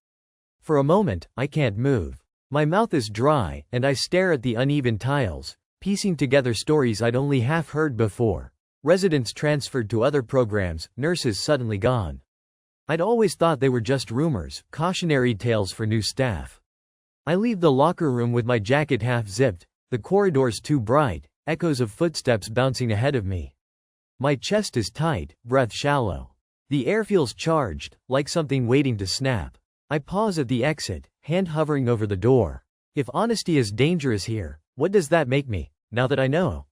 For a moment, I can't move. My mouth is dry, and I stare at the uneven tiles, piecing together stories I'd only half heard before. Residents transferred to other programs, nurses suddenly gone. I'd always thought they were just rumors, cautionary tales for new staff. I leave the locker room with my jacket half zipped, the corridors too bright, echoes of footsteps bouncing ahead of me. My chest is tight, breath shallow. The air feels charged, like something waiting to snap. I pause at the exit, hand hovering over the door. If honesty is dangerous here, what does that make me, now that I know?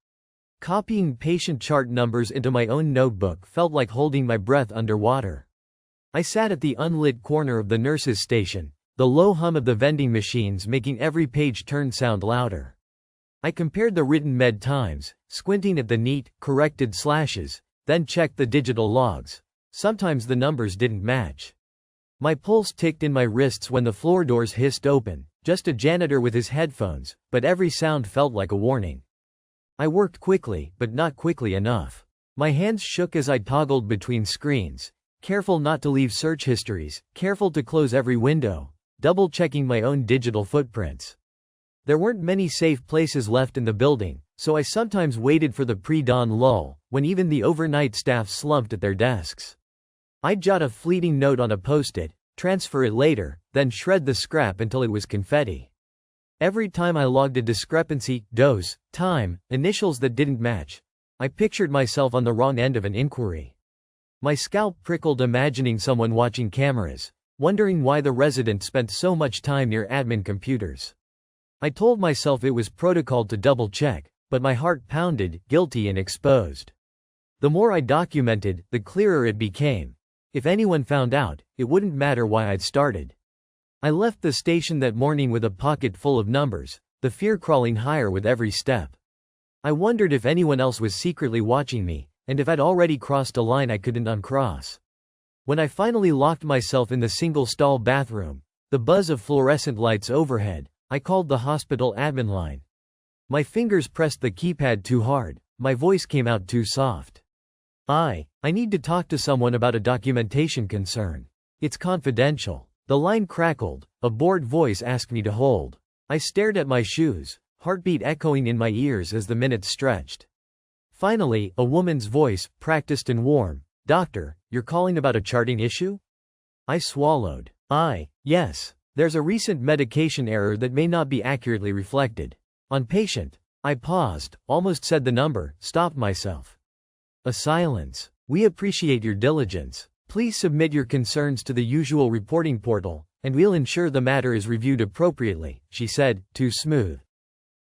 Copying patient chart numbers into my own notebook felt like holding my breath underwater. I sat at the unlit corner of the nurses' station, the low hum of the vending machines making every page turn sound louder. I compared the written med times, squinting at the neat, corrected slashes, then checked the digital logs. Sometimes the numbers didn't match. My pulse ticked in my wrists when the floor doors hissed open, just a janitor with his headphones, but every sound felt like a warning. I worked quickly, but not quickly enough. My hands shook as I toggled between screens, careful not to leave search histories, careful to close every window, double-checking my own digital footprints. There weren't many safe places left in the building, so I sometimes waited for the pre-dawn lull, when even the overnight staff slumped at their desks. I'd jot a fleeting note on a post-it, transfer it later, then shred the scrap until it was confetti. Every time I logged a discrepancy, dose, time, initials that didn't match, I pictured myself on the wrong end of an inquiry. My scalp prickled imagining someone watching cameras, wondering why the resident spent so much time near admin computers. I told myself it was protocol to double-check, but my heart pounded, guilty and exposed. The more I documented, the clearer it became. If anyone found out, it wouldn't matter why I'd started. I left the station that morning with a pocket full of numbers, the fear crawling higher with every step. I wondered if anyone else was secretly watching me, and if I'd already crossed a line I couldn't uncross. When I finally locked myself in the single-stall bathroom, the buzz of fluorescent lights overhead, I called the hospital admin line. My fingers pressed the keypad too hard, my voice came out too soft. I need to talk to someone about a documentation concern. It's confidential. The line crackled, a bored voice asked me to hold. I stared at my shoes, heartbeat echoing in my ears as the minutes stretched. Finally, a woman's voice, practiced and warm. "Doctor, you're calling about a charting issue?" I swallowed. Yes. There's a recent medication error that may not be accurately reflected. On patient. I paused, almost said the number, stopped myself. A silence. "We appreciate your diligence. Please submit your concerns to the usual reporting portal, and we'll ensure the matter is reviewed appropriately," she said, too smooth.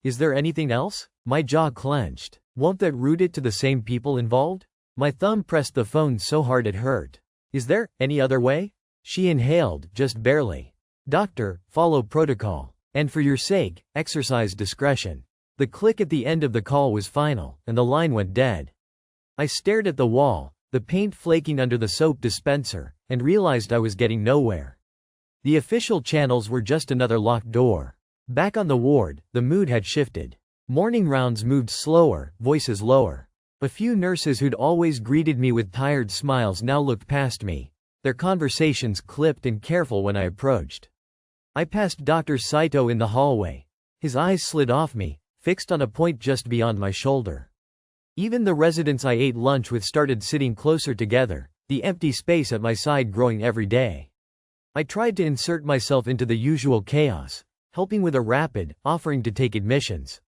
Is there anything else? My jaw clenched. Won't that route it to the same people involved? My thumb pressed the phone so hard it hurt. Is there any other way? She inhaled, just barely. "Doctor, follow protocol. And for your sake, exercise discretion." The click at the end of the call was final, and the line went dead. I stared at the wall, the paint flaking under the soap dispenser, and realized I was getting nowhere. The official channels were just another locked door. Back on the ward, the mood had shifted. Morning rounds moved slower, voices lower. A few nurses who'd always greeted me with tired smiles now looked past me, their conversations clipped and careful when I approached. I passed Dr. Saito in the hallway. His eyes slid off me, fixed on a point just beyond my shoulder. Even the residents I ate lunch with started sitting closer together, the empty space at my side growing every day. I tried to insert myself into the usual chaos, helping with a rapid, offering to take admissions.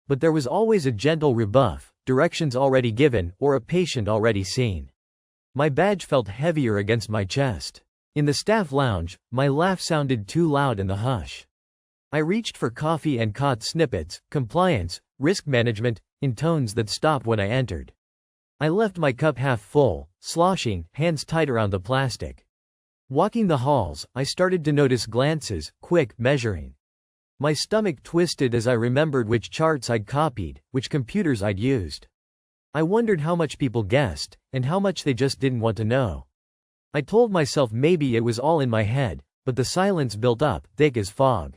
But there was always a gentle rebuff, directions already given, or a patient already seen. My badge felt heavier against my chest. In the staff lounge, my laugh sounded too loud in the hush. I reached for coffee and caught snippets, compliance, risk management, in tones that stopped when I entered. I left my cup half full, sloshing, hands tight around the plastic. Walking the halls, I started to notice glances, quick, measuring. My stomach twisted as I remembered which charts I'd copied, which computers I'd used. I wondered how much people guessed, and how much they just didn't want to know. I told myself maybe it was all in my head, but the silence built up, thick as fog.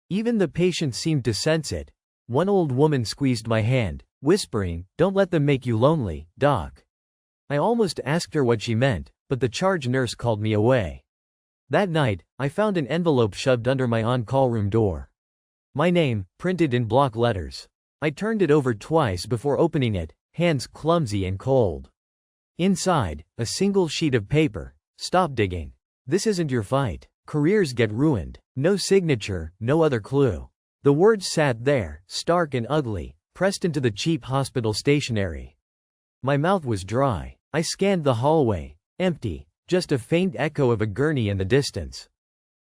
Even the patients seemed to sense it. One old woman squeezed my hand, whispering, "Don't let them make you lonely, Doc." I almost asked her what she meant, but the charge nurse called me away. That night, I found an envelope shoved under my on-call room door. My name, printed in block letters. I turned it over twice before opening it, hands clumsy and cold. Inside, a single sheet of paper. "Stop digging. This isn't your fight. Careers get ruined." No signature, no other clue. The words sat there, stark and ugly, pressed into the cheap hospital stationery. My mouth was dry. I scanned the hallway. Empty. Just a faint echo of a gurney in the distance.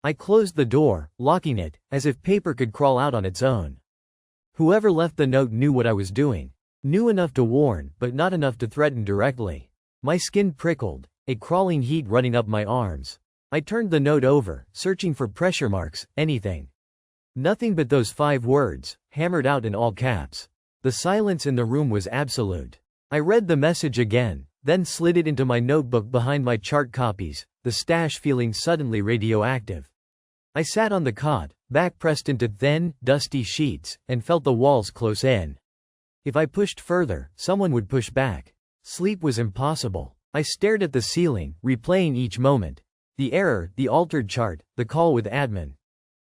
I closed the door, locking it, as if paper could crawl out on its own. Whoever left the note knew what I was doing. Knew enough to warn, but not enough to threaten directly. My skin prickled, a crawling heat running up my arms. I turned the note over, searching for pressure marks, anything. Nothing but those 5 words, hammered out in all caps. The silence in the room was absolute. I read the message again, then slid it into my notebook behind my chart copies, the stash feeling suddenly radioactive. I sat on the cot, back pressed into thin, dusty sheets, and felt the walls close in. If I pushed further, someone would push back. Sleep was impossible. I stared at the ceiling, replaying each moment. The error, the altered chart, the call with admin.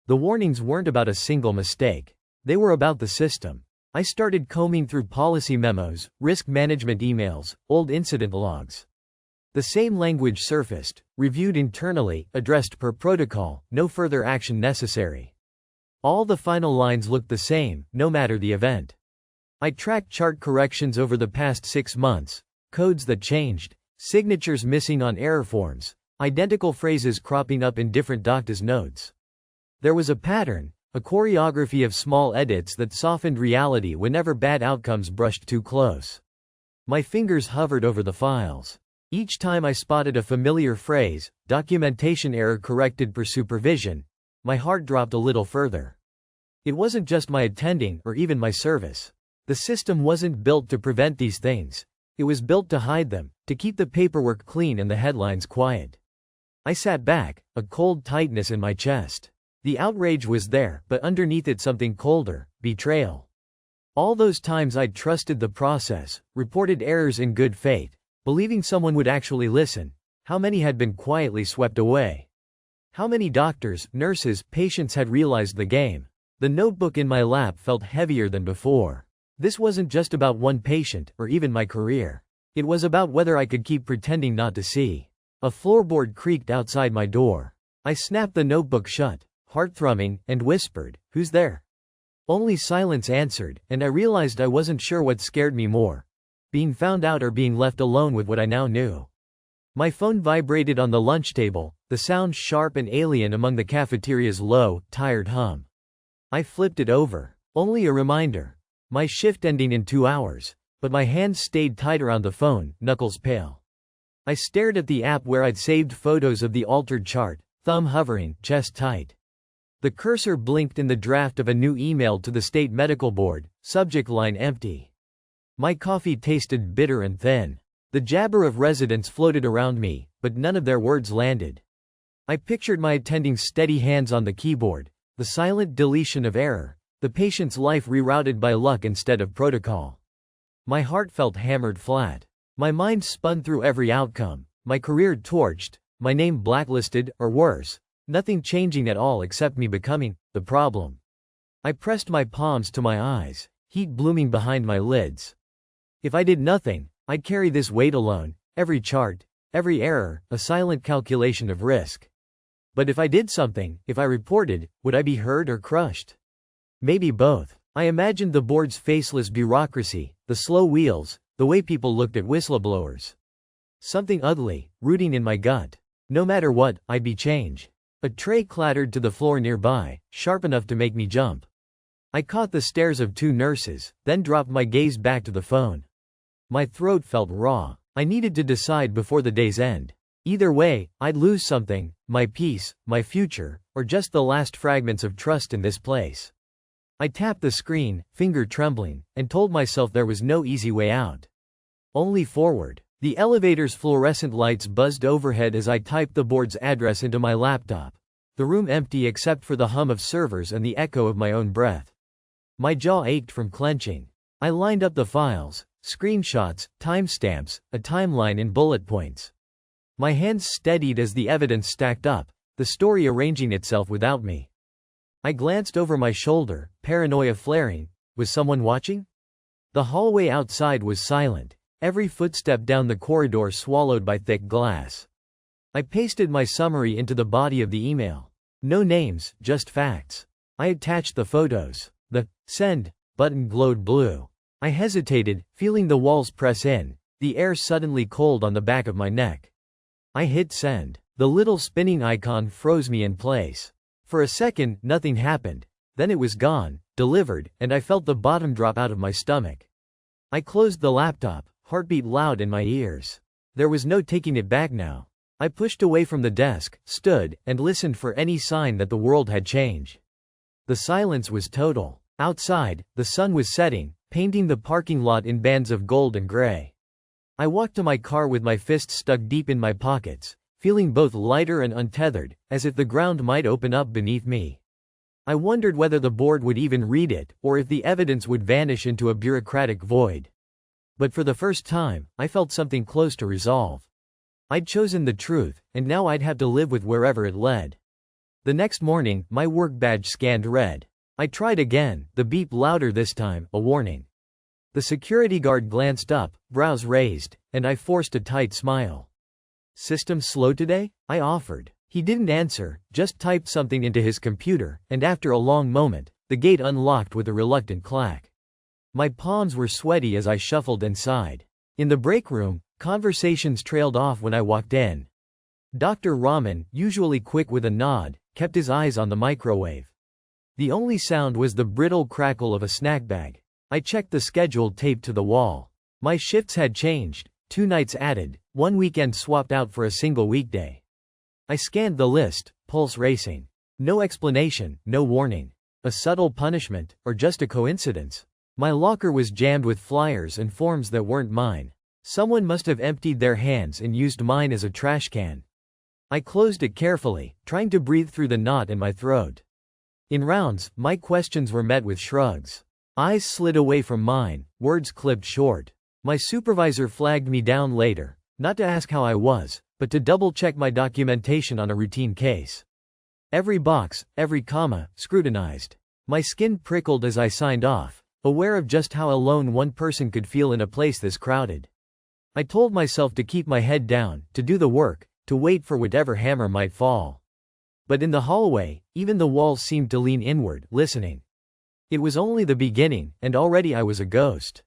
The warnings weren't about a single mistake. They were about the system. I started combing through policy memos, risk management emails, old incident logs. The same language surfaced, reviewed internally, addressed per protocol, no further action necessary. All the final lines looked the same, no matter the event. I tracked chart corrections over the past 6 months, codes that changed, signatures missing on error forms, identical phrases cropping up in different doctors' notes. There was a pattern, a choreography of small edits that softened reality whenever bad outcomes brushed too close. My fingers hovered over the files. Each time I spotted a familiar phrase, documentation error corrected per supervision, my heart dropped a little further. It wasn't just my attending or even my service. The system wasn't built to prevent these things. It was built to hide them, to keep the paperwork clean and the headlines quiet. I sat back, a cold tightness in my chest. The outrage was there, but underneath it something colder, betrayal. All those times I'd trusted the process, reported errors in good faith, believing someone would actually listen, how many had been quietly swept away? How many doctors, nurses, patients had realized the game? The notebook in my lap felt heavier than before. This wasn't just about one patient, or even my career. It was about whether I could keep pretending not to see. A floorboard creaked outside my door. I snapped the notebook shut, heart thrumming, and whispered, "Who's there?" Only silence answered, and I realized I wasn't sure what scared me more, being found out or being left alone with what I now knew. My phone vibrated on the lunch table, the sound sharp and alien among the cafeteria's low, tired hum. I flipped it over. Only a reminder. My shift ending in 2 hours. But my hands stayed tight around the phone, knuckles pale. I stared at the app where I'd saved photos of the altered chart, thumb hovering, chest tight. The cursor blinked in the draft of a new email to the state medical board, subject line empty. My coffee tasted bitter and thin. The jabber of residents floated around me, but none of their words landed. I pictured my attending's steady hands on the keyboard, the silent deletion of error, the patient's life rerouted by luck instead of protocol. My heart felt hammered flat. My mind spun through every outcome, my career torched, my name blacklisted, or worse, nothing changing at all except me becoming the problem. I pressed my palms to my eyes, heat blooming behind my lids. If I did nothing, I'd carry this weight alone, every chart, every error, a silent calculation of risk. But if I did something, if I reported, would I be heard or crushed? Maybe both. I imagined the board's faceless bureaucracy, the slow wheels, the way people looked at whistleblowers. Something ugly, rooting in my gut. No matter what, I'd be change. A tray clattered to the floor nearby, sharp enough to make me jump. I caught the stares of 2 nurses, then dropped my gaze back to the phone. My throat felt raw. I needed to decide before the day's end. Either way, I'd lose something, my peace, my future, or just the last fragments of trust in this place. I tapped the screen, finger trembling, and told myself there was no easy way out. Only forward. The elevator's fluorescent lights buzzed overhead as I typed the board's address into my laptop. The room empty except for the hum of servers and the echo of my own breath. My jaw ached from clenching. I lined up the files, screenshots, timestamps, a timeline in bullet points. My hands steadied as the evidence stacked up, the story arranging itself without me. I glanced over my shoulder, paranoia flaring. Was someone watching? The hallway outside was silent, every footstep down the corridor swallowed by thick glass. I pasted my summary into the body of the email. No names, just facts. I attached the photos. The send button glowed blue. I hesitated, feeling the walls press in, the air suddenly cold on the back of my neck. I hit send. The little spinning icon froze me in place. For a second, nothing happened. Then it was gone, delivered, and I felt the bottom drop out of my stomach. I closed the laptop, heartbeat loud in my ears. There was no taking it back now. I pushed away from the desk, stood, and listened for any sign that the world had changed. The silence was total. Outside, the sun was setting, painting the parking lot in bands of gold and gray. I walked to my car with my fists stuck deep in my pockets, feeling both lighter and untethered, as if the ground might open up beneath me. I wondered whether the board would even read it, or if the evidence would vanish into a bureaucratic void. But for the first time, I felt something close to resolve. I'd chosen the truth, and now I'd have to live with wherever it led. The next morning, my work badge scanned red. I tried again, the beep louder this time, a warning. The security guard glanced up, brows raised, and I forced a tight smile. "System slow today?" I offered. He didn't answer, just typed something into his computer, and after a long moment, the gate unlocked with a reluctant clack. My palms were sweaty as I shuffled inside. In the break room, conversations trailed off when I walked in. Dr. Rahman, usually quick with a nod, kept his eyes on the microwave. The only sound was the brittle crackle of a snack bag. I checked the schedule taped to the wall. My shifts had changed. 2 nights added, 1 weekend swapped out for a single weekday. I scanned the list, pulse racing. No explanation, no warning. A subtle punishment, or just a coincidence? My locker was jammed with flyers and forms that weren't mine. Someone must have emptied their hands and used mine as a trash can. I closed it carefully, trying to breathe through the knot in my throat. In rounds, my questions were met with shrugs. Eyes slid away from mine, words clipped short. My supervisor flagged me down later, not to ask how I was, but to double-check my documentation on a routine case. Every box, every comma, scrutinized. My skin prickled as I signed off, aware of just how alone one person could feel in a place this crowded. I told myself to keep my head down, to do the work, to wait for whatever hammer might fall. But in the hallway, even the walls seemed to lean inward, listening. It was only the beginning, and already I was a ghost.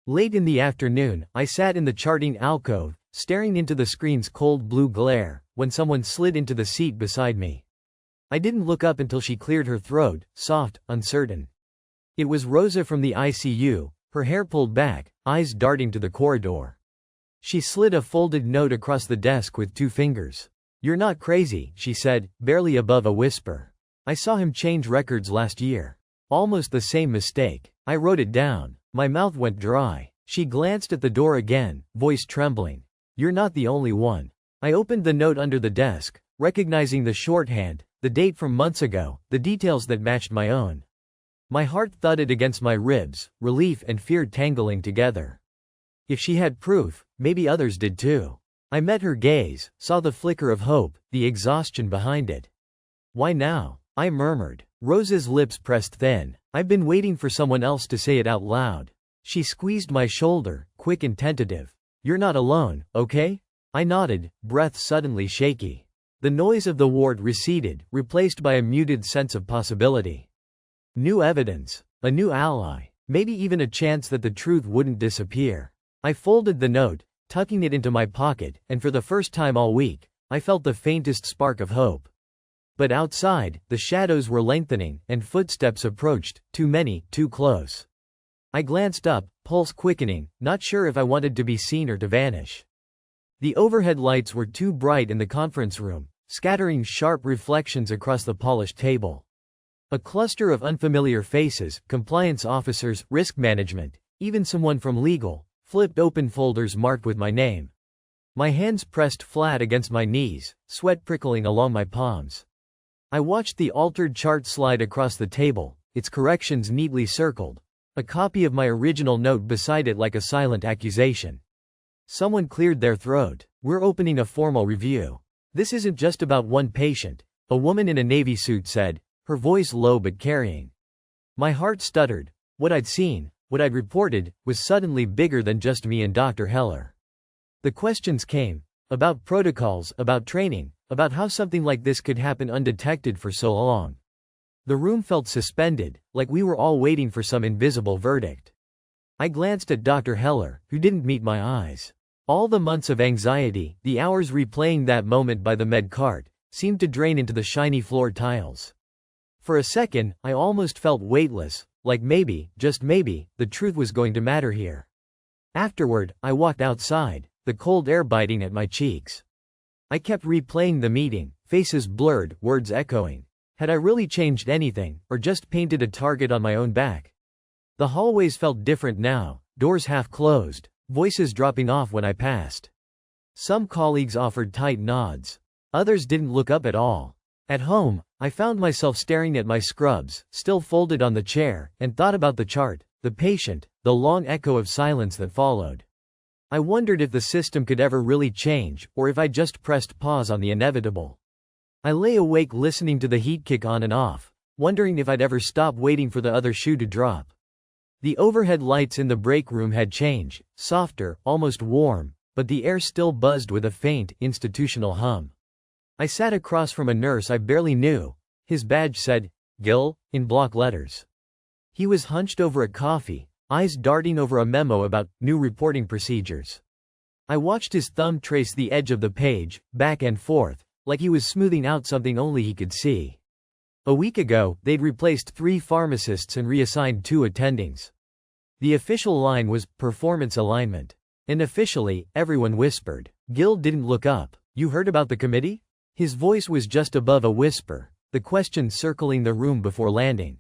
Late in the afternoon, I sat in the charting alcove, staring into the screen's cold blue glare, when someone slid into the seat beside me. I didn't look up until she cleared her throat, soft, uncertain. It was Rosa from the ICU, her hair pulled back, eyes darting to the corridor. She slid a folded note across the desk with 2 fingers. "You're not crazy," she said, barely above a whisper. "I saw him change records last year. Almost the same mistake." I wrote it down. My mouth went dry. She glanced at the door again, voice trembling. "You're not the only one." I opened the note under the desk, recognizing the shorthand, the date from months ago, the details that matched my own. My heart thudded against my ribs, relief and fear tangling together. If she had proof, maybe others did too. I met her gaze, saw the flicker of hope, the exhaustion behind it. "Why now?" I murmured. Rosa's lips pressed thin. "I've been waiting for someone else to say it out loud." She squeezed my shoulder, quick and tentative. "You're not alone, okay?" I nodded, breath suddenly shaky. The noise of the ward receded, replaced by a muted sense of possibility. New evidence, a new ally, maybe even a chance that the truth wouldn't disappear. I folded the note, tucking it into my pocket, and for the first time all week, I felt the faintest spark of hope. But outside, the shadows were lengthening, and footsteps approached, too many, too close. I glanced up, pulse quickening, not sure if I wanted to be seen or to vanish. The overhead lights were too bright in the conference room, scattering sharp reflections across the polished table. A cluster of unfamiliar faces, compliance officers, risk management, even someone from legal, flipped open folders marked with my name. My hands pressed flat against my knees, sweat prickling along my palms. I watched the altered chart slide across the table, its corrections neatly circled, a copy of my original note beside it like a silent accusation. Someone cleared their throat. "We're opening a formal review. This isn't just about one patient," a woman in a navy suit said, her voice low but carrying. My heart stuttered. What I'd seen, what I'd reported, was suddenly bigger than just me and Dr. Heller. The questions came. About protocols, about training, about how something like this could happen undetected for so long. The room felt suspended, like we were all waiting for some invisible verdict. I glanced at Dr. Heller, who didn't meet my eyes. All the months of anxiety, the hours replaying that moment by the med cart, seemed to drain into the shiny floor tiles. For a second, I almost felt weightless, like maybe, just maybe, the truth was going to matter here. Afterward, I walked outside, the cold air biting at my cheeks. I kept replaying the meeting, faces blurred, words echoing. Had I really changed anything, or just painted a target on my own back? The hallways felt different now, doors half closed, voices dropping off when I passed. Some colleagues offered tight nods. Others didn't look up at all. At home, I found myself staring at my scrubs, still folded on the chair, and thought about the chart, the patient, the long echo of silence that followed. I wondered if the system could ever really change, or if I just pressed pause on the inevitable. I lay awake listening to the heat kick on and off, wondering if I'd ever stop waiting for the other shoe to drop. The overhead lights in the break room had changed, softer, almost warm, but the air still buzzed with a faint, institutional hum. I sat across from a nurse I barely knew. His badge said, "Gill," in block letters. He was hunched over a coffee, eyes darting over a memo about new reporting procedures. I watched his thumb trace the edge of the page, back and forth, like he was smoothing out something only he could see. A week ago, they'd replaced 3 pharmacists and reassigned 2 attendings. The official line was performance alignment. And officially, everyone whispered. Gil didn't look up. You heard about the committee? His voice was just above a whisper, the question circling the room before landing.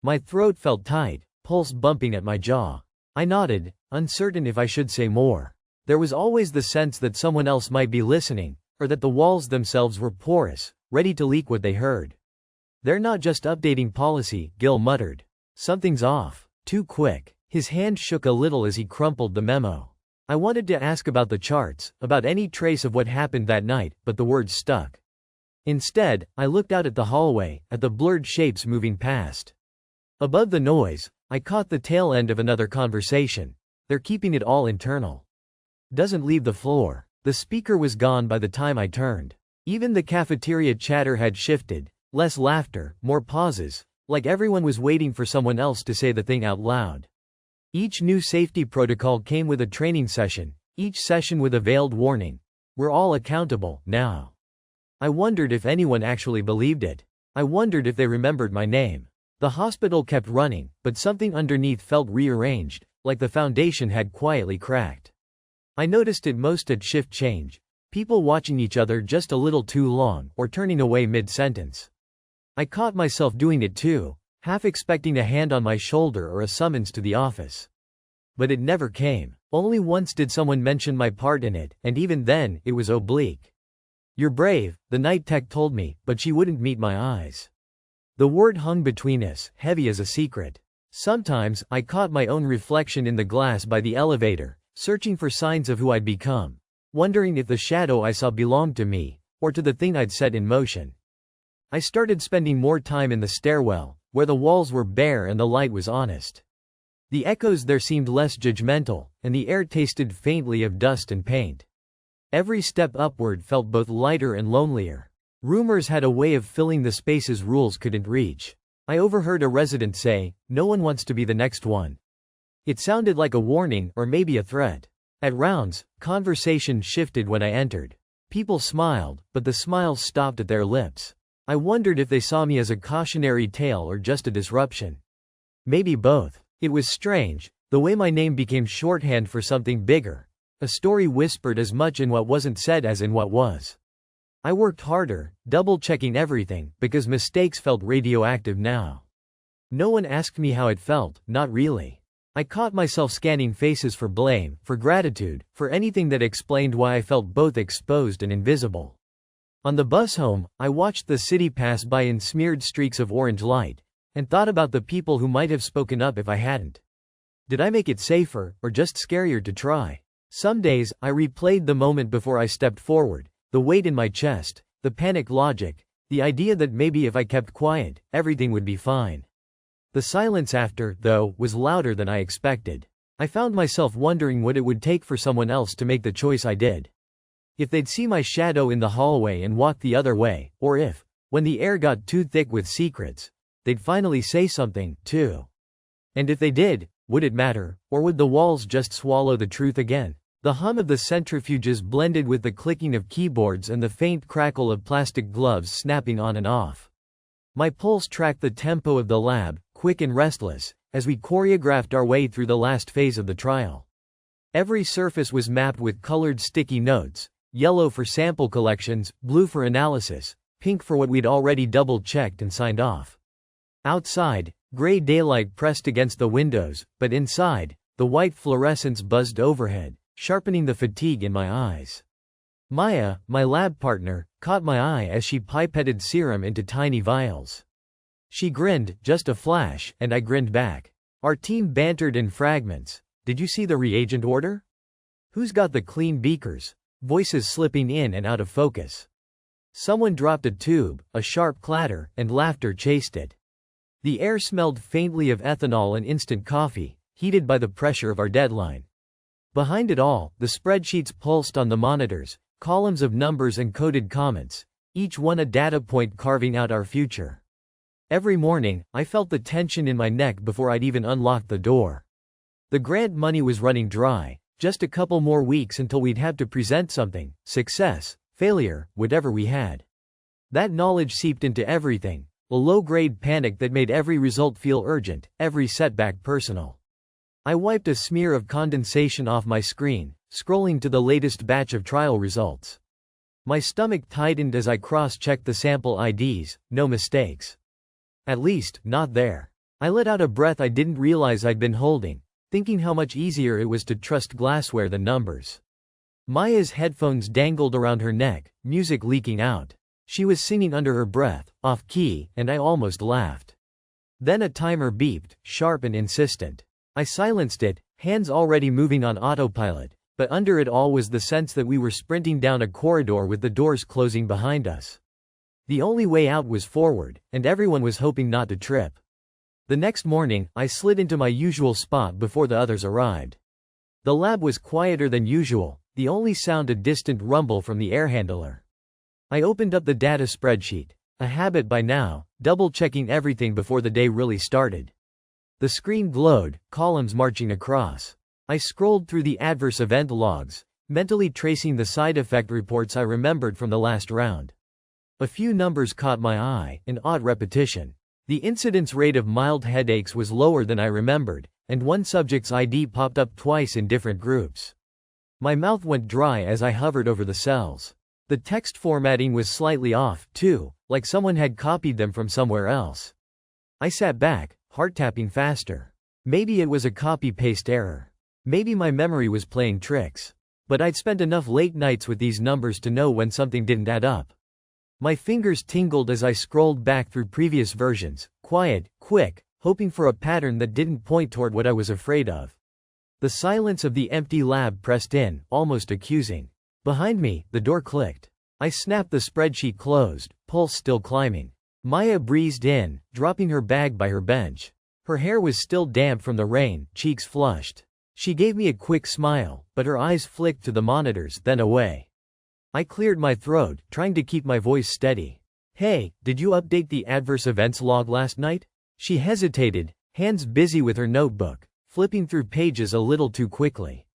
My throat felt tight, pulse bumping at my jaw. I nodded, uncertain if I should say more. There was always the sense that someone else might be listening, or that the walls themselves were porous, ready to leak what they heard. They're not just updating policy, Gil muttered. Something's off. Too quick. His hand shook a little as he crumpled the memo. I wanted to ask about the charts, about any trace of what happened that night, but the words stuck. Instead, I looked out at the hallway, at the blurred shapes moving past. Above the noise, I caught the tail end of another conversation. They're keeping it all internal. Doesn't leave the floor. The speaker was gone by the time I turned. Even the cafeteria chatter had shifted, less laughter, more pauses, like everyone was waiting for someone else to say the thing out loud. Each new safety protocol came with a training session, each session with a veiled warning. We're all accountable, now. I wondered if anyone actually believed it. I wondered if they remembered my name. The hospital kept running, but something underneath felt rearranged, like the foundation had quietly cracked. I noticed it most at shift change. People watching each other just a little too long, or turning away mid-sentence. I caught myself doing it too, half expecting a hand on my shoulder or a summons to the office. But it never came. Only once did someone mention my part in it, and even then, it was oblique. You're brave, the night tech told me, but she wouldn't meet my eyes. The word hung between us, heavy as a secret. Sometimes, I caught my own reflection in the glass by the elevator, searching for signs of who I'd become, wondering if the shadow I saw belonged to me, or to the thing I'd set in motion. I started spending more time in the stairwell, where the walls were bare and the light was honest. The echoes there seemed less judgmental, and the air tasted faintly of dust and paint. Every step upward felt both lighter and lonelier. Rumors had a way of filling the spaces rules couldn't reach. I overheard a resident say, "No one wants to be the next one." It sounded like a warning, or maybe a threat. At rounds, conversation shifted when I entered. People smiled, but the smiles stopped at their lips. I wondered if they saw me as a cautionary tale or just a disruption. Maybe both. It was strange, the way my name became shorthand for something bigger. A story whispered as much in what wasn't said as in what was. I worked harder, double-checking everything, because mistakes felt radioactive now. No one asked me how it felt, not really. I caught myself scanning faces for blame, for gratitude, for anything that explained why I felt both exposed and invisible. On the bus home, I watched the city pass by in smeared streaks of orange light, and thought about the people who might have spoken up if I hadn't. Did I make it safer, or just scarier to try? Some days, I replayed the moment before I stepped forward, the weight in my chest, the panic logic, the idea that maybe if I kept quiet, everything would be fine. The silence after, though, was louder than I expected. I found myself wondering what it would take for someone else to make the choice I did. If they'd see my shadow in the hallway and walk the other way, or if, when the air got too thick with secrets, they'd finally say something, too. And if they did, would it matter, or would the walls just swallow the truth again? The hum of the centrifuges blended with the clicking of keyboards and the faint crackle of plastic gloves snapping on and off. My pulse tracked the tempo of the lab, quick and restless, as we choreographed our way through the last phase of the trial. Every surface was mapped with colored sticky notes, yellow for sample collections, blue for analysis, pink for what we'd already double-checked and signed off. Outside, gray daylight pressed against the windows, but inside, the white fluorescence buzzed overhead, sharpening the fatigue in my eyes. Maya, my lab partner, caught my eye as she pipetted serum into tiny vials. She grinned, just a flash, and I grinned back. Our team bantered in fragments. Did you see the reagent order? Who's got the clean beakers? Voices slipping in and out of focus. Someone dropped a tube, a sharp clatter, and laughter chased it. The air smelled faintly of ethanol and instant coffee, heated by the pressure of our deadline. Behind it all, the spreadsheets pulsed on the monitors, columns of numbers and coded comments, each one a data point carving out our future. Every morning, I felt the tension in my neck before I'd even unlocked the door. The grant money was running dry, just a couple more weeks until we'd have to present something, success, failure, whatever we had. That knowledge seeped into everything, a low-grade panic that made every result feel urgent, every setback personal. I wiped a smear of condensation off my screen, scrolling to the latest batch of trial results. My stomach tightened as I cross-checked the sample IDs, no mistakes. At least, not there. I let out a breath I didn't realize I'd been holding, thinking how much easier it was to trust glassware than numbers. Maya's headphones dangled around her neck, music leaking out. She was singing under her breath, off-key, and I almost laughed. Then a timer beeped, sharp and insistent. I silenced it, hands already moving on autopilot, but under it all was the sense that we were sprinting down a corridor with the doors closing behind us. The only way out was forward, and everyone was hoping not to trip. The next morning, I slid into my usual spot before the others arrived. The lab was quieter than usual, the only sound a distant rumble from the air handler. I opened up the data spreadsheet, a habit by now, double-checking everything before the day really started. The screen glowed, columns marching across. I scrolled through the adverse event logs, mentally tracing the side effect reports I remembered from the last round. A few numbers caught my eye, an odd repetition. The incidence rate of mild headaches was lower than I remembered, and one subject's ID popped up twice in different groups. My mouth went dry as I hovered over the cells. The text formatting was slightly off, too, like someone had copied them from somewhere else. I sat back, heart tapping faster. Maybe it was a copy-paste error. Maybe my memory was playing tricks. But I'd spent enough late nights with these numbers to know when something didn't add up. My fingers tingled as I scrolled back through previous versions, quiet, quick, hoping for a pattern that didn't point toward what I was afraid of. The silence of the empty lab pressed in, almost accusing. Behind me, the door clicked. I snapped the spreadsheet closed, pulse still climbing. Maya breezed in, dropping her bag by her bench. Her hair was still damp from the rain, cheeks flushed. She gave me a quick smile, but her eyes flicked to the monitors, then away. I cleared my throat, trying to keep my voice steady. "Hey, did you update the adverse events log last night?" She hesitated, hands busy with her notebook, flipping through pages a little too quickly.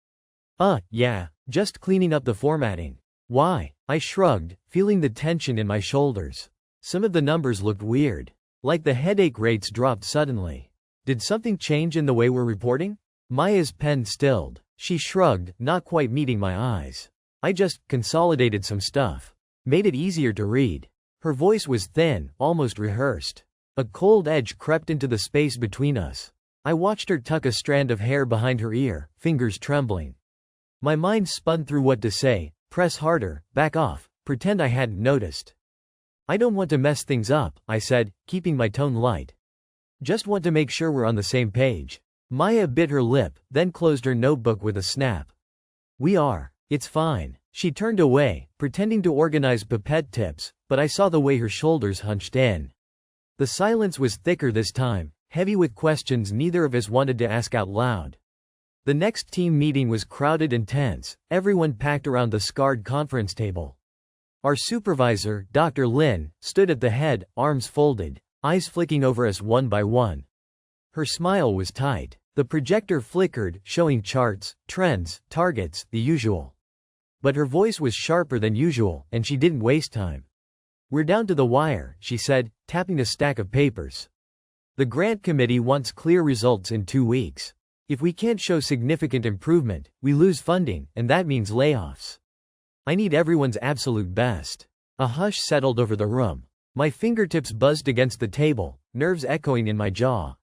Yeah, just cleaning up the formatting." "Why?" I shrugged, feeling the tension in my shoulders. Some of the numbers looked weird. Like the headache rates dropped suddenly. Did something change in the way we're reporting? Maya's pen stilled. She shrugged, not quite meeting my eyes. "I just consolidated some stuff. Made it easier to read." Her voice was thin, almost rehearsed. A cold edge crept into the space between us. I watched her tuck a strand of hair behind her ear, fingers trembling. My mind spun through what to say: press harder, back off, pretend I hadn't noticed. "I don't want to mess things up," I said, keeping my tone light. "Just want to make sure we're on the same page." Maya bit her lip, then closed her notebook with a snap. "We are. It's fine." She turned away, pretending to organize pipette tips, but I saw the way her shoulders hunched in. The silence was thicker this time, heavy with questions neither of us wanted to ask out loud. The next team meeting was crowded and tense, everyone packed around the scarred conference table. Our supervisor, Dr. Lin, stood at the head, arms folded, eyes flicking over us one by one. Her smile was tight. The projector flickered, showing charts, trends, targets, the usual. But her voice was sharper than usual, and she didn't waste time. "We're down to the wire," she said, tapping a stack of papers. "The grant committee wants clear results in 2 weeks. If we can't show significant improvement, we lose funding, and that means layoffs. I need everyone's absolute best." A hush settled over the room. My fingertips buzzed against the table, nerves echoing in my jaw.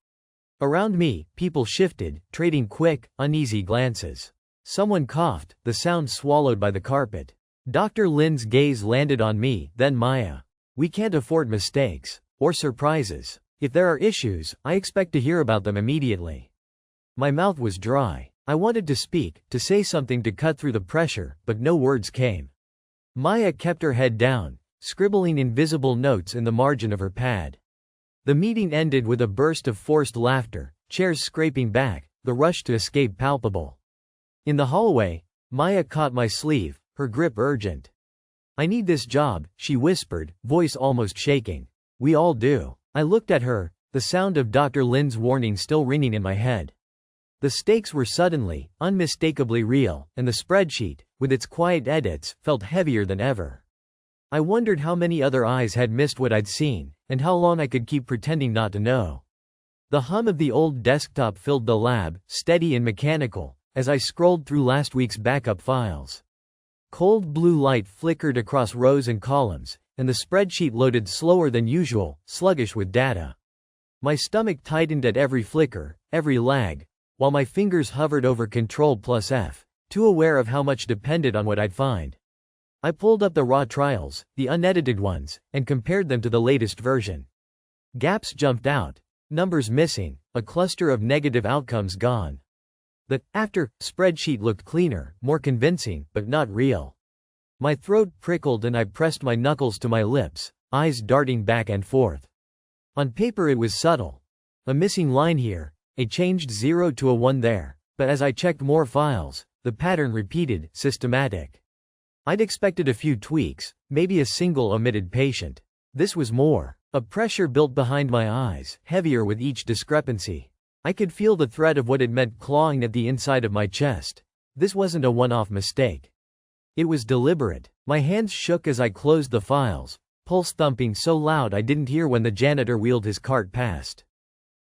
Around me, people shifted, trading quick, uneasy glances. Someone coughed, the sound swallowed by the carpet. Dr. Lin's gaze landed on me, then Maya. "We can't afford mistakes. Or surprises. If there are issues, I expect to hear about them immediately." My mouth was dry. I wanted to speak, to say something to cut through the pressure, but no words came. Maya kept her head down, scribbling invisible notes in the margin of her pad. The meeting ended with a burst of forced laughter, chairs scraping back, the rush to escape palpable. In the hallway, Maya caught my sleeve, her grip urgent. "I need this job," she whispered, voice almost shaking. "We all do." I looked at her, the sound of Dr. Lin's warning still ringing in my head. The stakes were suddenly, unmistakably real, and the spreadsheet, with its quiet edits, felt heavier than ever. I wondered how many other eyes had missed what I'd seen, and how long I could keep pretending not to know. The hum of the old desktop filled the lab, steady and mechanical, as I scrolled through last week's backup files. Cold blue light flickered across rows and columns, and the spreadsheet loaded slower than usual, sluggish with data. My stomach tightened at every flicker, every lag, while my fingers hovered over Ctrl+F, too aware of how much depended on what I'd find. I pulled up the raw trials, the unedited ones, and compared them to the latest version. Gaps jumped out. Numbers missing, a cluster of negative outcomes gone. The after spreadsheet looked cleaner, more convincing, but not real. My throat prickled and I pressed my knuckles to my lips, eyes darting back and forth. On paper it was subtle. A missing line here, a changed 0 to a 1 there, but as I checked more files, the pattern repeated, systematic. I'd expected a few tweaks, maybe a single omitted patient. This was more. A pressure built behind my eyes, heavier with each discrepancy. I could feel the threat of what it meant clawing at the inside of my chest. This wasn't a one-off mistake. It was deliberate. My hands shook as I closed the files, pulse thumping so loud I didn't hear when the janitor wheeled his cart past.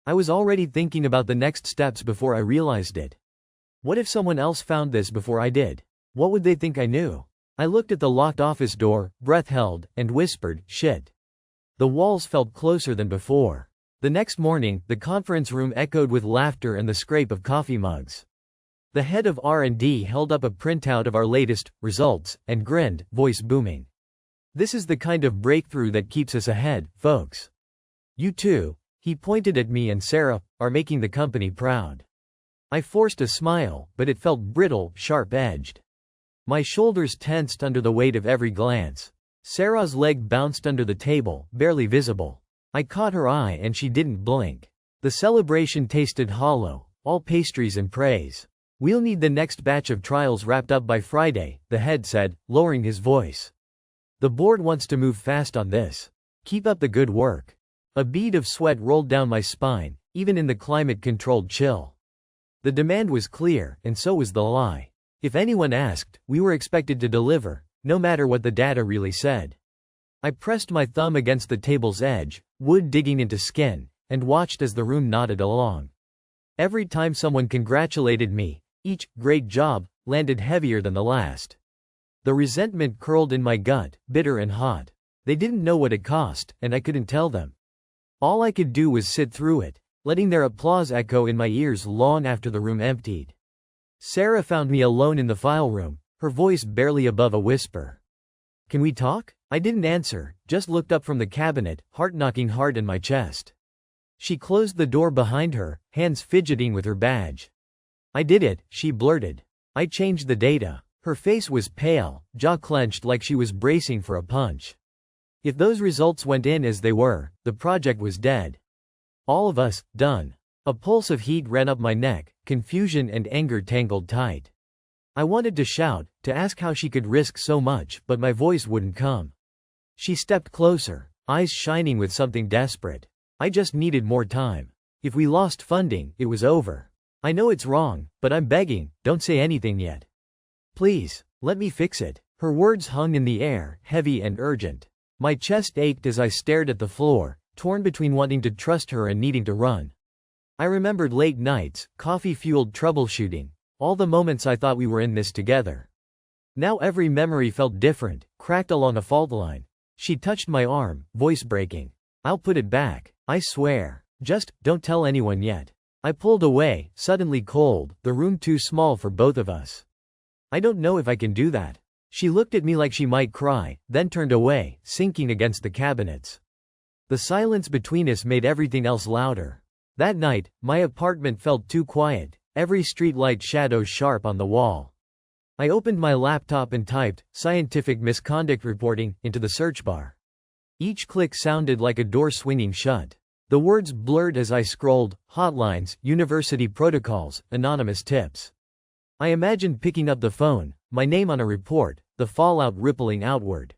I was already thinking about the next steps before I realized it. What if someone else found this before I did? What would they think I knew? I looked at the locked office door, breath held, and whispered, "Shit." The walls felt closer than before. The next morning, the conference room echoed with laughter and the scrape of coffee mugs. The head of R&D held up a printout of our latest results and grinned, voice booming. "This is the kind of breakthrough that keeps us ahead, folks. You too," he pointed at me and Sarah, "are making the company proud." I forced a smile, but it felt brittle, sharp-edged. My shoulders tensed under the weight of every glance. Sarah's leg bounced under the table, barely visible. I caught her eye and she didn't blink. The celebration tasted hollow, all pastries and praise. "We'll need the next batch of trials wrapped up by Friday," the head said, lowering his voice. "The board wants to move fast on this. Keep up the good work." A bead of sweat rolled down my spine, even in the climate-controlled chill. The demand was clear, and so was the lie. If anyone asked, we were expected to deliver, no matter what the data really said. I pressed my thumb against the table's edge, wood digging into skin, and watched as the room nodded along. Every time someone congratulated me, each "great job" landed heavier than the last. The resentment curled in my gut, bitter and hot. They didn't know what it cost, and I couldn't tell them. All I could do was sit through it, letting their applause echo in my ears long after the room emptied. Sarah found me alone in the file room, her voice barely above a whisper. "Can we talk?" I didn't answer, just looked up from the cabinet, heart knocking hard in my chest. She closed the door behind her, hands fidgeting with her badge. "I did it," she blurted. "I changed the data." Her face was pale, jaw clenched like she was bracing for a punch. If those results went in as they were, the project was dead. All of us, done. A pulse of heat ran up my neck, confusion and anger tangled tight. I wanted to shout, to ask how she could risk so much, but my voice wouldn't come. She stepped closer, eyes shining with something desperate. "I just needed more time. If we lost funding, it was over. I know it's wrong, but I'm begging, don't say anything yet. Please, let me fix it." Her words hung in the air, heavy and urgent. My chest ached as I stared at the floor, torn between wanting to trust her and needing to run. I remembered late nights, coffee-fueled troubleshooting, all the moments I thought we were in this together. Now every memory felt different, cracked along a fault line. She touched my arm, voice breaking. "I'll put it back, I swear. Just, don't tell anyone yet." I pulled away, suddenly cold, the room too small for both of us. "I don't know if I can do that." She looked at me like she might cry, then turned away, sinking against the cabinets. The silence between us made everything else louder. That night, my apartment felt too quiet, every streetlight shadow sharp on the wall. I opened my laptop and typed, "scientific misconduct reporting," into the search bar. Each click sounded like a door swinging shut. The words blurred as I scrolled, hotlines, university protocols, anonymous tips. I imagined picking up the phone, my name on a report, the fallout rippling outward.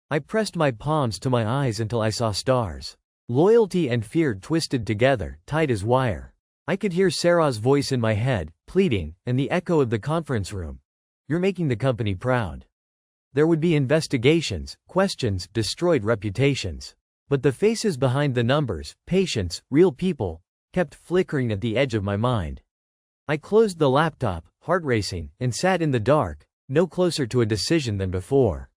I pressed my palms to my eyes until I saw stars. Loyalty and fear twisted together, tight as wire. I could hear Sarah's voice in my head, pleading, and the echo of the conference room. "You're making the company proud." There would be investigations, questions, destroyed reputations. But the faces behind the numbers, patients, real people, kept flickering at the edge of my mind. I closed the laptop, heart racing, and sat in the dark, no closer to a decision than before.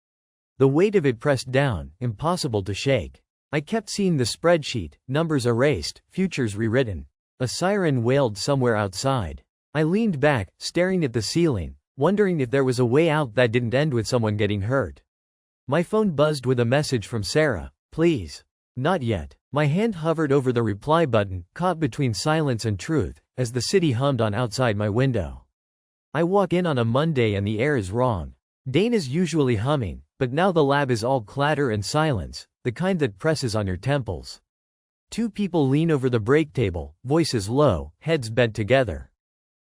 The weight of it pressed down, impossible to shake. I kept seeing the spreadsheet, numbers erased, futures rewritten. A siren wailed somewhere outside. I leaned back, staring at the ceiling, wondering if there was a way out that didn't end with someone getting hurt. My phone buzzed with a message from Sarah. Please. Not yet. My hand hovered over the reply button, caught between silence and truth, as the city hummed on outside my window. I walk in on a Monday and the air is wrong. Dana's usually humming, but now the lab is all clatter and silence, the kind that presses on your temples. Two people lean over the break table, voices low, heads bent together.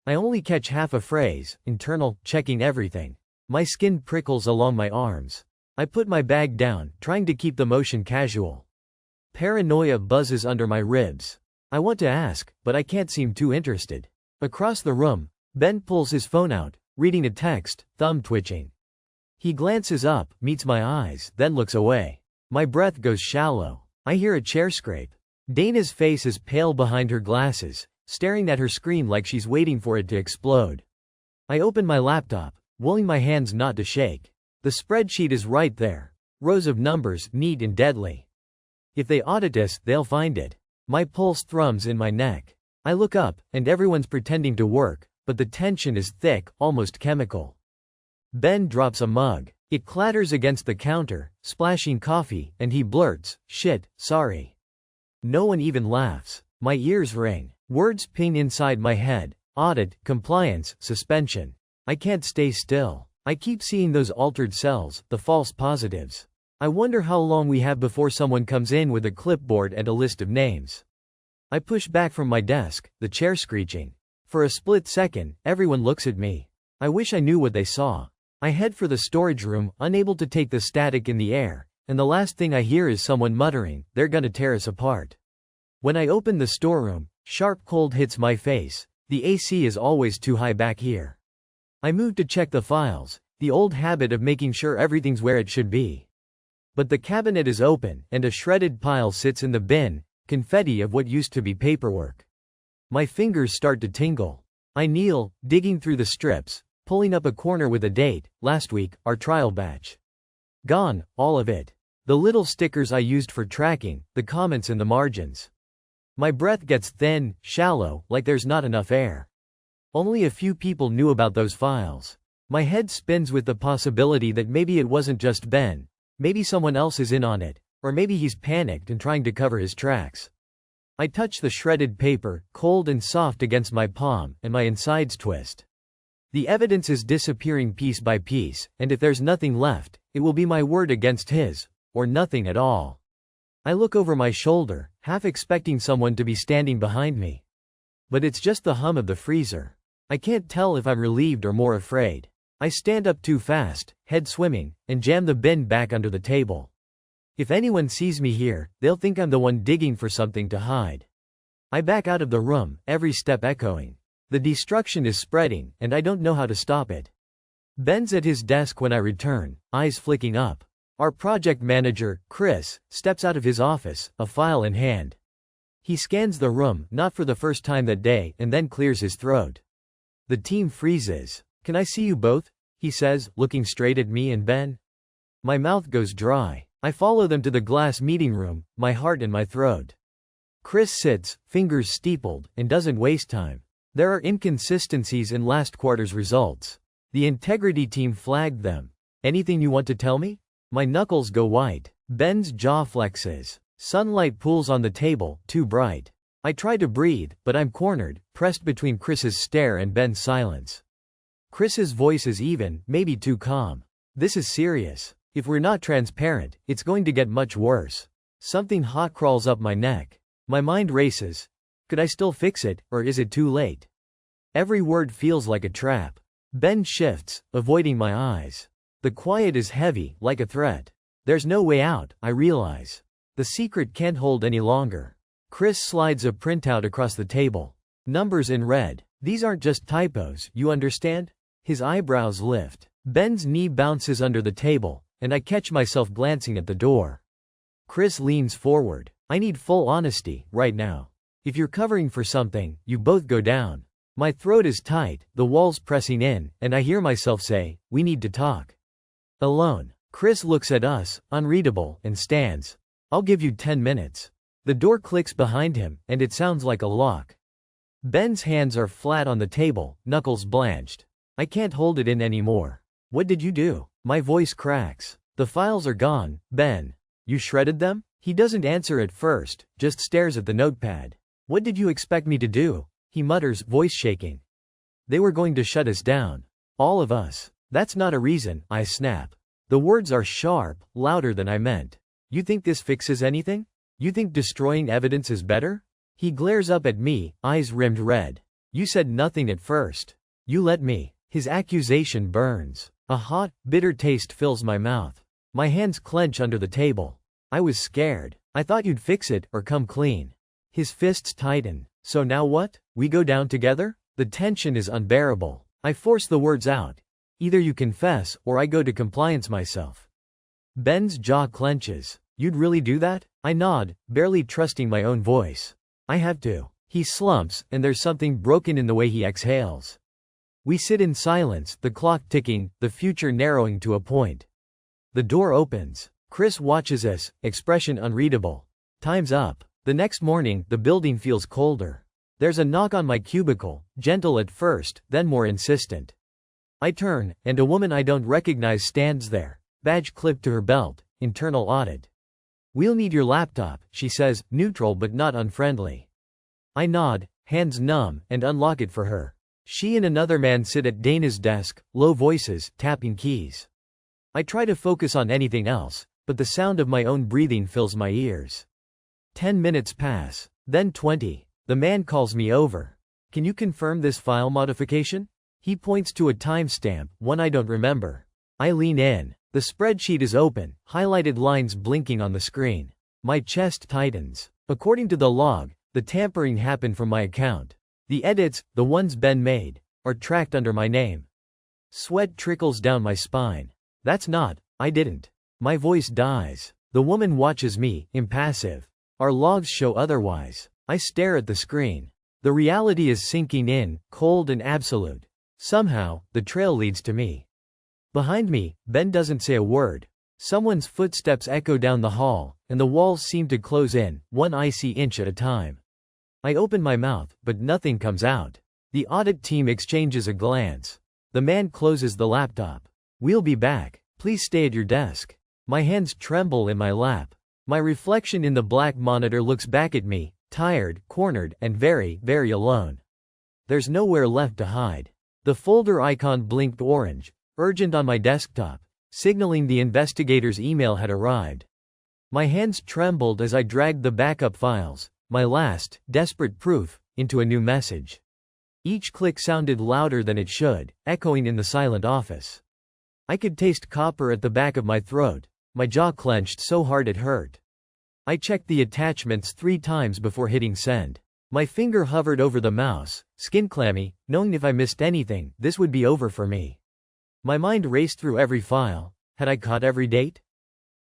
I only catch half a phrase, internal, checking everything. My skin prickles along my arms. I put my bag down, trying to keep the motion casual. Paranoia buzzes under my ribs. I want to ask, but I can't seem too interested. Across the room, Ben pulls his phone out, reading a text, thumb twitching. He glances up, meets my eyes, then looks away. My breath goes shallow. I hear a chair scrape. Dana's face is pale behind her glasses, staring at her screen like she's waiting for it to explode. I open my laptop, willing my hands not to shake. The spreadsheet is right there. Rows of numbers, neat and deadly. If they audit us, they'll find it. My pulse thrums in my neck. I look up, and everyone's pretending to work, but the tension is thick, almost chemical. Ben drops a mug. It clatters against the counter, splashing coffee, and he blurts, "Shit, sorry." No one even laughs. My ears ring. Words ping inside my head. Audit, compliance, suspension. I can't stay still. I keep seeing those altered cells, the false positives. I wonder how long we have before someone comes in with a clipboard and a list of names. I push back from my desk, the chair screeching. For a split second, everyone looks at me. I wish I knew what they saw. I head for the storage room, unable to take the static in the air, and the last thing I hear is someone muttering, "They're gonna tear us apart." When I open the storeroom, sharp cold hits my face. The AC is always too high back here. I move to check the files, the old habit of making sure everything's where it should be. But the cabinet is open, and a shredded pile sits in the bin, confetti of what used to be paperwork. My fingers start to tingle. I kneel, digging through the strips, pulling up a corner with a date, last week, our trial batch. Gone, all of it. The little stickers I used for tracking, the comments in the margins. My breath gets thin, shallow, like there's not enough air. Only a few people knew about those files. My head spins with the possibility that maybe it wasn't just Ben, maybe someone else is in on it, or maybe he's panicked and trying to cover his tracks. I touch the shredded paper, cold and soft against my palm, and my insides twist. The evidence is disappearing piece by piece, and if there's nothing left, it will be my word against his, or nothing at all. I look over my shoulder, half expecting someone to be standing behind me. But it's just the hum of the freezer. I can't tell if I'm relieved or more afraid. I stand up too fast, head swimming, and jam the bin back under the table. If anyone sees me here, they'll think I'm the one digging for something to hide. I back out of the room, every step echoing. The destruction is spreading, and I don't know how to stop it. Ben's at his desk when I return, eyes flicking up. Our project manager, Chris, steps out of his office, a file in hand. He scans the room, not for the first time that day, and then clears his throat. The team freezes. "Can I see you both?" he says, looking straight at me and Ben. My mouth goes dry. I follow them to the glass meeting room, my heart in my throat. Chris sits, fingers steepled, and doesn't waste time. There are inconsistencies in last quarter's results. The integrity team flagged them. "Anything you want to tell me?" My knuckles go white. Ben's jaw flexes. Sunlight pools on the table, too bright. I try to breathe, but I'm cornered, pressed between Chris's stare and Ben's silence. Chris's voice is even, maybe too calm. "This is serious. If we're not transparent, it's going to get much worse." Something hot crawls up my neck. My mind races. Could I still fix it, or is it too late? Every word feels like a trap. Ben shifts, avoiding my eyes. The quiet is heavy, like a threat. There's no way out, I realize. The secret can't hold any longer. Chris slides a printout across the table. Numbers in red. "These aren't just typos, you understand?" His eyebrows lift. Ben's knee bounces under the table, and I catch myself glancing at the door. Chris leans forward. "I need full honesty, right now." If you're covering for something, you both go down. My throat is tight, the walls pressing in, and I hear myself say, "We need to talk." Alone. Chris looks at us, unreadable, and stands. "I'll give you 10 minutes. The door clicks behind him, and it sounds like a lock. Ben's hands are flat on the table, knuckles blanched. I can't hold it in anymore. "What did you do?" My voice cracks. "The files are gone, Ben." "You shredded them?" He doesn't answer at first, just stares at the notepad. "What did you expect me to do?" He mutters, voice shaking. "They were going to shut us down. All of us." "That's not a reason," I snap. The words are sharp, louder than I meant. "You think this fixes anything? You think destroying evidence is better?" He glares up at me, eyes rimmed red. "You said nothing at first. You let me." His accusation burns. A hot, bitter taste fills my mouth. My hands clench under the table. "I was scared. I thought you'd fix it, or come clean." His fists tighten. "So now what? We go down together?" The tension is unbearable. I force the words out. "Either you confess, or I go to compliance myself." Ben's jaw clenches. "You'd really do that?" I nod, barely trusting my own voice. "I have to." He slumps, and there's something broken in the way he exhales. We sit in silence, the clock ticking, the future narrowing to a point. The door opens. Chris watches us, expression unreadable. Time's up. The next morning, the building feels colder. There's a knock on my cubicle, gentle at first, then more insistent. I turn, and a woman I don't recognize stands there, badge clipped to her belt, internal audit. "We'll need your laptop," she says, neutral but not unfriendly. I nod, hands numb, and unlock it for her. She and another man sit at Dana's desk, low voices, tapping keys. I try to focus on anything else, but the sound of my own breathing fills my ears. 10 minutes pass, then 20. The man calls me over. "Can you confirm this file modification?" He points to a timestamp, one I don't remember. I lean in. The spreadsheet is open, highlighted lines blinking on the screen. My chest tightens. According to the log, the tampering happened from my account. The edits, the ones Ben made, are tracked under my name. Sweat trickles down my spine. I didn't. My voice dies. The woman watches me, impassive. Our logs show otherwise. I stare at the screen. The reality is sinking in, cold and absolute. Somehow, the trail leads to me. Behind me, Ben doesn't say a word. Someone's footsteps echo down the hall, and the walls seem to close in, one icy inch at a time. I open my mouth, but nothing comes out. The audit team exchanges a glance. The man closes the laptop. "We'll be back. Please stay at your desk." My hands tremble in my lap. My reflection in the black monitor looks back at me, tired, cornered, and very, very alone. There's nowhere left to hide. The folder icon blinked orange, urgent on my desktop, signaling the investigator's email had arrived. My hands trembled as I dragged the backup files, my last, desperate proof, into a new message. Each click sounded louder than it should, echoing in the silent office. I could taste copper at the back of my throat, my jaw clenched so hard it hurt. I checked the attachments 3 times before hitting send. My finger hovered over the mouse, skin clammy, knowing if I missed anything, this would be over for me. My mind raced through every file. Had I caught every date?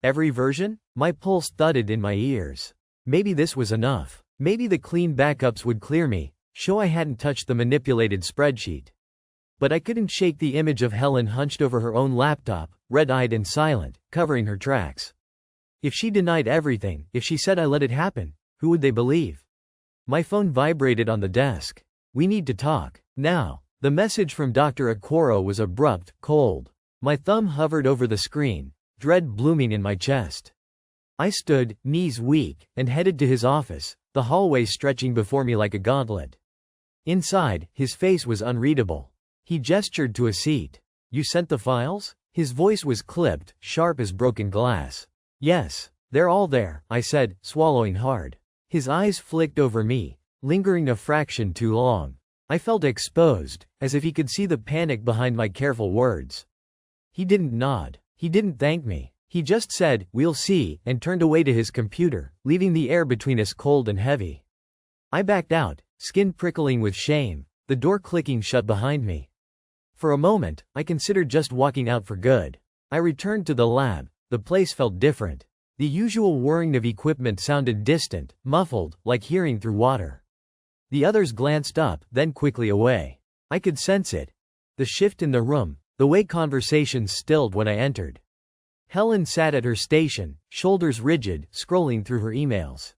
Every version? My pulse thudded in my ears. Maybe this was enough. Maybe the clean backups would clear me, show I hadn't touched the manipulated spreadsheet. But I couldn't shake the image of Helen hunched over her own laptop, red-eyed and silent, covering her tracks. If she denied everything, if she said I let it happen, who would they believe? My phone vibrated on the desk. "We need to talk. Now." The message from Dr. Okoro was abrupt, cold. My thumb hovered over the screen, dread blooming in my chest. I stood, knees weak, and headed to his office, the hallway stretching before me like a gauntlet. Inside, his face was unreadable. He gestured to a seat. "You sent the files?" His voice was clipped, sharp as broken glass. "Yes, they're all there," I said, swallowing hard. His eyes flicked over me, lingering a fraction too long. I felt exposed, as if he could see the panic behind my careful words. He didn't nod. He didn't thank me. He just said, "We'll see," and turned away to his computer, leaving the air between us cold and heavy. I backed out, skin prickling with shame, the door clicking shut behind me. For a moment, I considered just walking out for good. I returned to the lab. The place felt different. The usual whirring of equipment sounded distant, muffled, like hearing through water. The others glanced up, then quickly away. I could sense it. The shift in the room, the way conversations stilled when I entered. Helen sat at her station, shoulders rigid, scrolling through her emails.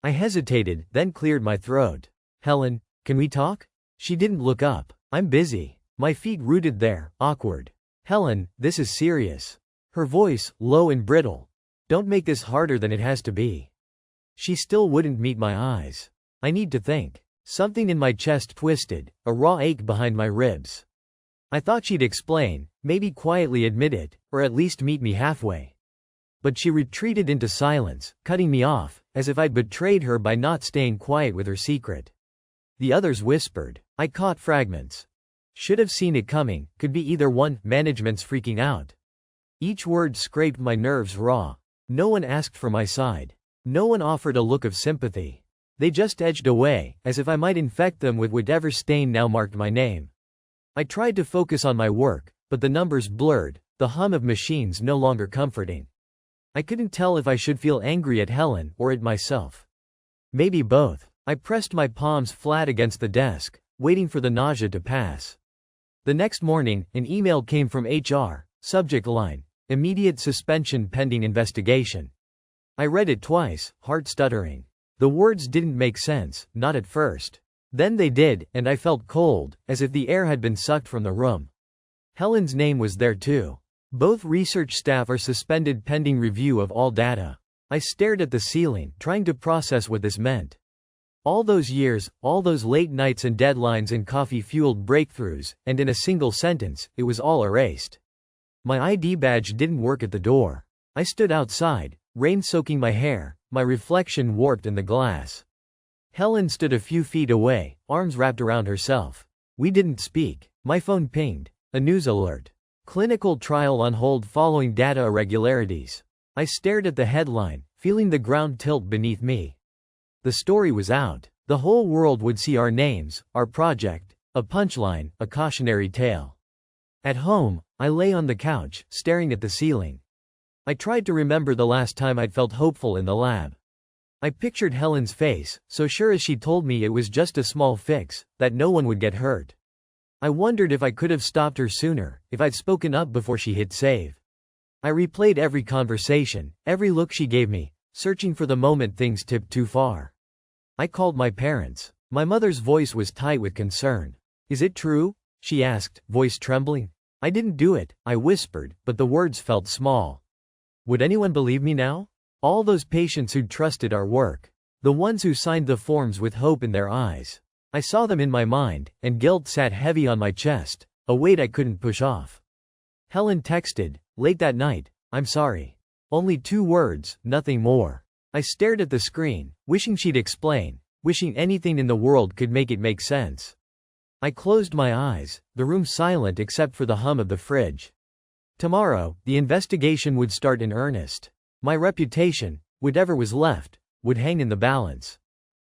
I hesitated, then cleared my throat. Helen, can we talk? She didn't look up. I'm busy. My feet rooted there, awkward. Helen, this is serious. Her voice, low and brittle. Don't make this harder than it has to be. She still wouldn't meet my eyes. I need to think. Something in my chest twisted, a raw ache behind my ribs. I thought she'd explain, maybe quietly admit it, or at least meet me halfway. But she retreated into silence, cutting me off, as if I'd betrayed her by not staying quiet with her secret. The others whispered. I caught fragments. Should have seen it coming, could be either one, management's freaking out. Each word scraped my nerves raw. No one asked for my side. No one offered a look of sympathy. They just edged away, as if I might infect them with whatever stain now marked my name. I tried to focus on my work, but the numbers blurred, the hum of machines no longer comforting. I couldn't tell if I should feel angry at Helen or at myself. Maybe both. I pressed my palms flat against the desk, waiting for the nausea to pass. The next morning, an email came from HR, subject line, immediate suspension pending investigation. I read it twice, heart stuttering. The words didn't make sense, not at first. Then they did, and I felt cold, as if the air had been sucked from the room. Helen's name was there too. Both research staff are suspended pending review of all data. I stared at the ceiling, trying to process what this meant. All those years, all those late nights and deadlines and coffee-fueled breakthroughs, and in a single sentence, it was all erased. My ID badge didn't work at the door. I stood outside, rain soaking my hair, my reflection warped in the glass. Helen stood a few feet away, arms wrapped around herself. We didn't speak. My phone pinged. A news alert. Clinical trial on hold following data irregularities. I stared at the headline, feeling the ground tilt beneath me. The story was out. The whole world would see our names, our project, a punchline, a cautionary tale. At home, I lay on the couch, staring at the ceiling. I tried to remember the last time I'd felt hopeful in the lab. I pictured Helen's face, so sure as she told me it was just a small fix, that no one would get hurt. I wondered if I could have stopped her sooner, if I'd spoken up before she hit save. I replayed every conversation, every look she gave me, searching for the moment things tipped too far. I called my parents. My mother's voice was tight with concern. Is it true? She asked, voice trembling. I didn't do it, I whispered, but the words felt small. Would anyone believe me now? All those patients who'd trusted our work. The ones who signed the forms with hope in their eyes. I saw them in my mind, and guilt sat heavy on my chest, a weight I couldn't push off. Helen texted, late that night, I'm sorry. Only 2 words, nothing more. I stared at the screen, wishing she'd explain, wishing anything in the world could make it make sense. I closed my eyes, the room silent except for the hum of the fridge. Tomorrow, the investigation would start in earnest. My reputation, whatever was left, would hang in the balance.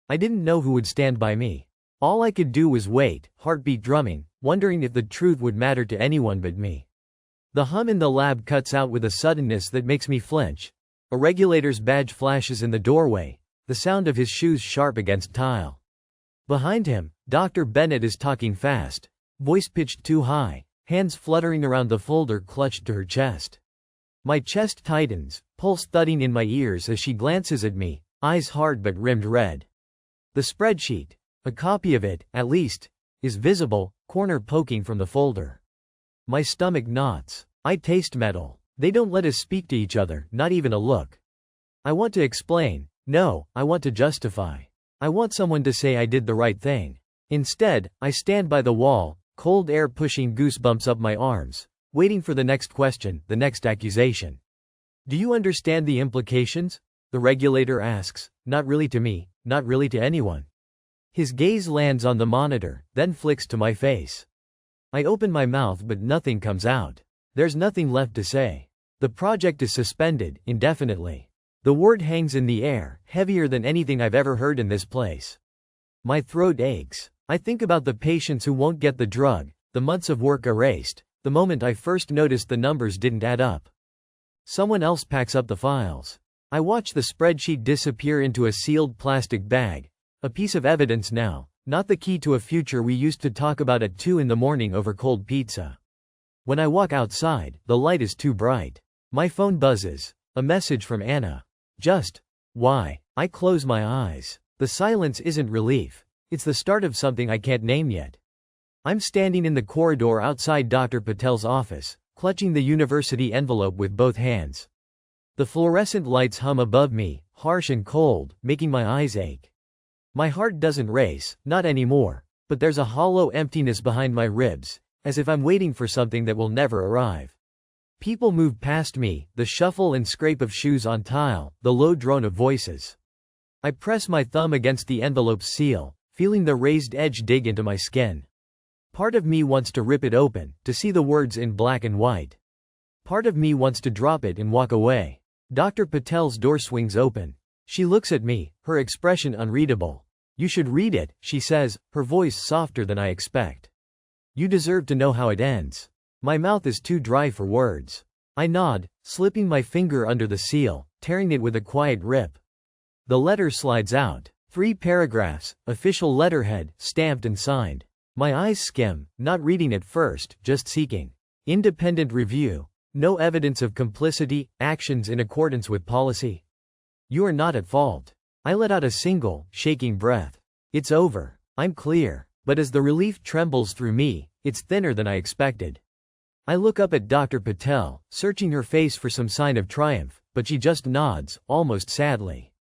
I didn't know who would stand by me. All I could do was wait, heartbeat drumming, wondering if the truth would matter to anyone but me. The hum in the lab cuts out with a suddenness that makes me flinch. A regulator's badge flashes in the doorway, the sound of his shoes sharp against tile. Behind him, Dr. Bennett is talking fast, voice pitched too high, hands fluttering around the folder clutched to her chest. My chest tightens, pulse thudding in my ears as she glances at me, eyes hard but rimmed red. The spreadsheet, a copy of it, at least, is visible, corner poking from the folder. My stomach knots. I taste metal. They don't let us speak to each other, not even a look. I want to explain. No, I want to justify. I want someone to say I did the right thing. Instead, I stand by the wall, cold air pushing goosebumps up my arms, waiting for the next question, the next accusation. Do you understand the implications? The regulator asks, not really to me, not really to anyone. His gaze lands on the monitor, then flicks to my face. I open my mouth but nothing comes out. There's nothing left to say. The project is suspended, indefinitely. The word hangs in the air, heavier than anything I've ever heard in this place. My throat aches. I think about the patients who won't get the drug, the months of work erased, the moment I first noticed the numbers didn't add up. Someone else packs up the files. I watch the spreadsheet disappear into a sealed plastic bag, a piece of evidence now, Not the key to a future we used to talk about at 2 in the morning over cold pizza. When I walk outside, the light is too bright. My phone buzzes. A message from Anna. Just, why? I close my eyes. The silence isn't relief. It's the start of something I can't name yet. I'm standing in the corridor outside Dr. Patel's office, clutching the university envelope with both hands. The fluorescent lights hum above me, harsh and cold, making my eyes ache. My heart doesn't race, not anymore, but there's a hollow emptiness behind my ribs, as if I'm waiting for something that will never arrive. People move past me, the shuffle and scrape of shoes on tile, the low drone of voices. I press my thumb against the envelope's seal, feeling the raised edge dig into my skin. Part of me wants to rip it open, to see the words in black and white. Part of me wants to drop it and walk away. Dr. Patel's door swings open. She looks at me, her expression unreadable. You should read it, she says, her voice softer than I expect. You deserve to know how it ends. My mouth is too dry for words. I nod, slipping my finger under the seal, tearing it with a quiet rip. The letter slides out. 3 paragraphs, official letterhead, stamped and signed. My eyes skim, not reading at first, just seeking. Independent review. No evidence of complicity, actions in accordance with policy. You are not at fault. I let out a single, shaking breath. It's over. I'm clear. But as the relief trembles through me, it's thinner than I expected. I look up at Dr. Patel, searching her face for some sign of triumph, but she just nods, almost sadly.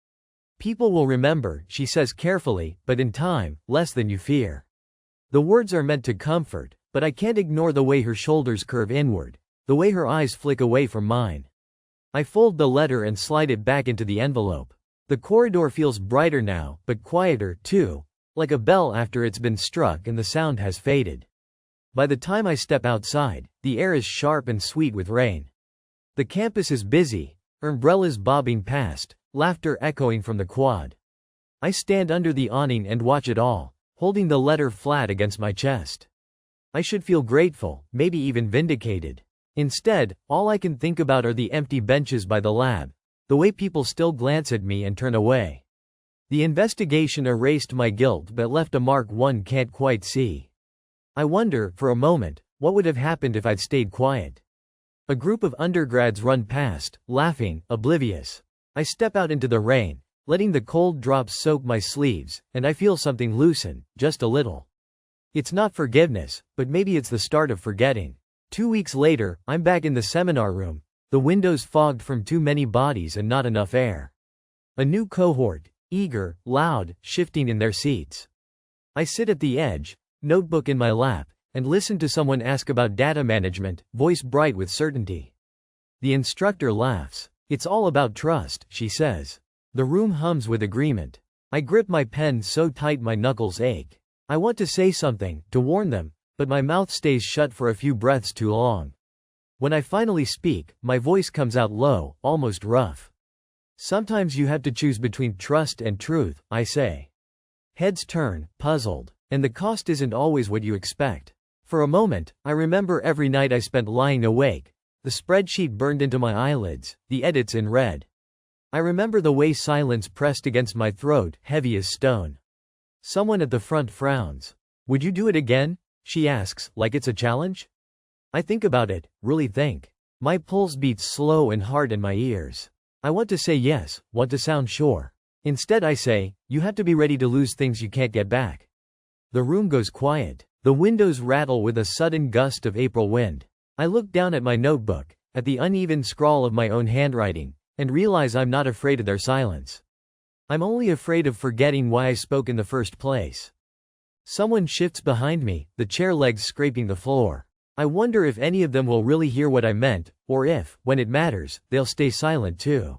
People will remember, she says carefully, but in time, less than you fear. The words are meant to comfort, but I can't ignore the way her shoulders curve inward, the way her eyes flick away from mine. I fold the letter and slide it back into the envelope. The corridor feels brighter now, but quieter, too, like a bell after it's been struck and the sound has faded. By the time I step outside, the air is sharp and sweet with rain. The campus is busy, umbrellas bobbing past, laughter echoing from the quad. I stand under the awning and watch it all, holding the letter flat against my chest. I should feel grateful, maybe even vindicated. Instead, all I can think about are the empty benches by the lab, the way people still glance at me and turn away. The investigation erased my guilt but left a mark one can't quite see. I wonder, for a moment, what would have happened if I'd stayed quiet. A group of undergrads run past, laughing, oblivious. I step out into the rain, letting the cold drops soak my sleeves, and I feel something loosen, just a little. It's not forgiveness, but maybe it's the start of forgetting. 2 weeks later, I'm back in the seminar room, the windows fogged from too many bodies and not enough air. A new cohort, eager, loud, shifting in their seats. I sit at the edge, notebook in my lap, and listen to someone ask about data management, voice bright with certainty. The instructor laughs. It's all about trust, she says. The room hums with agreement. I grip my pen so tight my knuckles ache. I want to say something, to warn them, but my mouth stays shut for a few breaths too long. When I finally speak, my voice comes out low, almost rough. Sometimes you have to choose between trust and truth, I say. Heads turn, puzzled, and the cost isn't always what you expect. For a moment, I remember every night I spent lying awake, the spreadsheet burned into my eyelids, the edits in red. I remember the way silence pressed against my throat, heavy as stone. Someone at the front frowns. Would you do it again? She asks, like it's a challenge. I think about it, really think. My pulse beats slow and hard in my ears. I want to say yes, want to sound sure. Instead I say, you have to be ready to lose things you can't get back. The room goes quiet. The windows rattle with a sudden gust of April wind. I look down at my notebook, at the uneven scrawl of my own handwriting, and realize I'm not afraid of their silence. I'm only afraid of forgetting why I spoke in the first place. Someone shifts behind me, the chair legs scraping the floor. I wonder if any of them will really hear what I meant, or if, when it matters, they'll stay silent too.